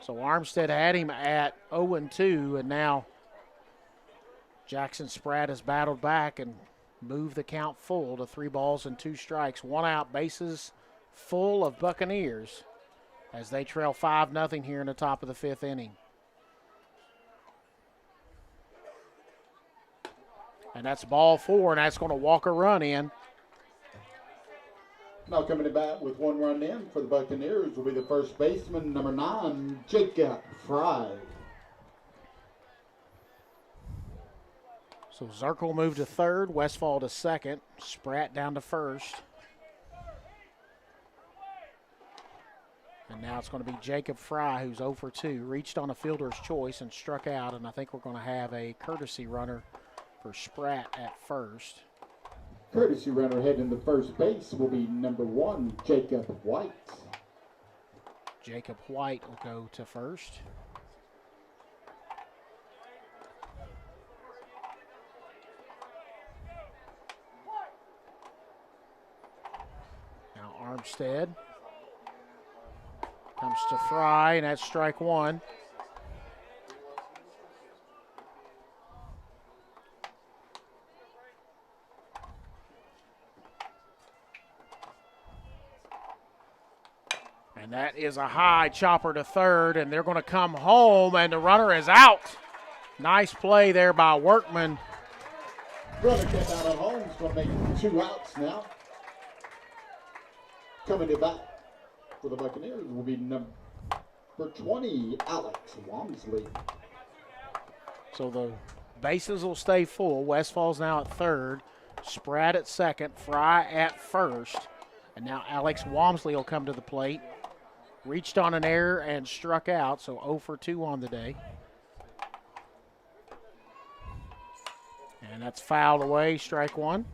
So Armstead had him at 0-2, and now Jackson Spratt has battled back and moved the count full to 3 balls and 2 strikes. 1 out, bases full of Buccaneers as they trail 5-0 here in the top of the 5th inning. And that's ball 4, and that's going to walk a run in.
Now coming to bat with 1 run in for the Buccaneers will be the first baseman, number 9, Jacob Fry.
So Zirkle moved to third, Westfall to second, Spratt down to first. And now it's going to be Jacob Fry, who's 0 for 2, reached on a fielder's choice and struck out, and I think we're going to have a courtesy runner for Spratt at first.
Courtesy runner heading to first base will be number 1, Jacob White.
Jacob White will go to first. Now Armstead comes to Fry, and that's strike 1. And that is a high chopper to third, and they're going to come home, and the runner is out. Nice play there by Workman.
Runner kept out at home. It's going to make 2 outs now. Coming to bat for the Buccaneers will be number 20, Alex Walmsley.
So the bases will stay full. Westfall's now at third. Spratt at second. Fry at first. And now Alex Walmsley will come to the plate. Reached on an error and struck out, so 0 for 2 on the day. And that's fouled away, strike 1.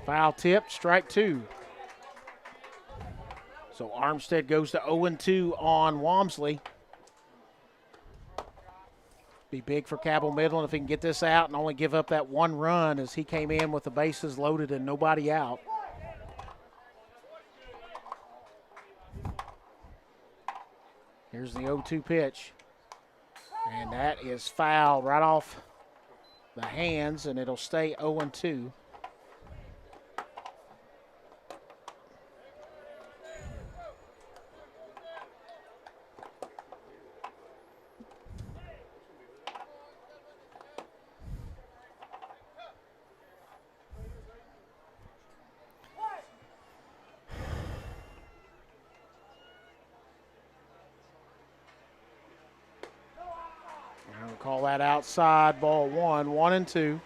Foul tip, strike 2. So Armstead goes to 0-2 on Walmsley. Be big for Cabell Midland if he can get this out and only give up that 1 run as he came in with the bases loaded and nobody out. Here's the 0-2 pitch. And that is fouled right off the hands, and it'll stay 0-2. I'll call that outside, ball 1, 1-2.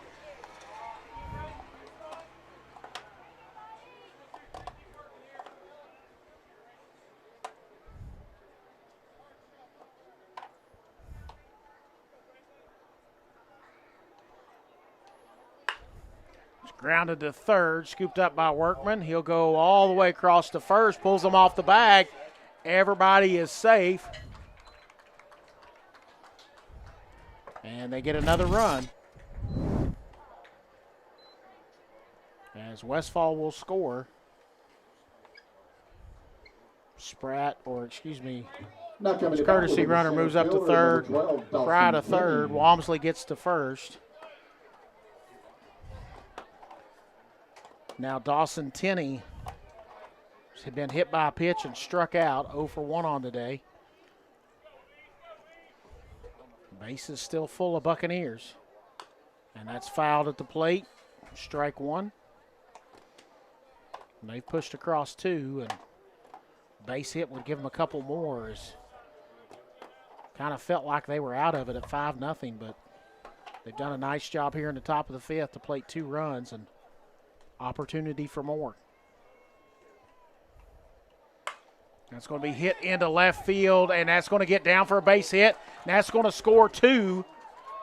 Grounded to third, scooped up by Workman. He'll go all the way across to first, pulls them off the bag. Everybody is safe. And they get another run. As Westfall will score. Spratt, or excuse me, his courtesy runner moves up to third. Fry to third. Walmsley gets to first. Now Dawson Tenney had been hit by a pitch and struck out, 0 for 1 on today. Base is still full of Buccaneers. And that's fouled at the plate. Strike 1. And they've pushed across 2, and base hit would give them a couple more. Kind of felt like they were out of it at 5-0, but they've done a nice job here in the top of the 5th to plate 2 runs and opportunity for more. That's going to be hit into left field, and that's going to get down for a base hit. And that's going to score 2.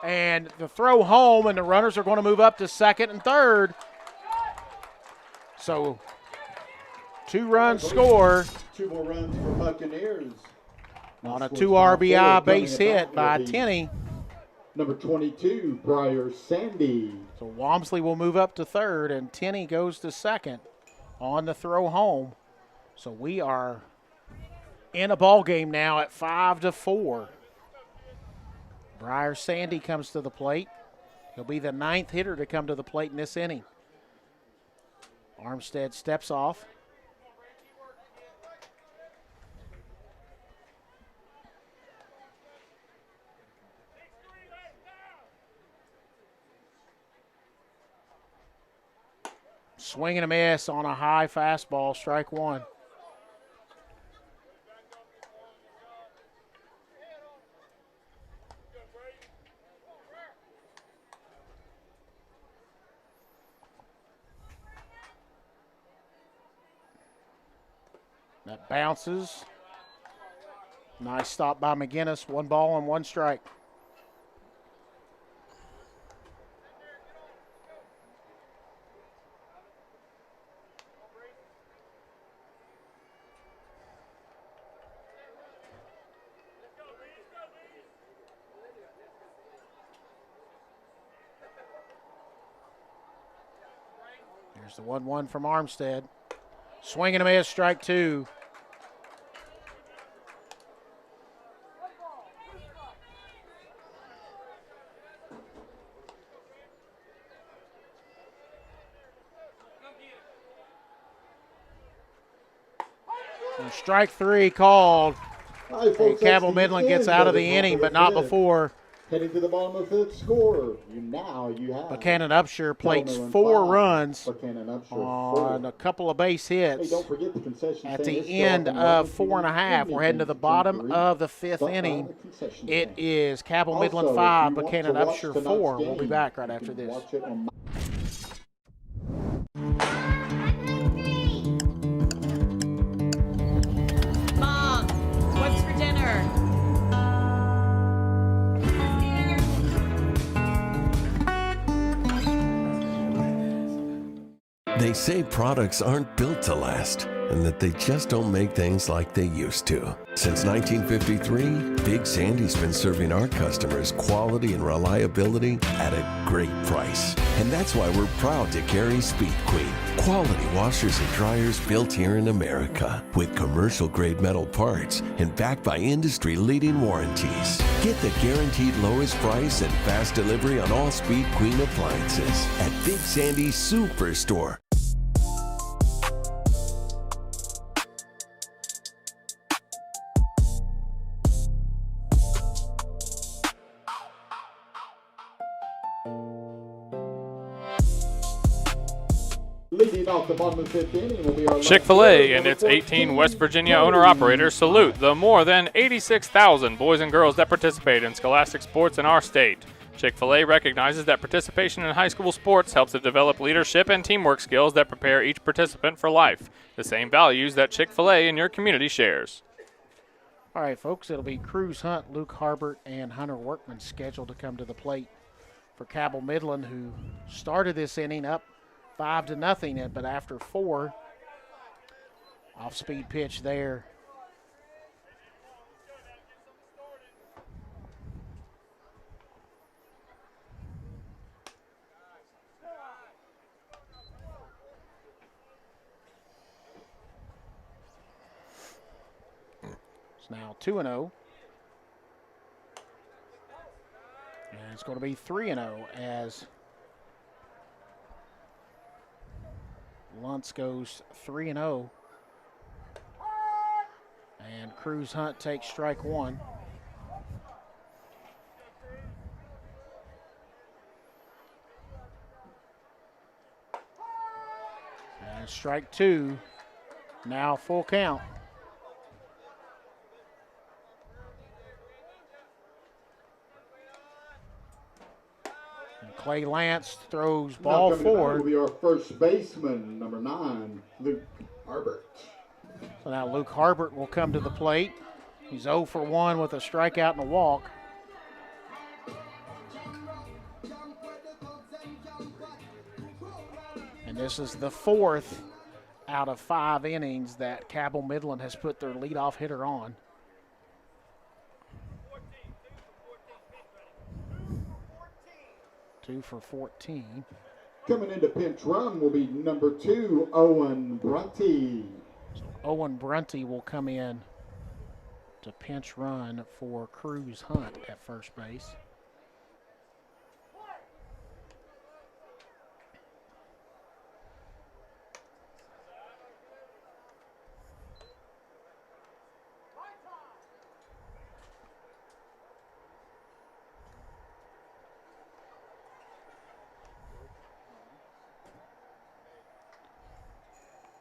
And the throw home, and the runners are going to move up to second and third. So 2 runs score.
2 more runs for Buccaneers.
On a 2 RBI base hit by Tenney.
Number 22, Briar Sandy.
So Walmsley will move up to third, and Tenney goes to second on the throw home. So we are in a ball game now at 5-4. Briar Sandy comes to the plate. He'll be the 9th hitter to come to the plate in this inning. Armstead steps off. Swing and a miss on a high fastball, strike 1. That bounces. Nice stop by McGinnis. 1 ball and 1 strike. There's the 1-1 from Armstead. Swing and a miss, strike 2. And strike 3 called. And Cabell Midland gets out of the inning, but not before.
Heading to the bottom of the 5th score. You have
Buckhannon-Upshur plates 4 runs on a couple of base hits.
Hey, don't forget the concession
at the end of 4.5. We're heading to the bottom of the 5th inning. It is Cabell Midland 5, Buckhannon-Upshur 4. We'll be back right after this.
Mom, what's for dinner?
They
They say products aren't built to last and that they just don't make things like they used to. Since 1953, Big Sandy's been serving our customers quality and reliability at a great price. And that's why we're proud to carry Speed Queen, quality washers and dryers built here in America with commercial-grade metal parts and backed by industry-leading warranties. Get the guaranteed lowest price and fast delivery on all Speed Queen appliances at Big Sandy's Superstore.
Leading off the bottom of the 5th inning will be our
Chick-fil-A and its 18 West Virginia owner-operators salute the more than 86,000 boys and girls that participate in scholastic sports in our state. Chick-fil-A recognizes that participation in high school sports helps to develop leadership and teamwork skills that prepare each participant for life, the same values that Chick-fil-A in your community shares.
All right, folks, it'll be Cruz Hunt, Luke Harbert, and Hunter Workman scheduled to come to the plate for Cabell Midland, who started this inning up 5-0, but after 4, off-speed pitch there. It's now 2-0. And it's going to be 3-0 as Luntz goes 3-0. And Cruz Hunt takes strike 1. And strike 2. Now full count. And Clay Lance throws ball forward.
Will be our first baseman, number 9, Luke Harbert.
So now Luke Harbert will come to the plate. He's 0 for 1 with a strikeout and a walk. And this is the 4th out of 5 innings that Cabell Midland has put their leadoff hitter on. Two for 14.
Coming into pinch run will be number 2, Owen Brunty.
So Owen Brunty will come in to pinch run for Cruz Hunt at first base.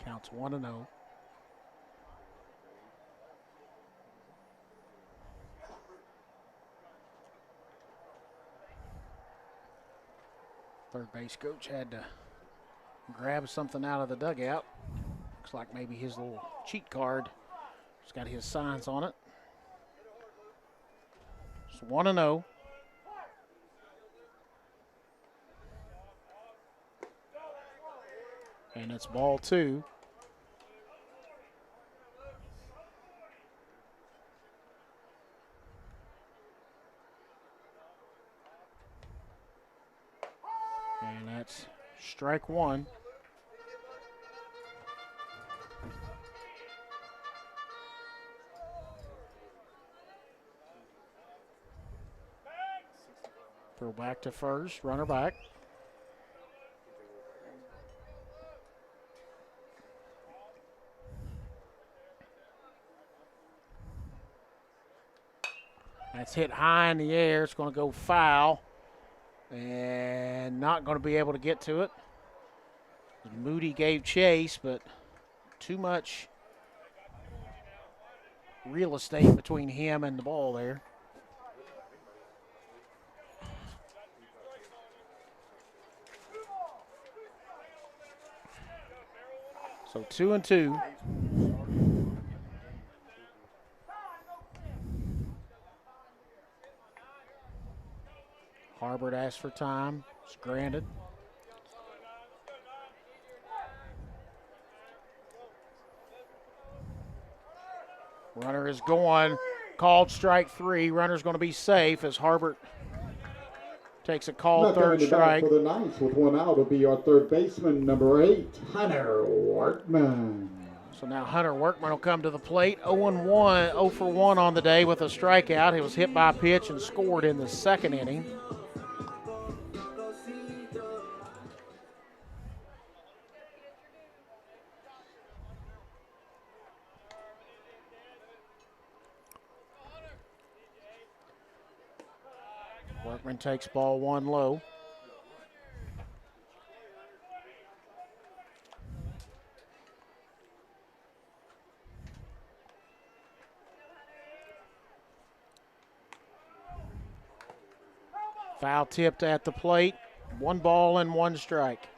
Counts 1-0. Third base coach had to grab something out of the dugout. Looks like maybe his little cheat card. It's got his signs on it. It's 1-0. And it's ball 2. And that's strike 1. Throw back to first, runner back. That's hit high in the air. It's going to go foul and not going to be able to get to it. Moody gave chase, but too much real estate between him and the ball there. So 2-2. Harbert asked for time. It's granted. Runner is going. Called strike 3. Runner's going to be safe as Harbert takes a called third strike.
For the Knights with one out will be our third baseman, number 8, Hunter Workman.
So now Hunter Workman will come to the plate. 0 for 1 on the day with a strikeout. He was hit by a pitch and scored in the second inning. Workman takes ball 1 low. Foul tipped at the plate. 1 ball and 1 strike.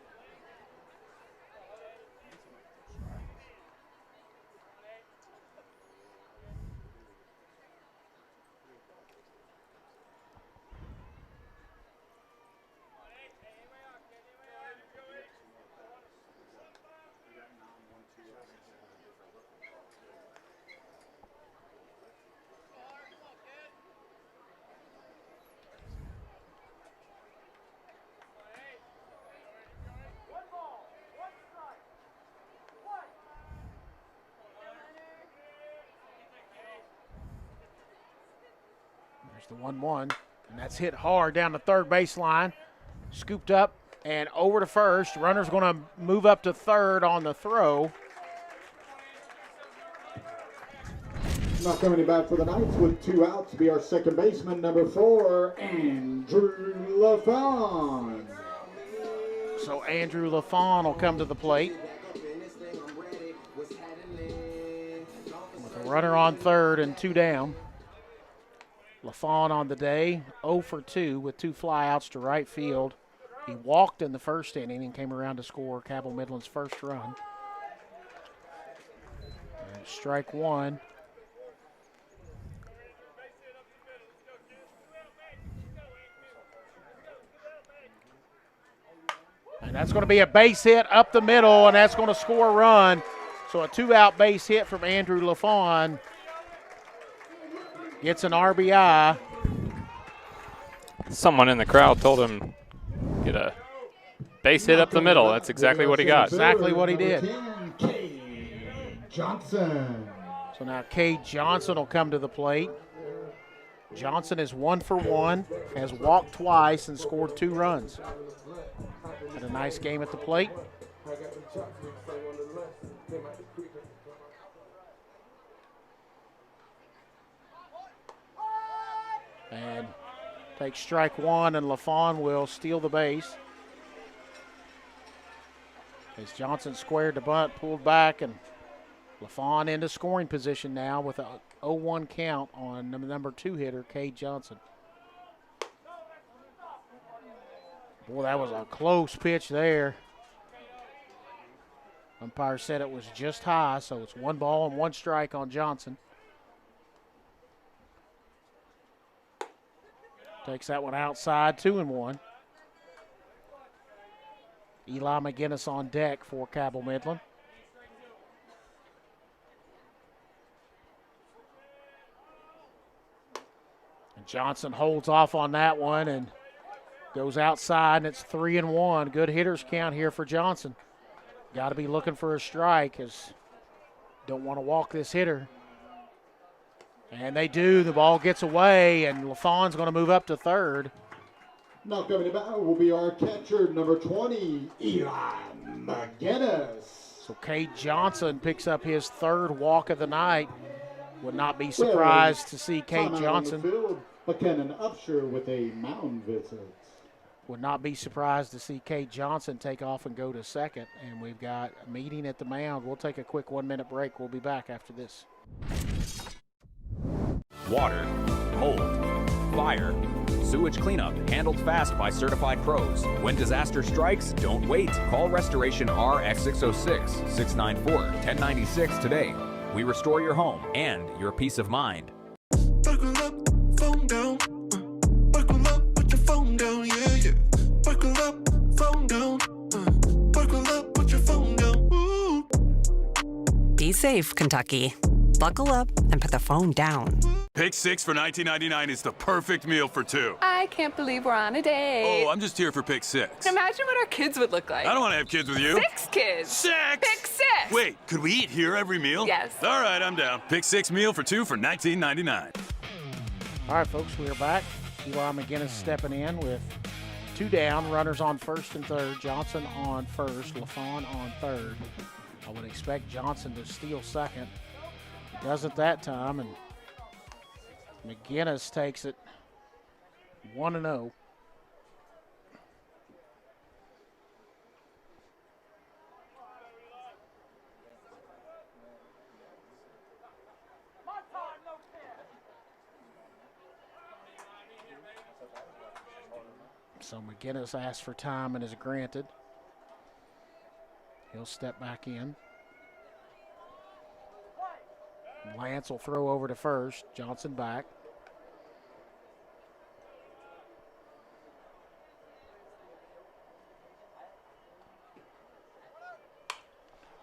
There's the 1-1, and that's hit hard down the third baseline. Scooped up and over to first. Runner's going to move up to third on the throw.
Now coming back for the Knights with 2 outs to be our second baseman, number 4, Andrew LaFawn.
So Andrew LaFawn will come to the plate. With a runner on third and 2 down. LaFawn on the day, 0 for 2 with 2 flyouts to right field. He walked in the first inning and came around to score Cabell Midland's first run. And strike 1. And that's going to be a base hit up the middle, and that's going to score a run. So a 2-out base hit from Andrew LaFawn. Gets an RBI.
Someone in the crowd told him get a base hit up the middle. That's exactly what he got.
Exactly what he did.
Johnson.
So now Cade Johnson will come to the plate. Johnson is 1 for 1, has walked twice and scored 2 runs. Had a nice game at the plate. And takes strike 1, and LaFawn will steal the base. As Johnson squared the bunt, pulled back, and LaFawn into scoring position now with a 0-1 count on the number 2 hitter, Cade Johnson. Boy, that was a close pitch there. Umpire said it was just high, so it's 1 ball and 1 strike on Johnson. Takes that one outside, 2-1. Eli McGinnis on deck for Cabell Midland. And Johnson holds off on that one and goes outside, and it's 3-1. Good hitters count here for Johnson. Got to be looking for a strike, as don't want to walk this hitter. And they do. The ball gets away, and LaFawn's going to move up to third.
Now coming about will be our catcher, number 20, Eli McGinnis.
So Cade Johnson picks up his 3rd walk of the night. Would not be surprised to see Cade Johnson.
Buckhannon-Upshur with a mound visit.
Would not be surprised to see Cade Johnson take off and go to second. And we've got a meeting at the mound. We'll take a quick 1-minute break. We'll be back after this.
Water, mold, fire, sewage cleanup handled fast by certified pros. When disaster strikes, don't wait. Call Restoration RX 606-694-1096 today. We restore your home and your peace of mind.
Buckle up, phone down. Buckle up, put your phone down, yeah, yeah. Buckle up, phone down. Buckle up, put your phone down. Ooh.
Be safe, Kentucky. Buckle up and put the phone down.
Pick 6 for $19.99 is the perfect meal for 2.
I can't believe we're on a date.
Oh, I'm just here for pick 6.
Imagine what our kids would look like.
I don't want to have kids with you.
6 kids.
6!
Pick 6!
Wait, could we eat here every meal?
Yes.
All right, I'm down. Pick 6 meal for 2 for $19.99.
All right, folks, we are back. Eli McGinnis stepping in with 2 down, runners on first and third. Johnson on first, LaFawn on third. I would expect Johnson to steal second. He doesn't that time, and McGinnis takes it 1-0. So McGinnis asks for time and is granted. He'll step back in. Lance will throw over to first. Johnson back.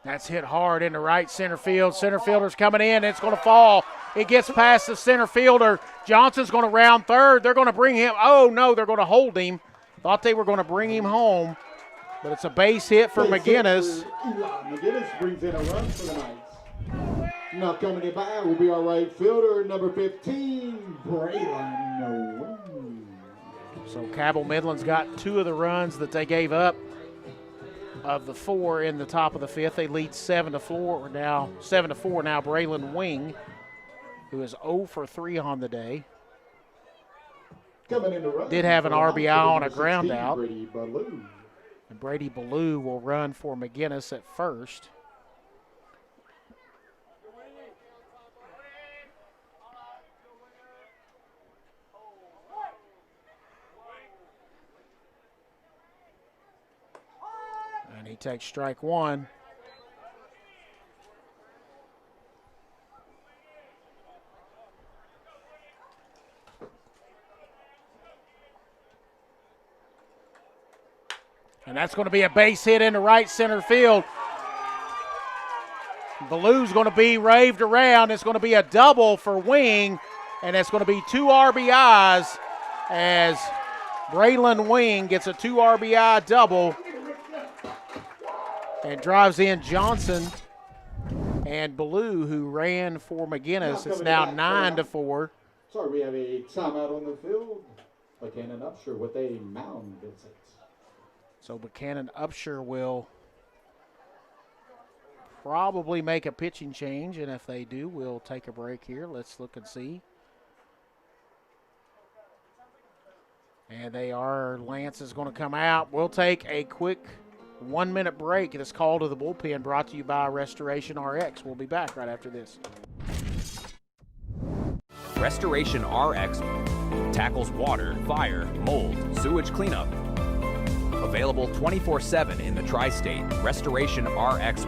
That's hit hard into right center field. Center fielder's coming in. It's going to fall. It gets past the center fielder. Johnson's going to round third. They're going to bring him. Oh, no, they're going to hold him. Thought they were going to bring him home, but it's a base hit for McGinnis.
McGinnis brings in a run for the Knights. Now coming in by will be our right fielder, number 15, Braylon.
So Cabell Midland's got 2 of the runs that they gave up of the 4 in the top of the 5th. They lead 7-4 now. 7-4 now. Braylon Wing, who is 0 for 3 on the day. Did have an RBI on a ground out. And Brady Ballou will run for McGinnis at first. And he takes strike 1. And that's going to be a base hit into right center field. Ballou's going to be raved around. It's going to be a double for Wing, and it's going to be 2 RBIs as Braylon Wing gets a 2 RBI double and drives in Johnson and Ballou, who ran for McGinnis. It's now 9-4.
Sorry, we have a timeout on the field. Buckhannon-Upshur with a mound visit.
So Buckhannon-Upshur will probably make a pitching change, and if they do, we'll take a break here. Let's look and see. And they are. Lance is going to come out. We'll take a quick 1-minute break. This call to the bullpen brought to you by Restoration RX. We'll be back right after this.
Restoration RX tackles water, fire, mold, sewage cleanup. Available 24/7 in the tri-state. Restoration RX.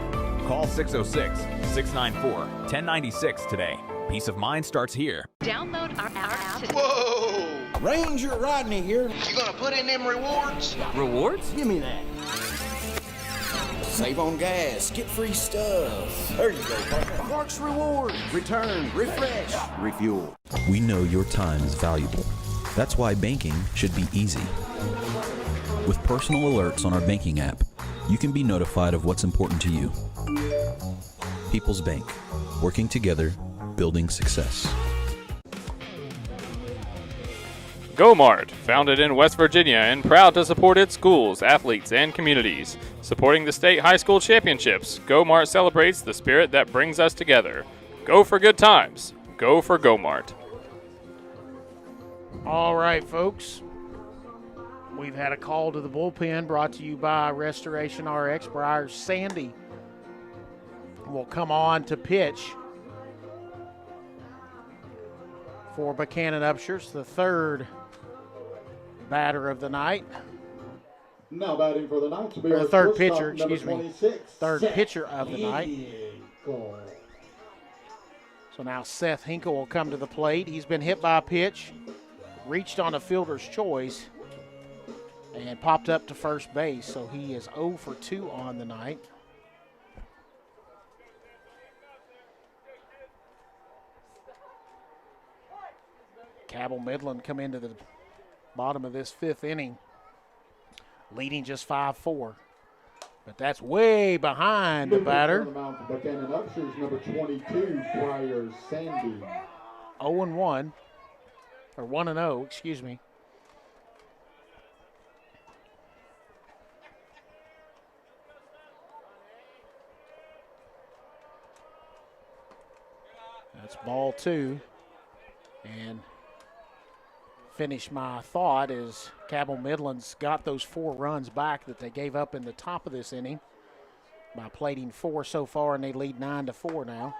Call 606-694-1096 today. Peace of mind starts here.
Download our app today.
Whoa! Ranger Rodney here. You gonna put in them rewards?
Rewards?
Give me that. Save on gas, get free stuff. There you go, partner. Parks Rewards. Return, refresh, refuel.
We know your time is valuable. That's why banking should be easy. With personal alerts on our banking app, you can be notified of what's important to you. People's Bank, working together, building success.
GoMart, founded in West Virginia and proud to support its schools, athletes, and communities. Supporting the state high school championships, GoMart celebrates the spirit that brings us together. Go for good times. Go for GoMart.
All right, folks. We've had a call to the bullpen brought to you by Restoration RX. Briar Sandy will come on to pitch for Buckhannon-Upshur. It's the third batter of the night.
Now batting for the Knights will be
Or
our
third
shortstop,
pitcher,
number
excuse me.
26,
Third
Seth
pitcher of the night.
Hinkle.
So now Seth Hinkle will come to the plate. He's been hit by a pitch, reached on a fielder's choice, and popped up to first base. So he is 0 for 2 on the night. Cabell Midland come into the bottom of this fifth inning, leading just 5-4. But that's way behind the batter.
Buckhannon-Upshur's number 22, Briar Sandy.
0-1, or 1-0, excuse me. That's ball 2. And finish my thought is Cabell Midland's got those 4 runs back that they gave up in the top of this inning by plating 4 so far, and they lead 9-4 now.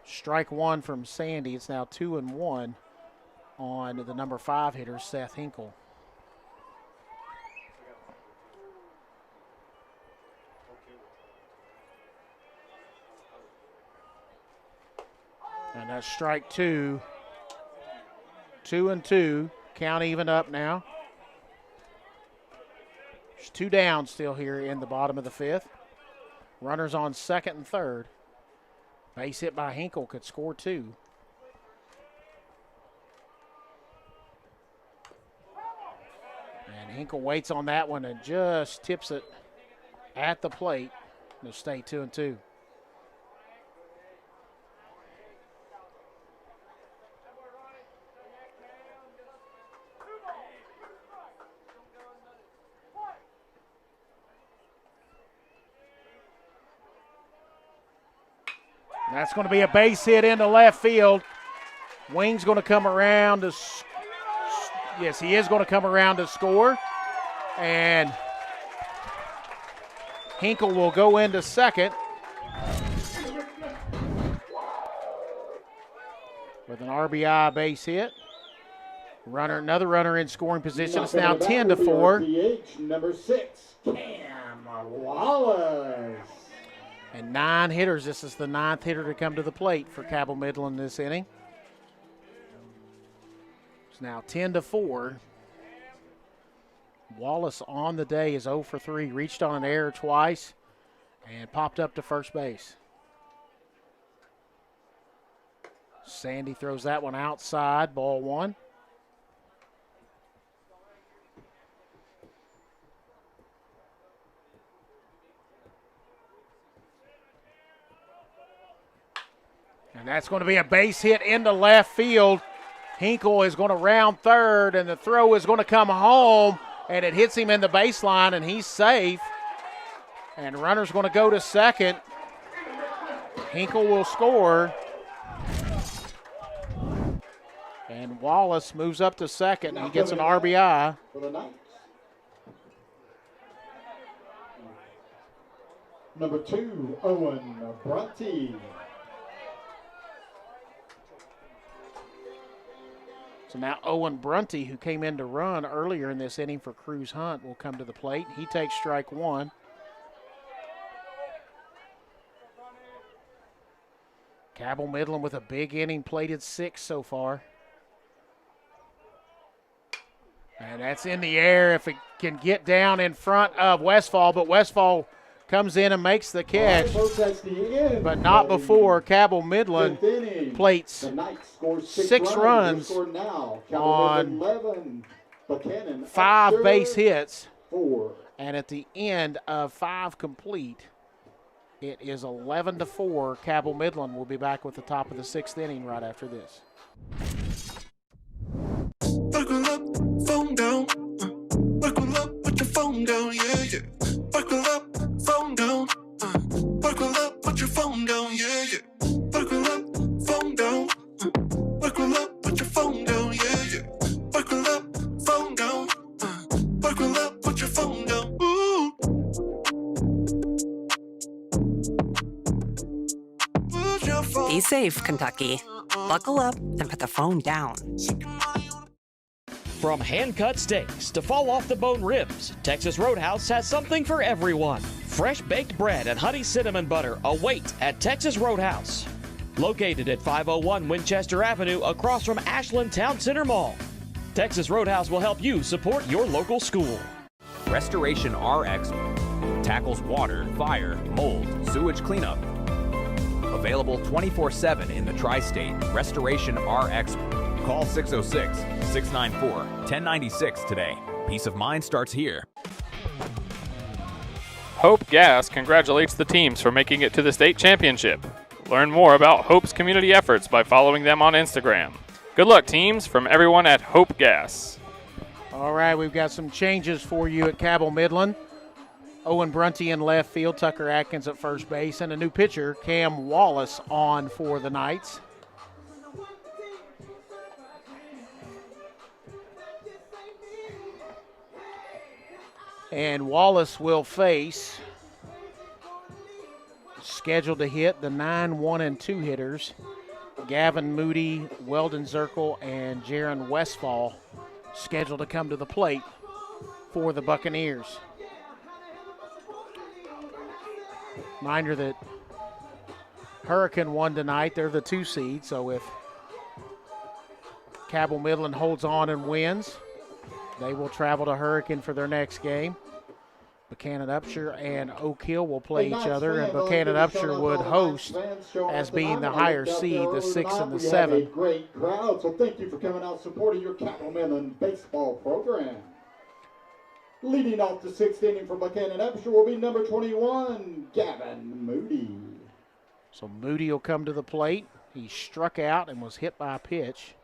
Strike 1 from Sandy. It's now 2-1 on the number 5 hitter, Seth Hinkle. And that's strike 2. 2-2. Count even up now. There's 2 down still here in the bottom of the 5th. Runners on second and third. Base hit by Hinkle could score 2. And Hinkle waits on that one and just tips it at the plate. They'll stay 2-2. That's going to be a base hit into left field. Wing's going to come around to, yes, he is going to come around to score. And Hinkle will go into second with an RBI base hit. Another runner in scoring position. It's now 10-4.
DH number 6, Cam Wallace.
And 9 hitters. This is the 9th hitter to come to the plate for Cabell Midland this inning. It's now 10-4. Wallace on the day is 0 for 3. Reached on an error twice and popped up to first base. Sandy throws that one outside, ball 1. And that's going to be a base hit into left field. Hinkle is going to round third, and the throw is going to come home, and it hits him in the baseline, and he's safe. And runner's going to go to second. Hinkle will score. And Wallace moves up to second. He gets an RBI.
For the Knights. Number 2, Owen Bronte.
So now Owen Bronte, who came in to run earlier in this inning for Cruz Hunt, will come to the plate. He takes strike 1. Cabell Midland with a big inning, plated 6 so far. And that's in the air if it can get down in front of Westfall, but Westfall comes in and makes the catch, but not before Cabell Midland plates 6 runs on 5 base hits, and at the end of 5 complete, it is 11-4. Cabell Midland will be back with the top of the 6th inning right after this.
Buckle up, phone down. Buckle up, put your phone down, yeah, yeah. Buckle up, phone down. Buckle up, put your phone down, yeah, yeah. Buckle up, phone down. Buckle up, put your phone down, yeah, yeah. Buckle up, phone down. Buckle up, put your phone down. Ooh. Put your phone.
Be safe, Kentucky. Buckle up and put the phone down.
From hand-cut steaks to fall-off-the-bone ribs, Texas Roadhouse has something for everyone. Fresh baked bread and honey cinnamon butter await at Texas Roadhouse. Located at 501 Winchester Avenue across from Ashland Town Center Mall. Texas Roadhouse will help you support your local school.
Restoration RX tackles water, fire, mold, sewage cleanup. Available 24/7 in the tri-state. Restoration RX Call 606-694-1096 today. Peace of mind starts here.
Hope Gas congratulates the teams for making it to the state championship. Learn more about Hope's community efforts by following them on Instagram. Good luck, teams, from everyone at Hope Gas.
All right, we've got some changes for you at Cabell Midland. Owen Brunty in left field, Tucker Atkins at first base, and a new pitcher, Cam Wallace, on for the Knights. And Wallace will face, scheduled to hit, the 9, 1, and 2 hitters, Gavin Moody, Weldon Zirkle, and Jaron Westfall, scheduled to come to the plate for the Buccaneers. Reminder that Hurricane won tonight. They're the 2 seed, so if Cabell Midland holds on and wins, they will travel to Hurricane for their next game. Buckhannon-Upshur and Oak Hill will play each other, and Buckhannon-Upshur would host as being the higher seed, the 6 and the 7.
We have a great crowd, so thank you for coming out supporting your Cabell Midland baseball program. Leading off the 6th inning for Buckhannon-Upshur will be number 21, Gavin Moody.
So Moody will come to the plate. He struck out and was hit by a pitch,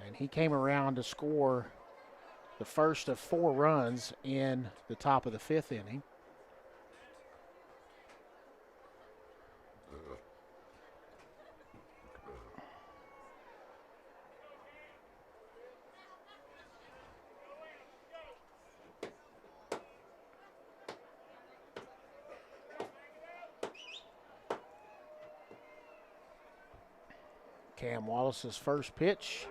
and he came around to score the first of 4 runs in the top of the 5th inning. Cam Wallace's first pitch,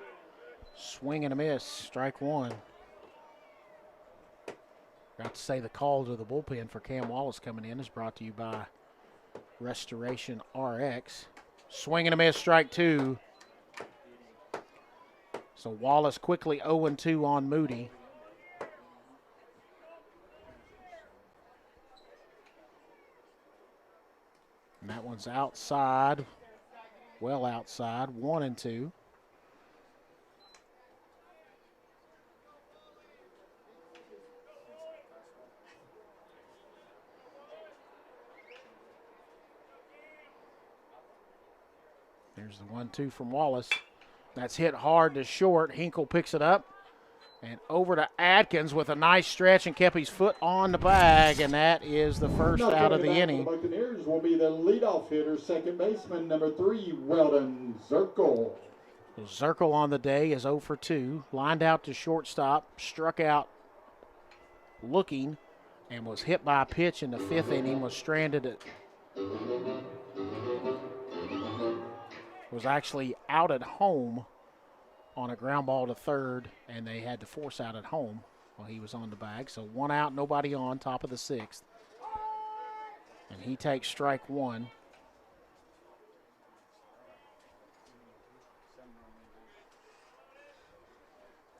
swing and a miss, strike 1. Got to say the call to the bullpen for Cam Wallace coming in is brought to you by Restoration RX. Swing and a miss, strike 2. So Wallace quickly 0-2 on Moody. And that one's outside, well outside, 1-2. There's the 1-2 from Wallace. That's hit hard to short. Hinkle picks it up. And over to Atkins with a nice stretch and kept his foot on the bag, and that is the first out of the inning.
The Buccaneers will be the leadoff hitter, second baseman, number 3, Weldon Zirkle.
Zirkle on the day is 0 for 2. Lined out to shortstop, struck out looking, and was hit by a pitch in the 5th inning, was stranded at... was actually out at home on a ground ball to third, and they had to force out at home while he was on the bag. So 1 out, nobody on, top of the 6th. And he takes strike 1.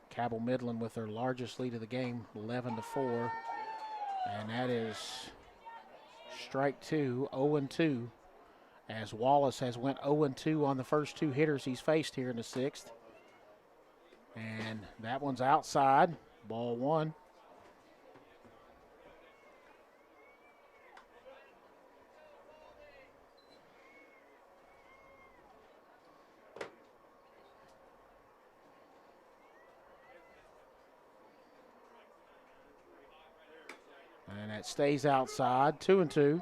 Cabell Midland with their largest lead of the game, 11-4. And that is strike 2, 0-2. As Wallace has went 0-2 on the first 2 hitters he's faced here in the 6th. And that one's outside, ball 1. And that stays outside, 2-2.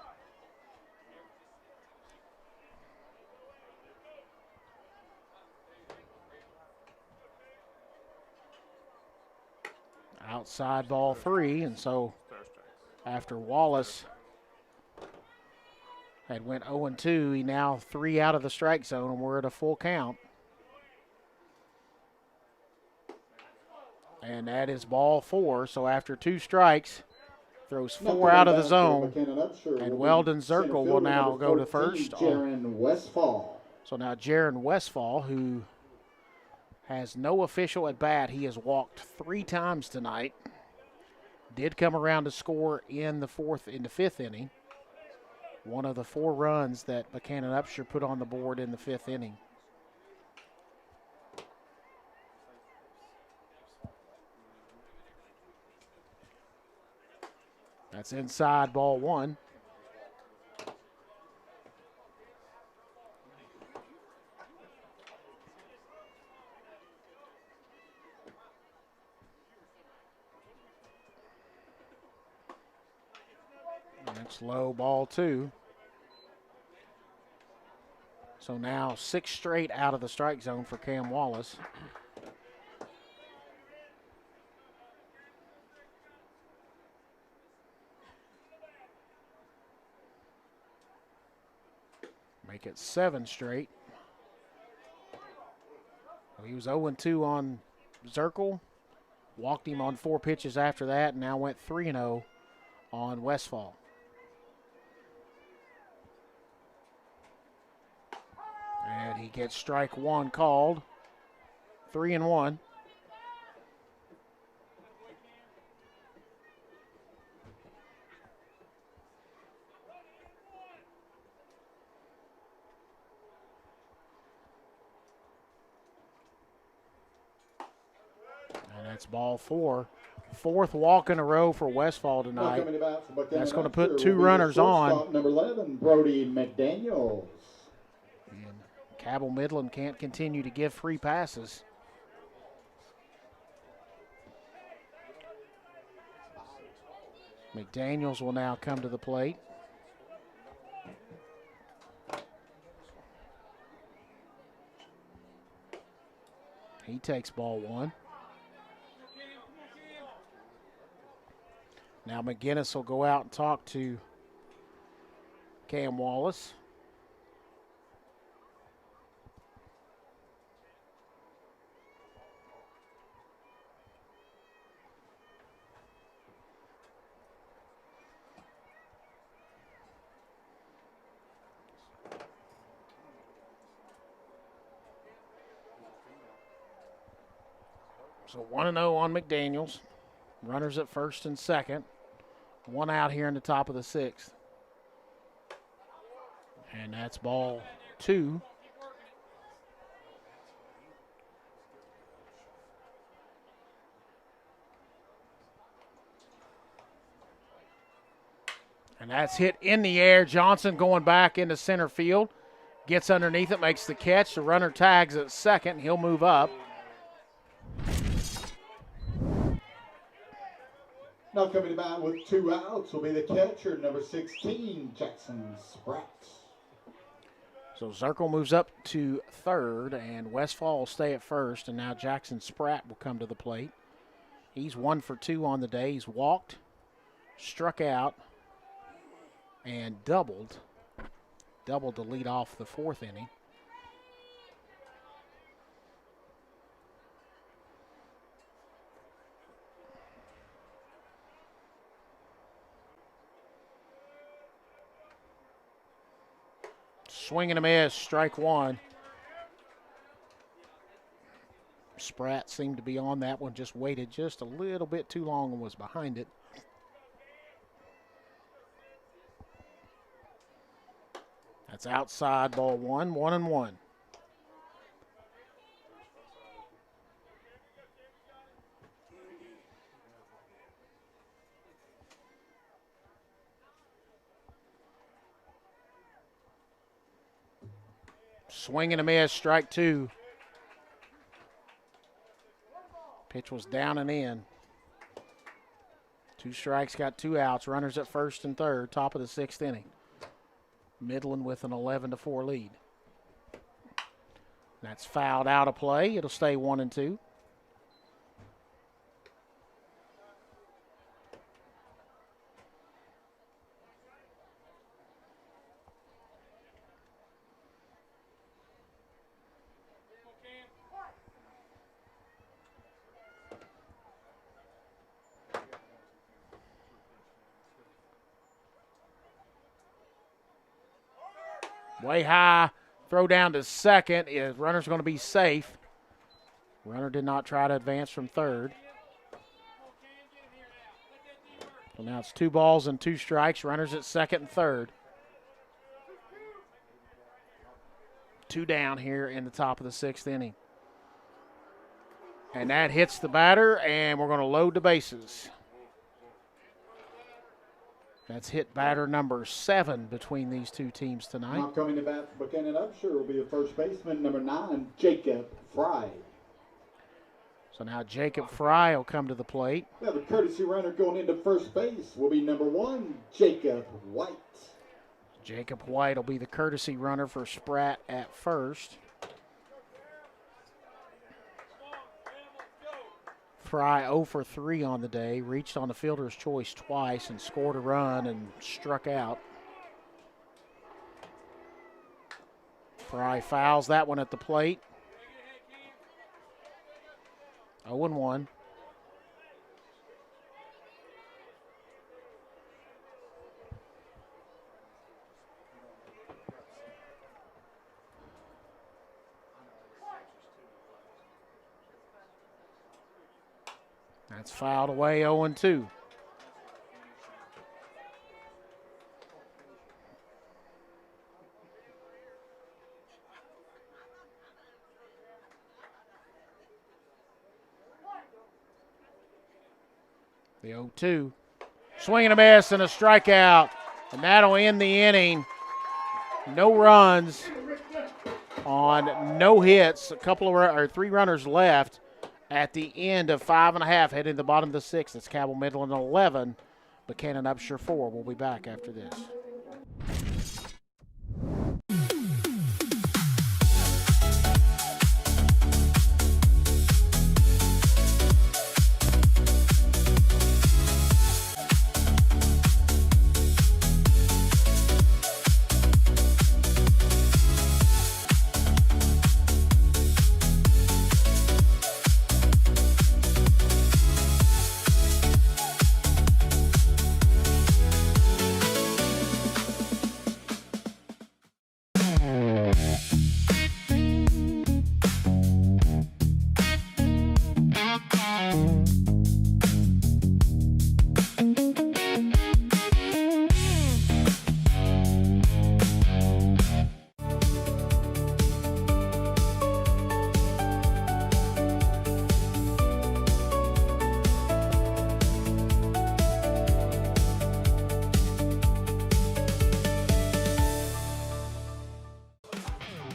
Outside ball 3, and so after Wallace had went 0-2, he now 3 out of the strike zone, and we're at a full count. And that is ball 4, so after 2 strikes, throws 4 out of the zone, and Weldon Zirkle will now go to first.
Jaron Westfall.
So now Jaron Westfall, who has no official at bat. He has walked 3 times tonight. Did come around to score in the 5th inning. One of the 4 runs that Buckhannon-Upshur put on the board in the 5th inning. That's inside, ball one. That's low, ball two. So now 6 straight out of the strike zone for Cam Wallace. Make it 7 straight. Well, he was 0-2 on Zirkle. Walked him on 4 pitches after that, and now went 3-0 on Westfall. And he gets strike one called. 3-1. And that's ball 4. 4th walk in a row for Westfall tonight. That's going to put 2 runners on.
Number 11, Brody McDaniels.
And Cabell Midland can't continue to give free passes. McDaniels will now come to the plate. He takes ball 1. Now McGinnis will go out and talk to Cam Wallace. So 1-0 on McDaniels. Runners at first and second. 1 out here in the top of the 6th. And that's ball 2. And that's hit in the air. Johnson going back into center field. Gets underneath it, makes the catch. The runner tags at second. He'll move up.
Now coming to bat with 2 outs will be the catcher, number 16, Jackson Spratt.
So Zirkle moves up to third, and Westfall will stay at first, and now Jackson Spratt will come to the plate. He's 1 for 2 on the day. He's walked, struck out, and doubled. Doubled to lead off the 4th inning. Swing and a miss, strike 1. Spratt seemed to be on that one, just waited just a little bit too long and was behind it. That's outside, ball 1, 1-1. Swing and a miss, strike 2. Pitch was down and in. 2 strikes, got 2 outs. Runners at first and third, top of the 6th inning. Midland with an 11-4 lead. That's fouled out of play. It'll stay 1-2. Way high, throw down to second. Runner's going to be safe. Runner did not try to advance from third. So now it's 2 balls and 2 strikes. Runners at second and third. 2 down here in the top of the 6th inning. And that hits the batter, and we're going to load the bases. That's hit batter number 7 between these two teams
Now
tonight.
coming to bat, Buckhannon-Upshur will be a first baseman, number 9, Jacob Fry.
So now Jacob Fry will come to the plate.
We have a courtesy runner going into first base will be number 1, Jacob White.
Jacob White will be the courtesy runner for Spratt at first. Fry 0 for 3 on the day, reached on the fielder's choice twice and scored a run and struck out. Fry fouls that one at the plate. 0-1. That's fouled away, 0-2. The 0-2. Swing and a miss and a strikeout. And that'll end the inning. No runs on no hits. A couple of 3 runners left at the end of 5.5, heading to the bottom of the 6th. It's Cabell Midland 11, Buckhannon-Upshur 4. We'll be back after this.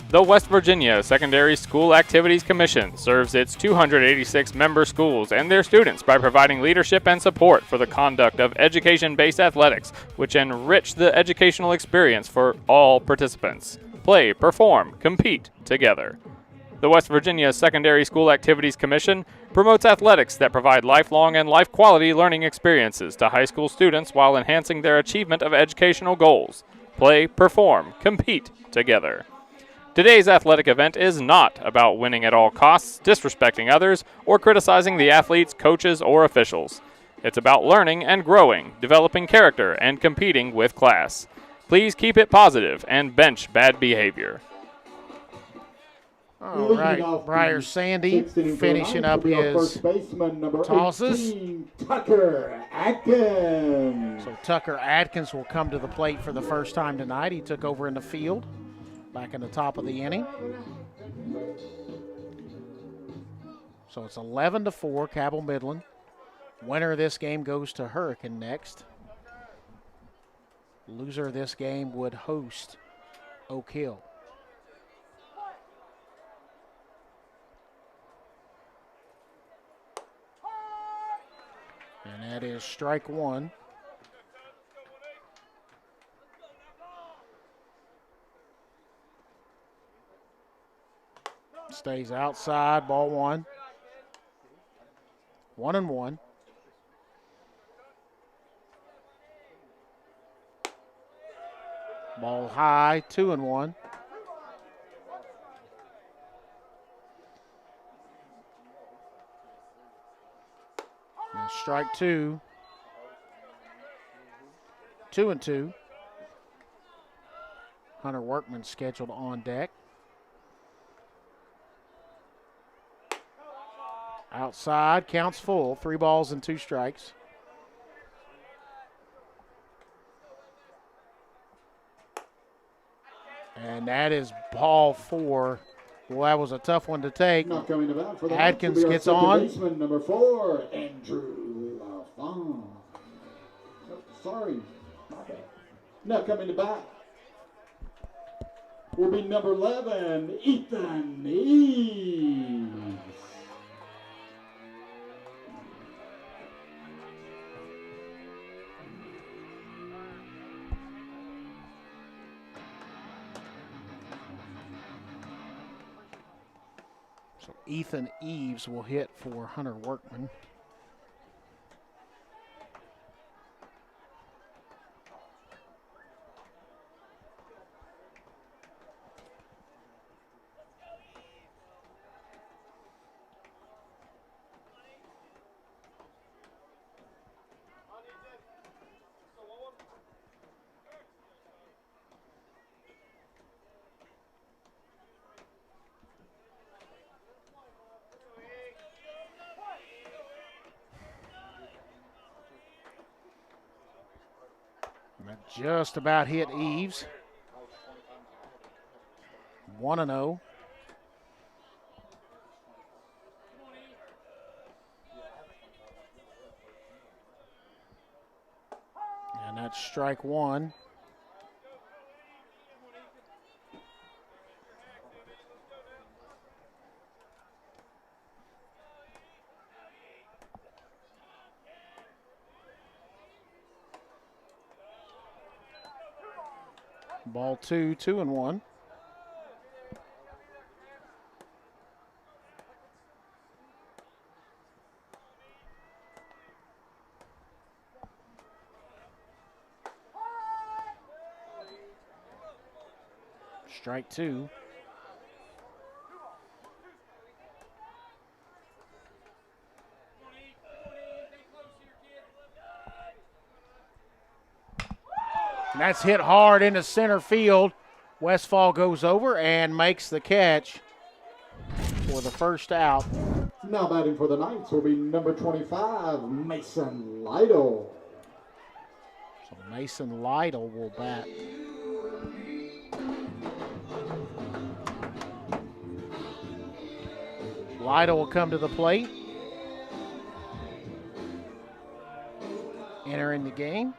The West Virginia Secondary School Activities Commission serves its 286 member schools and their students by providing leadership and support for the conduct of education-based athletics, which enrich the educational experience for all participants. Play, perform, compete together. The West Virginia Secondary School Activities Commission promotes athletics that provide lifelong and life-quality learning experiences to high school students while enhancing their achievement of educational goals. Play, perform, compete together. Today's athletic event is not about winning at all costs, disrespecting others, or criticizing the athletes, coaches, or officials. It's about learning and growing, developing character, and competing with class. Please keep it positive and bench bad behavior.
All right, Briar Sandy finishing up his tosses.
Tucker Atkins.
So Tucker Atkins will come to the plate for the first time tonight. He took over in the field back in the top of the inning. So it's 11-4, Cabell Midland. Winner of this game goes to Hurricane next. Loser of this game would host Oak Hill. And that is strike 1. Stays outside, ball 1. 1-1. Ball high, 2-1. And strike 2. 2-2. Hunter Workman scheduled on deck. Outside, counts full. 3 balls and 2 strikes. And that is ball 4. Well, that was a tough one to take.
Not coming to bat for the
Atkins
Mets will be our
gets
second
on.
Baseman, number 4, Andrew LaFont. Sorry, Now coming to bat will be number 11, Ethan Eves.
So Ethan Eves will hit for Hunter Workman. That just about hit Eves. 1-0. And that's strike one. Ball 2, 2-1. Strike two. And that's hit hard into center field. Westfall goes over and makes the catch for the first out.
Now batting for the Knights will be number 25, Mason Lytle.
So Mason Lytle will bat. Lytle will come to the plate. Entering the game.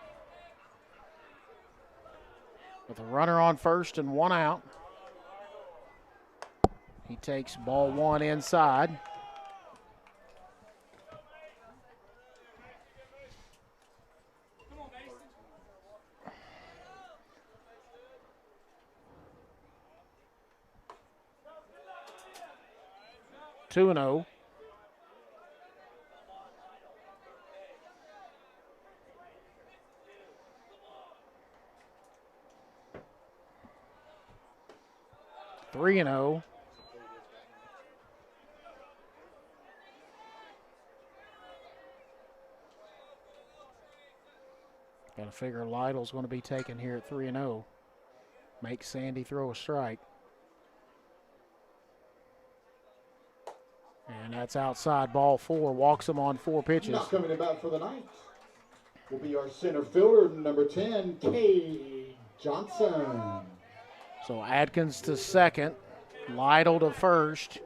With a runner on first and one out. He takes ball one inside. Two and 0. Three and 0. Got to figure Lytle's going to be taken here at 3 and 0. Make Sandy throw a strike. And that's outside, ball four. Walks him on 4 pitches.
Now coming about for the Knights will be our center fielder, number 10, K. Johnson.
So Adkins to second, Lytle to first.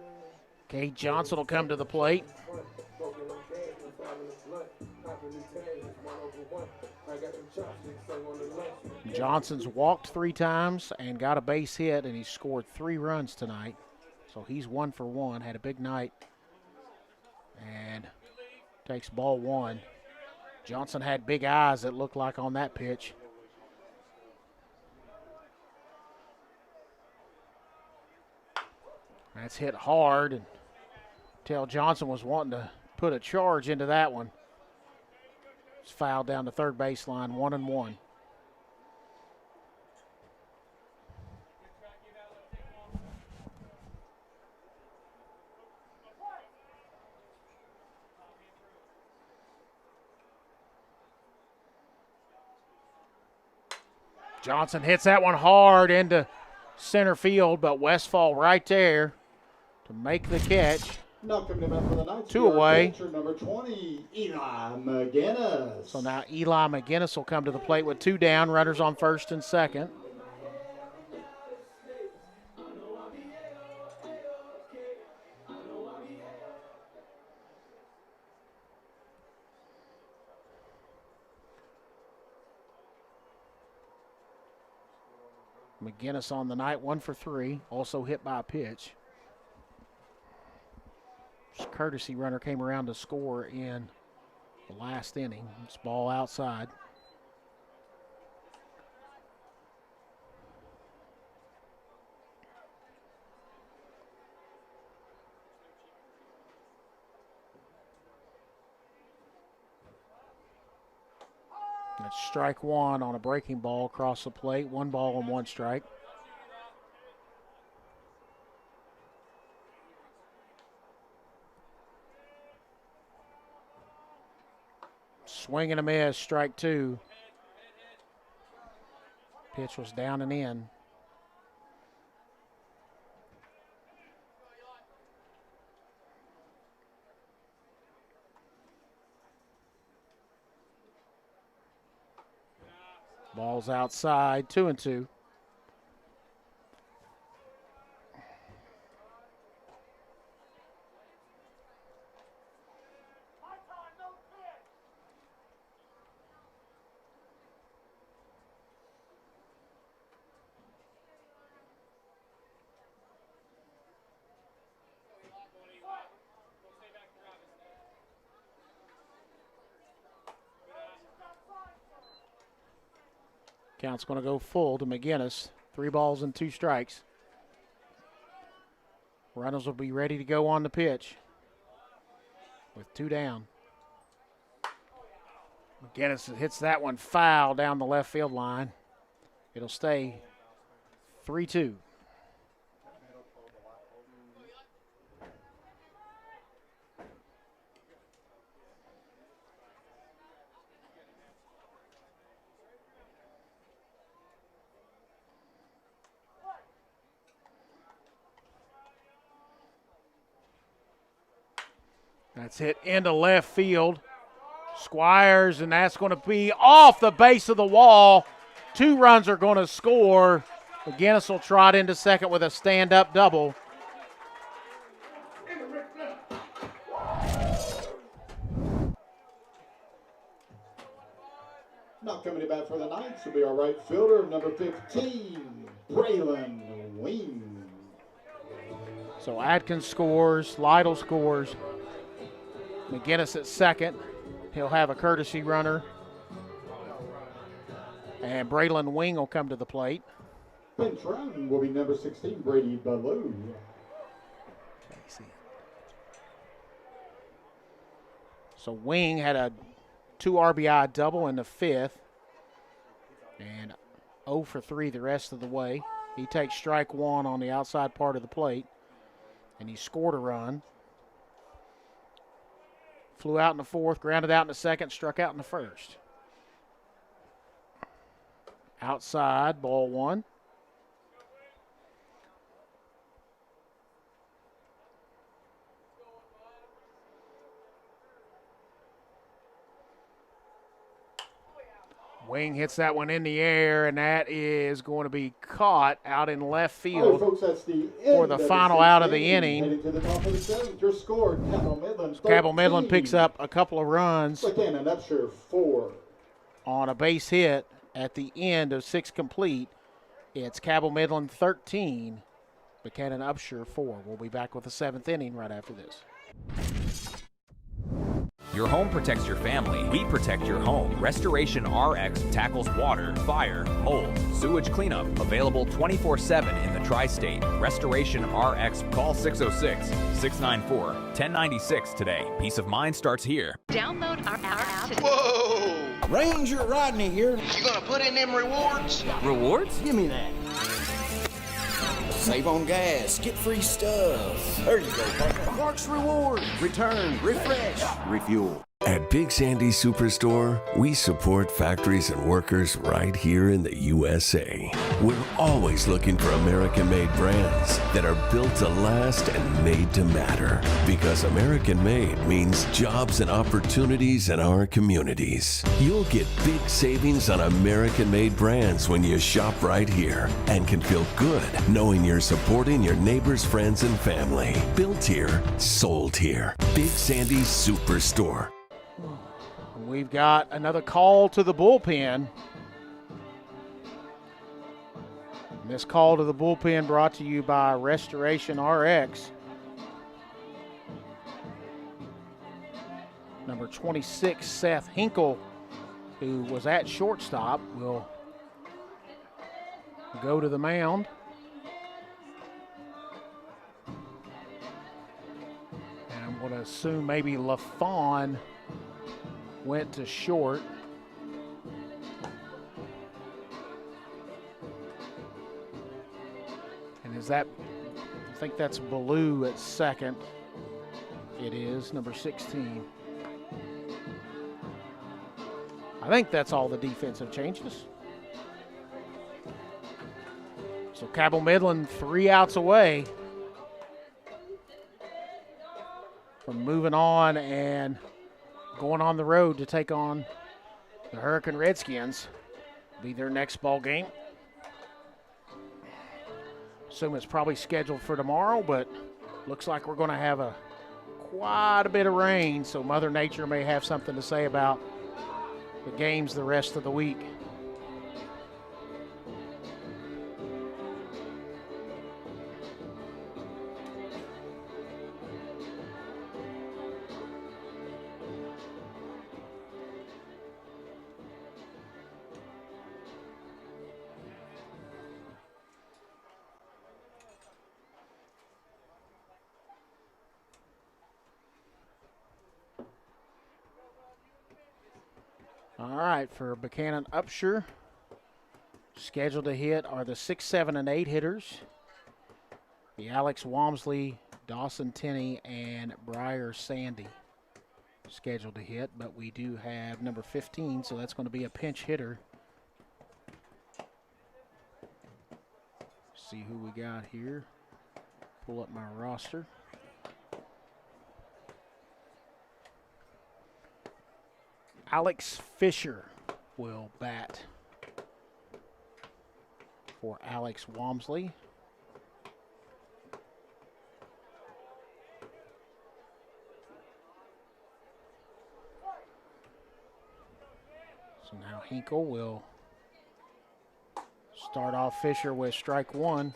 Kate Johnson will come to the plate. Johnson's walked 3 times and got a base hit, and he scored 3 runs tonight. So he's 1 for 1, had a big night. And takes ball 1. Johnson had big eyes, it looked like, on that pitch. That's hit hard, and Tell Johnson was wanting to put a charge into that one. It's fouled down the third baseline, 1-1. Johnson hits that one hard into center field, but Westfall right there to make the catch.
Now coming in for the Knights,
2 away.
Number 20, Eli McGinnis.
So now Eli McGinnis will come to the plate with 2 down, runners on first and second. McGinnis on the night, 1 for 3, also hit by a pitch. This courtesy runner came around to score in the last inning. It's ball outside. That's strike one on a breaking ball across the plate. 1 ball and 1 strike. Swing and a miss, strike 2. Pitch was down and in. Ball's outside, 2-2. Count's going to go full to McGinnis. 3 balls and 2 strikes. Runners will be ready to go on the pitch with 2 down. McGinnis hits that one foul down the left field line. It'll stay 3-2. That's hit into left field. Squires, and that's going to be off the base of the wall. 2 runs are going to score. McGinnis will trot into second with a stand-up double.
Now coming to bat for the Knights will be our right fielder, number 15, Braylon Wing.
So Atkins scores, Lytle scores. McGinnis at second. He'll have a courtesy runner. And Braylon Wing will come to the plate.
Bench run will be number 16, Brady Ballou.
So Wing had a 2 RBI double in the 5th. And 0 for 3 the rest of the way. He takes strike 1 on the outside part of the plate. And he scored a run. Flew out in the 4th, grounded out in the 2nd, struck out in the 1st. Outside, ball 1. Wing hits that one in the air, and that is going to be caught out in left field
folks, that's the
for the final out of the inning.
Heading to the top of the 7th, your score, Cabell Midland.
Cabell Midland picks up a couple of runs.
Buckhannon-Upshur 4.
On a base hit at the end of 6 complete. It's Cabell Midland 13, Buckhannon-Upshur 4. We'll be back with the 7th inning right after this.
Your home protects your family. We protect your home. Restoration RX tackles water, fire, mold, sewage cleanup. Available 24/7 in the tri-state. Restoration RX. Call 606-694-1096 today. Peace of mind starts here.
Download our app today.
Whoa! Ranger Rodney here. You gonna put in them rewards?
Rewards?
Give me that. Save on gas, get free stuff. There you go, partner. Parks Reward. Return, refresh, refuel.
At Big Sandy Superstore, we support factories and workers right here in the USA. We're always looking for American-made brands that are built to last and made to matter. Because American-made means jobs and opportunities in our communities. You'll get big savings on American-made brands when you shop right here and can feel good knowing you're supporting your neighbors, friends, and family. Built here, sold here. Big Sandy Superstore.
We've got another call to the bullpen. And this call to the bullpen brought to you by Restoration RX. Number 26, Seth Hinkle, who was at shortstop, will go to the mound. And I'm going to assume maybe LaFawn went to short. And is that, I think that's Ballou at second. It is, number 16. I think that's all the defensive changes. So Cabell Midland 3 outs away from moving on and going on the road to take on the Hurricane Redskins. Be their next ball game. Assume it's probably scheduled for tomorrow, but looks like we're going to have quite a bit of rain, so Mother Nature may have something to say about the games the rest of the week. All right, for Buckhannon-Upshur, scheduled to hit are the 6, 7, and 8 hitters. The Alex Walmsley, Dawson Tenney, and Briar Sandy scheduled to hit, but we do have number 15, so that's going to be a pinch hitter. See who we got here. Pull up my roster. Alex Fisher will bat for Alex Walmsley. So now Hinkle will start off Fisher with strike one.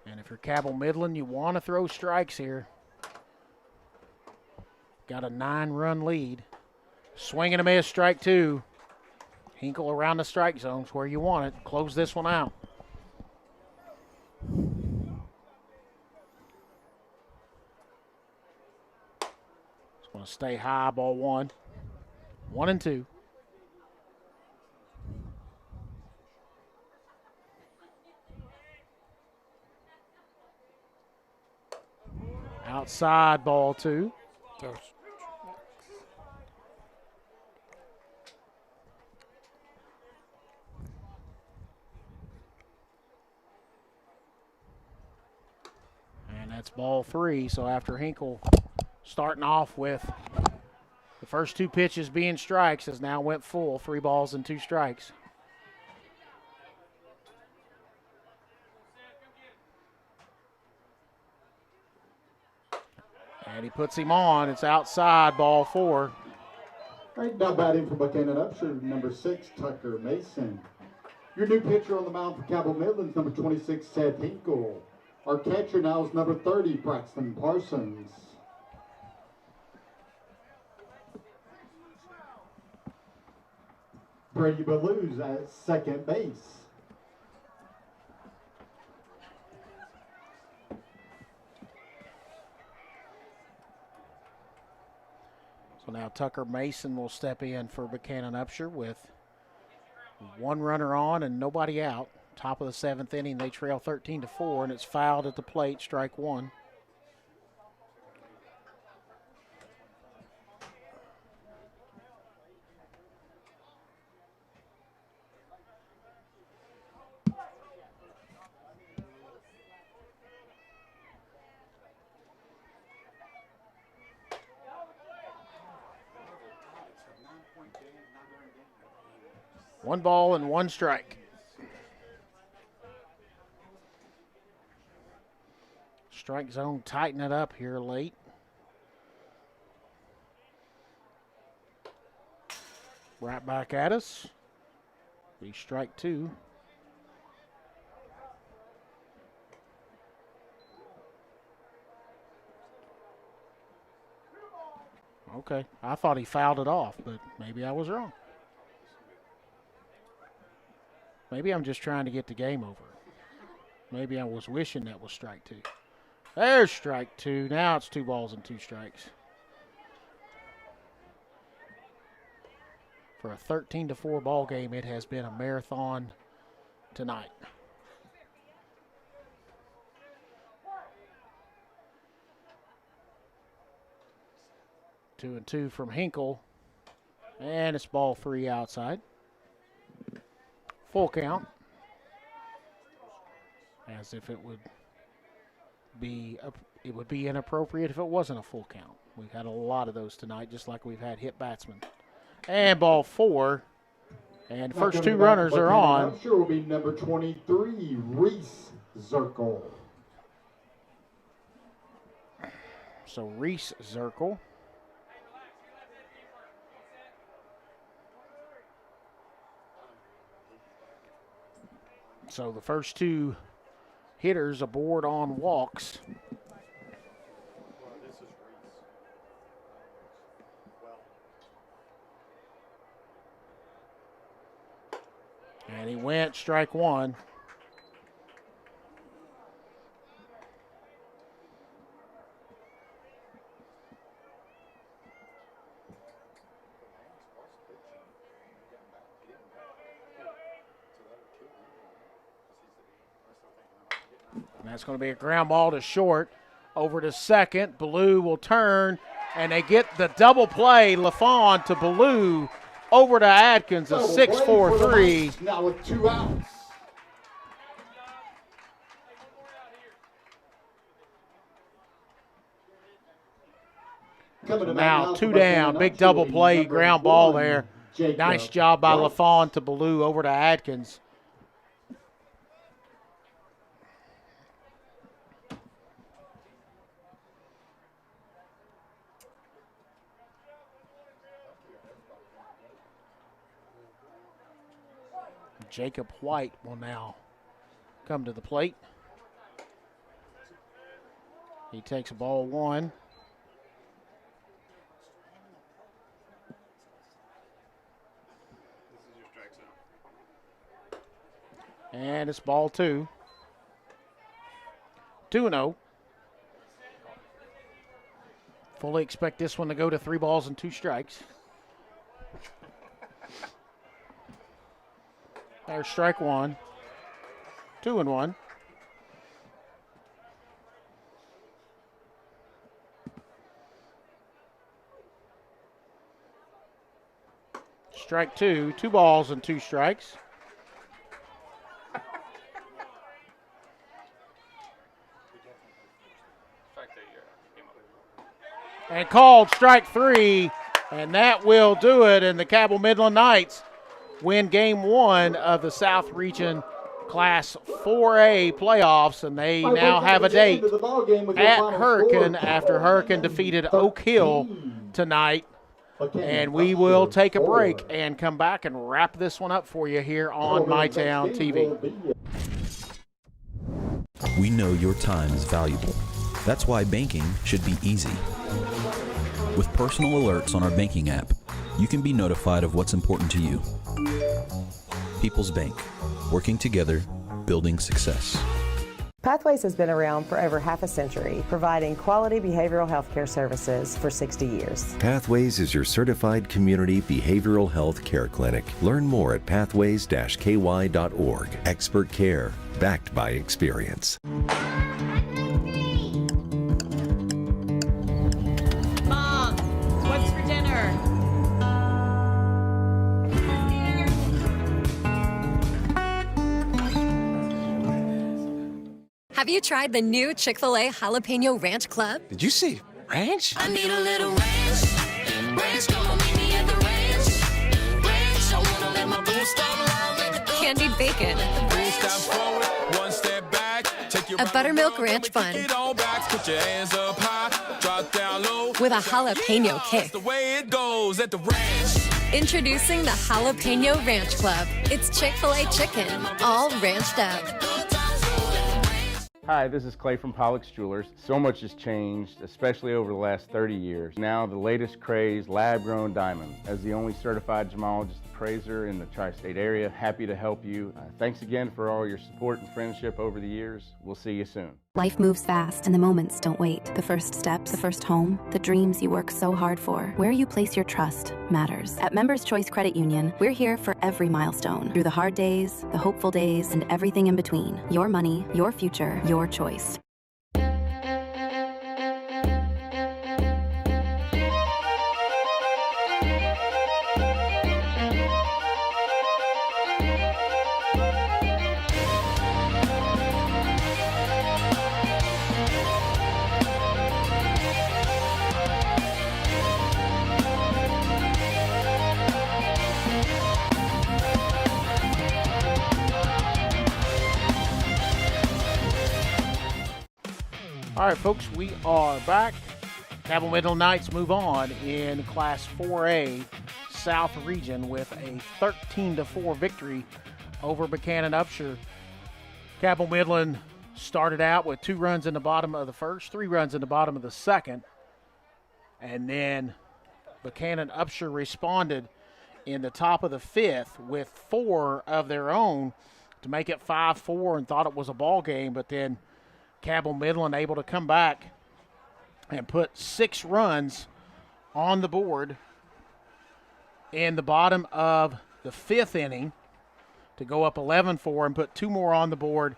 And if you're Cabell Midland, you want to throw strikes here. Got a 9-run lead. Swing and a miss, strike two. Hinkle around the strike zones where you want it. Close this one out. It's going to stay high, ball one. 1 and 2. Outside, ball 2. And that's ball 3. So after Hinkle starting off with the first 2 pitches being strikes, has now went full, 3 balls and 2 strikes. And he puts him on. It's outside, ball 4.
All right, now batting for Buckhannon-Upshur, number 6, Tucker Mason. Your new pitcher on the mound for Cabell Midland, number 26, Seth Hinkle. Our catcher now is number 30, Braxton Parsons. Brady Ballou's at second base.
So now Tucker Mason will step in for Buckhannon-Upshur with 1 runner on and nobody out. Top of the 7th inning, they trail 13-4, and it's fouled at the plate, strike 1. One ball and 1 strike. Strike zone, tighten it up here late. Right back at us. Be strike two. Okay, I thought he fouled it off, but maybe I was wrong. Maybe I'm just trying to get the game over. Maybe I was wishing that was strike two. There's strike two. Now it's 2 balls and 2 strikes. For a 13-4 ball game, it has been a marathon tonight. Two and two from Hinkle. And it's ball 3 outside. Full count. As if it would be inappropriate if it wasn't a full count. We've had a lot of those tonight, just like we've had hit batsmen. And ball 4. And first 2 runners are on.
I'm sure will be number 23, Reese Zirkle.
So Reese Zirkle. So the first 2 hitters aboard on walks. And he went strike 1. And that's going to be a ground ball to short. Over to second. Ballou will turn, and they get the double play. LaFawn to Ballou. Over to Atkins, a 6-4-3.
Now with 2 outs.
So now 2 down. Big double play, ground ball there. Nice job by LaFawn to Ballou. Over to Atkins. Jacob White will now come to the plate. He takes ball 1. And it's ball 2. 2-0. Fully expect this one to go to 3 balls and 2 strikes. There's strike 1. 2-1. Strike 2. 2 balls and 2 strikes. And called strike 3. And that will do it. And the Cabell Midland Knights win game 1 of the South Region Class 4A playoffs, and they now have a date at Hurricane after Hurricane defeated Oak Hill tonight. And we will take a break and come back and wrap this one up for you here on MyTown TV.
We know your time is valuable. That's why banking should be easy. With personal alerts on our banking app, you can be notified of what's important to you. People's Bank, working together, building success.
Pathways has been around for over half a century, providing quality behavioral health care services for 60 years.
Pathways is your certified community behavioral health care clinic. Learn more at pathways-ky.org. Expert care, backed by experience.
Mom, what's for dinner?
Have you tried the new Chick-fil-A Jalapeno Ranch Club?
Did you say ranch?
I need a little ranch. Ranch, come on, meet me at the ranch. Ranch, I wanna let my boots start long.
Candied bacon.
Step forward, 1 step back. Take your
A buttermilk ranch bun.
Get on back, put your hands up high, drop down low.
With a jalapeno kick.
That's the way it goes at the ranch.
Introducing the Jalapeno Ranch Club. It's Chick-fil-A chicken, all ranched up.
Hi, this is Clay from Pollock's Jewelers. So much has changed, especially over the last 30 years. Now the latest craze, lab-grown diamonds. As the only certified gemologist appraiser in the tri-state area, happy to help you. Thanks again for all your support and friendship over the years. We'll see you soon.
Life moves fast and the moments don't wait. The first steps, the first home, the dreams you work so hard for. Where you place your trust matters. At Members Choice Credit Union, we're here for every milestone. Through the hard days, the hopeful days, and everything in between. Your money, your future, your choice.
All right, folks, we are back. Cabell Midland Knights move on in Class 4A South Region with a 13-4 victory over Buckhannon-Upshur. Cabell Midland started out with 2 runs in the bottom of the first, 3 runs in the bottom of the second, and then Buckhannon-Upshur responded in the top of the 5th with 4 of their own to make it 5-4 and thought it was a ball game, but then Cabell Midland able to come back and put 6 runs on the board in the bottom of the 5th inning to go up 11-4 and put 2 more on the board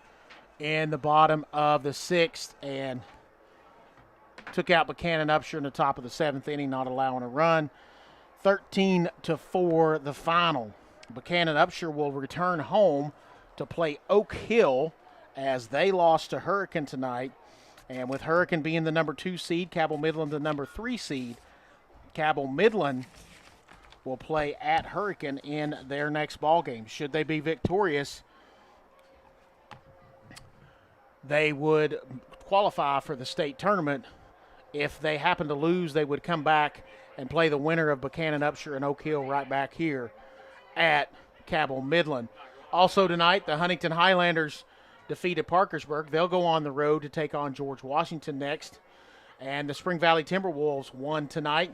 in the bottom of the 6th and took out Buckhannon-Upshur in the top of the 7th inning, not allowing a run. 13-4 the final. Buckhannon-Upshur will return home to play Oak Hill as they lost to Hurricane tonight. And with Hurricane being the number 2 seed, Cabell Midland the number 3 seed, Cabell Midland will play at Hurricane in their next ball game. Should they be victorious, they would qualify for the state tournament. If they happen to lose, they would come back and play the winner of Buckhannon-Upshur and Oak Hill right back here at Cabell Midland. Also tonight, the Huntington Highlanders defeated Parkersburg. They'll go on the road to take on George Washington next. And the Spring Valley Timberwolves won tonight.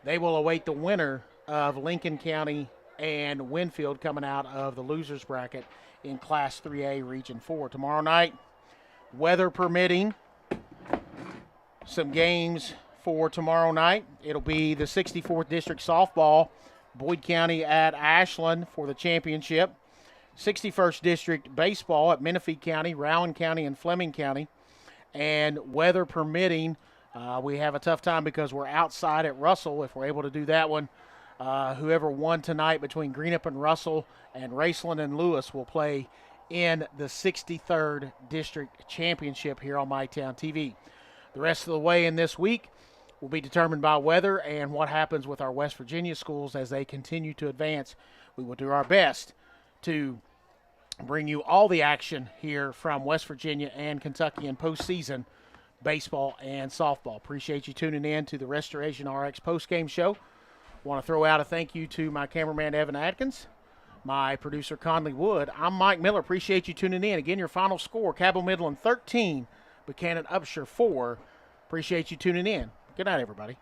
They will await the winner of Lincoln County and Winfield coming out of the losers bracket in Class 3A Region 4. Tomorrow night, weather permitting, some games for tomorrow night. It'll be the 64th District Softball, Boyd County at Ashland for the championship. 61st District Baseball at Menifee County, Rowan County, and Fleming County. And weather permitting, we have a tough time because we're outside at Russell. If we're able to do that one, whoever won tonight between Greenup and Russell and Raceland and Lewis will play in the 63rd District Championship here on MyTown TV. The rest of the way in this week will be determined by weather and what happens with our West Virginia schools as they continue to advance. We will do our best to bring you all the action here from West Virginia and Kentucky in postseason baseball and softball. Appreciate you tuning in to the Restoration RX postgame show. Want to throw out a thank you to my cameraman, Evan Atkins, my producer, Conley Wood. I'm Mike Miller. Appreciate you tuning in. Again, your final score, Cabell Midland 13, Buckhannon-Upshur 4. Appreciate you tuning in. Good night, everybody.